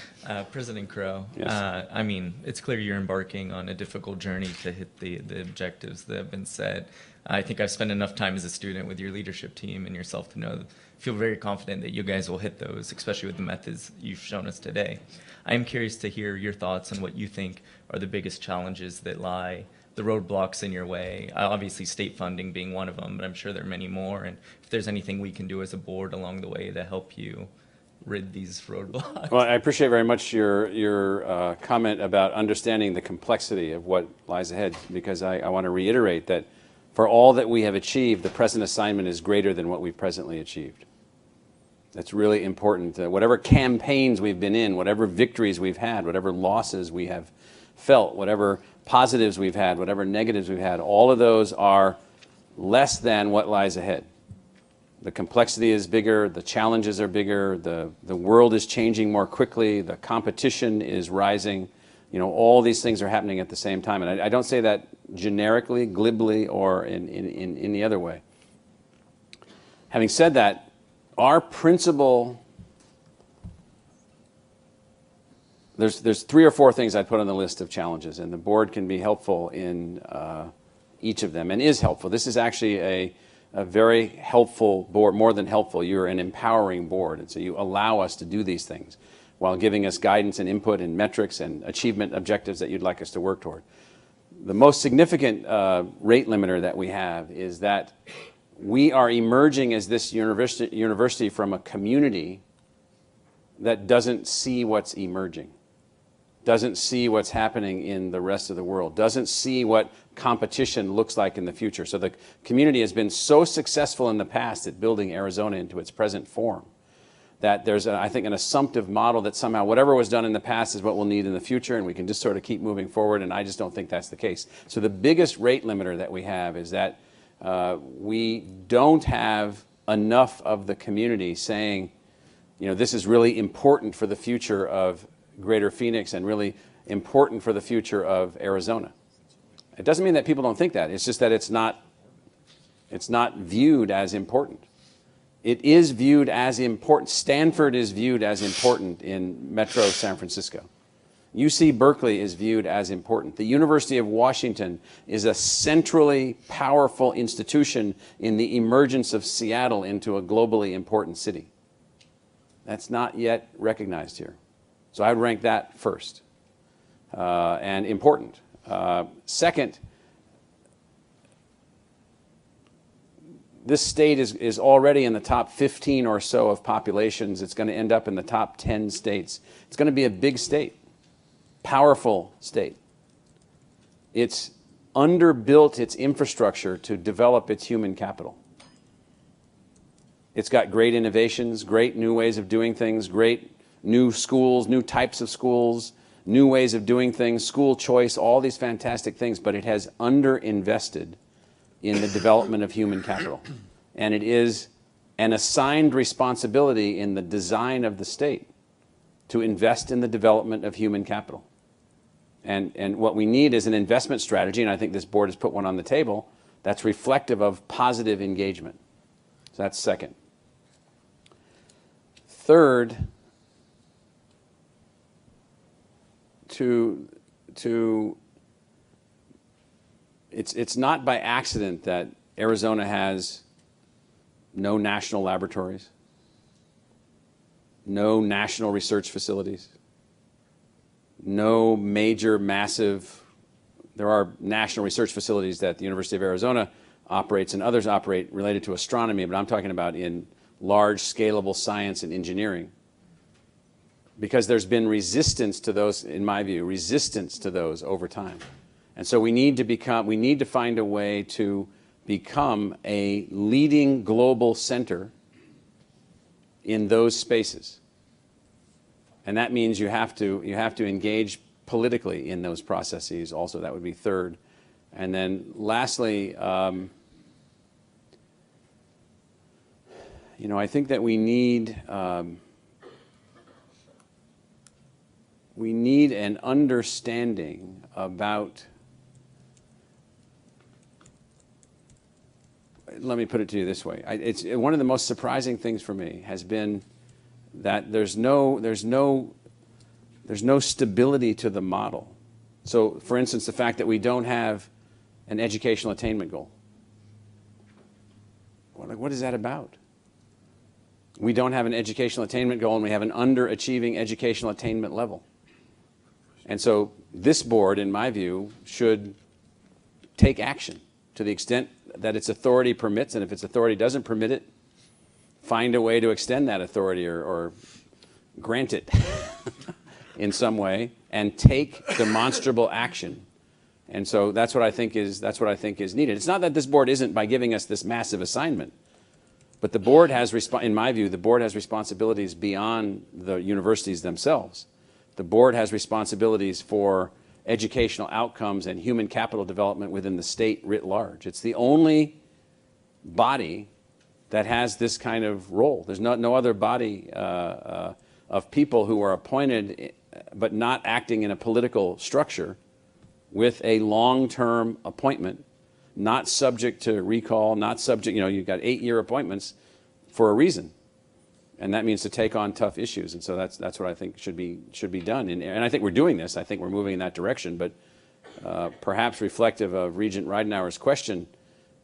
Speaker 20: President Crow,
Speaker 9: Yes.
Speaker 20: I mean, it's clear you're embarking on a difficult journey to hit the objectives that have been set. I think I've spent enough time as a student with your leadership team and yourself to know, feel very confident that you guys will hit those, especially with the methods you've shown us today. I am curious to hear your thoughts on what you think are the biggest challenges that lie, the roadblocks in your way. Obviously, state funding being one of them, but I'm sure there are many more. And if there's anything we can do as a board along the way to help you rid these roadblocks.
Speaker 9: Well, I appreciate very much your comment about understanding the complexity of what lies ahead, because I want to reiterate that for all that we have achieved, the present assignment is greater than what we've presently achieved. That's really important. Whatever campaigns we've been in, whatever victories we've had, whatever losses we have felt, whatever positives we've had, whatever negatives we've had, all of those are less than what lies ahead. The complexity is bigger, the challenges are bigger, the world is changing more quickly, the competition is rising. You know, all these things are happening at the same time. And I don't say that generically, glibly, or in the other way. Having said that, our principal, there's 3 or 4 things I'd put on the list of challenges, and the board can be helpful in each of them, and is helpful. This is actually a very helpful board, more than helpful. You're an empowering board, and so you allow us to do these things while giving us guidance and input and metrics and achievement objectives that you'd like us to work toward. The most significant rate limiter that we have is that we are emerging as this university from a community that doesn't see what's emerging, doesn't see what's happening in the rest of the world, doesn't see what competition looks like in the future. So the community has been so successful in the past at building Arizona into its present form that there's, I think, an assumptive model that somehow whatever was done in the past is what we'll need in the future, and we can just sort of keep moving forward, and I just don't think that's the case. So the biggest rate limiter that we have is that we don't have enough of the community saying, you know, this is really important for the future of Greater Phoenix and really important for the future of Arizona. It doesn't mean that people don't think that. It's just that it's not viewed as important. It is viewed as important. Stanford is viewed as important in Metro San Francisco. UC Berkeley is viewed as important. The University of Washington is a centrally powerful institution in the emergence of Seattle into a globally important city. That's not yet recognized here. So I would rank that first and important. Second, this state is already in the top 15 or so of populations. It's going to end up in the top 10 states. It's going to be a big state, powerful state. It's underbuilt its infrastructure to develop its human capital. It's got great innovations, great new ways of doing things, great new schools, new types of schools, new ways of doing things, school choice, all these fantastic things, but it has underinvested in the development of human capital. And it is an assigned responsibility in the design of the state to invest in the development of human capital. And what we need is an investment strategy, and I think this board has put one on the table, that's reflective of positive engagement. So that's second. Third, it's not by accident that Arizona has no national laboratories, no national research facilities, no major massive, there are national research facilities that the University of Arizona operates and others operate related to astronomy, but I'm talking about in large scalable science and engineering. Because there's been resistance to those, in my view, resistance to those over time. And so we need to find a way to become a leading global center in those spaces. And that means you have to engage politically in those processes also. That would be third. And then lastly, you know, I think that we need an understanding about, let me put it to you this way. It's one of the most surprising things for me has been that there's no stability to the model. So, for instance, the fact that we don't have an educational attainment goal. What is that about? We don't have an educational attainment goal, and we have an underachieving educational attainment level. And so this board, in my view, should take action to the extent that its authority permits, and if its authority doesn't permit it, find a way to extend that authority or grant it in some way and take demonstrable action. And so that's what I think is needed. It's not that this board isn't by giving us this massive assignment, but the board has, in my view, the board has responsibilities beyond the universities themselves. The board has responsibilities for educational outcomes and human capital development within the state writ large. It's the only body that has this kind of role. There's no other body of people who are appointed but not acting in a political structure with a long-term appointment, not subject to recall, not subject, you know, you've got 8-year appointments for a reason. And that means to take on tough issues. And so that's what I think should be done. And I think we're doing this. I think we're moving in that direction. But perhaps reflective of Regent Ridenour's question,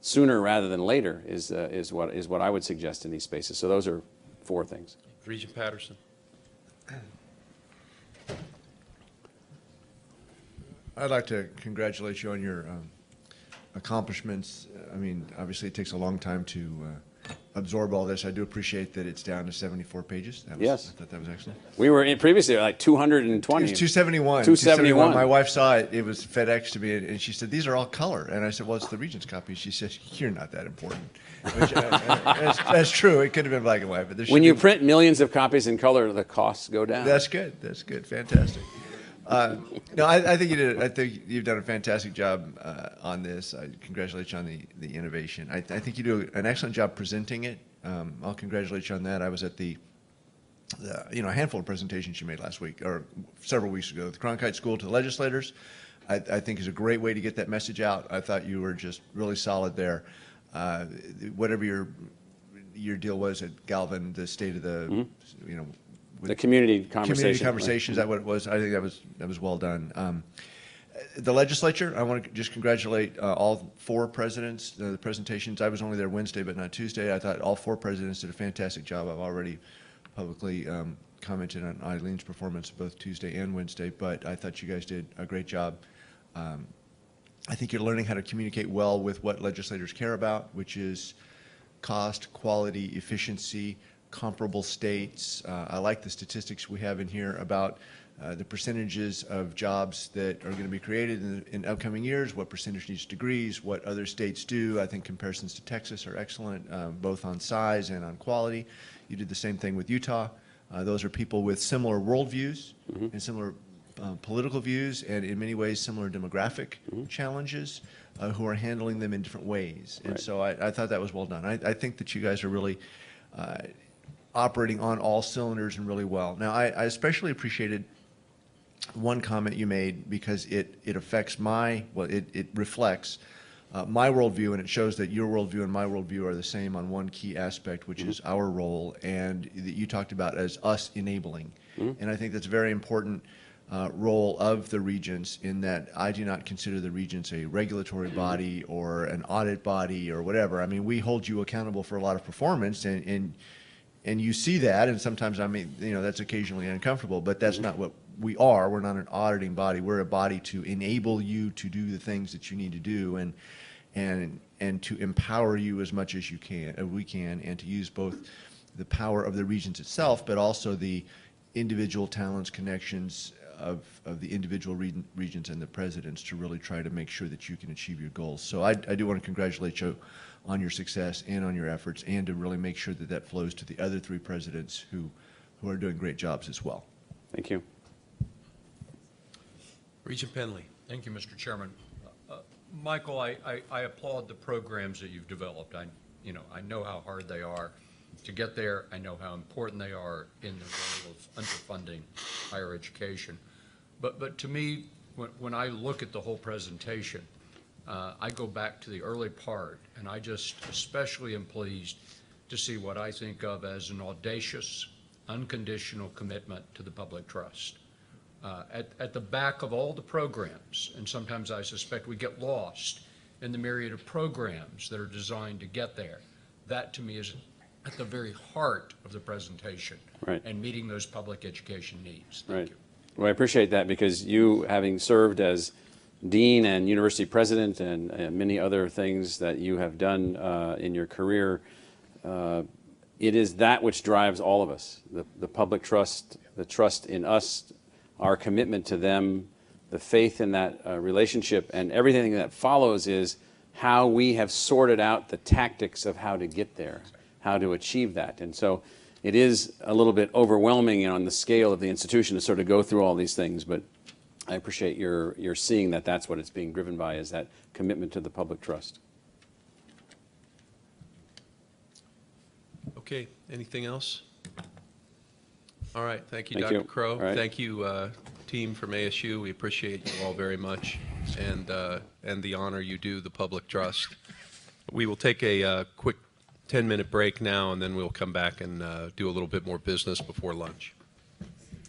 Speaker 9: sooner rather than later is what I would suggest in these spaces. So those are 4 things.
Speaker 1: Regent Patterson.
Speaker 4: I'd like to congratulate you on your accomplishments. I mean, obviously it takes a long time to absorb all this. I do appreciate that it's down to 74 pages.
Speaker 9: Yes.
Speaker 4: I thought that was excellent.
Speaker 9: We were previously like 220.
Speaker 4: It was 271.
Speaker 9: 271.
Speaker 4: My wife saw it. It was FedEx to me, and she said, "These are all color." And I said, "Well, it's the Regents copy." She said, "You're not that important." Which, that's true. It could have been black and white, but
Speaker 9: when you print millions of copies in color, the costs go down.
Speaker 4: That's good. That's good. Fantastic. No, I think you did. I think you've done a fantastic job on this. I congratulate you on the innovation. I think you do an excellent job presenting it. I'll congratulate you on that. I was at a handful of presentations you made last week or several weeks ago. The Cronkite School to the legislators, I think is a great way to get that message out. I thought you were just really solid there. Whatever your deal was at Galvin, the state of the,
Speaker 9: the community conversation.
Speaker 4: Community conversation, is that what it was? I think that was well done. The legislature, I want to just congratulate all 4 presidents. The presentations, I was only there Wednesday but not Tuesday. I thought all 4 presidents did a fantastic job. I've already publicly commented on Eileen's performance both Tuesday and Wednesday, but I thought you guys did a great job. I think you're learning how to communicate well with what legislators care about, which is cost, quality, efficiency, comparable states. I like the statistics we have in here about the percentages of jobs that are going to be created in upcoming years, what percentage needs degrees, what other states do. I think comparisons to Texas are excellent, both on size and on quality. You did the same thing with Utah. Those are people with similar worldviews and similar political views and in many ways similar demographic challenges who are handling them in different ways. And so I thought that was well done. I think that you guys are really operating on all cylinders and really well. Now, I especially appreciated one comment you made because it affects it reflects my worldview, and it shows that your worldview and my worldview are the same on one key aspect, which is our role, and that you talked about as us enabling. And I think that's a very important role of the Regents, in that I do not consider the Regents a regulatory body or an audit body or whatever. I mean, we hold you accountable for a lot of performance, and you see that, and sometimes, I mean, you know, that's occasionally uncomfortable, but that's not what we are. We're not an auditing body. We're a body to enable you to do the things that you need to do, and to empower you as much as we can, and to use both the power of the Regents itself, but also the individual talents, connections of the individual Regents and the presidents to really try to make sure that you can achieve your goals. So I do want to congratulate you on your success and on your efforts, and to really make sure that that flows to the other 3 presidents who are doing great jobs as well.
Speaker 9: Thank you.
Speaker 1: Regent Penley.
Speaker 21: Thank you, Mr. Chairman. Michael, I applaud the programs that you've developed. I know how hard they are to get there. I know how important they are in the role of underfunding higher education. But to me, when I look at the whole presentation, I go back to the early part, and I just especially am pleased to see what I think of as an audacious, unconditional commitment to the public trust. At the back of all the programs, and sometimes I suspect we get lost in the myriad of programs that are designed to get there, that to me is at the very heart of the presentation,
Speaker 9: Right.
Speaker 21: and meeting those public education needs.
Speaker 9: Right.
Speaker 21: Thank you.
Speaker 9: Well, I appreciate that, because you, having served as dean and university president and many other things that you have done in your career, it is that which drives all of us, the public trust, the trust in us, our commitment to them, the faith in that relationship, and everything that follows is how we have sorted out the tactics of how to get there, how to achieve that. And so it is a little bit overwhelming on the scale of the institution to sort of go through all these things, but I appreciate your seeing that that's what it's being driven by, is that commitment to the public trust.
Speaker 1: Okay, anything else? All right, thank you,
Speaker 9: Thank
Speaker 1: Dr.
Speaker 9: you.
Speaker 1: Crow.
Speaker 9: All right.
Speaker 1: Thank you, team from ASU. We appreciate you all very much, and the honor you do the public trust. We will take a quick 10-minute break now, and then we'll come back and do a little bit more business before lunch.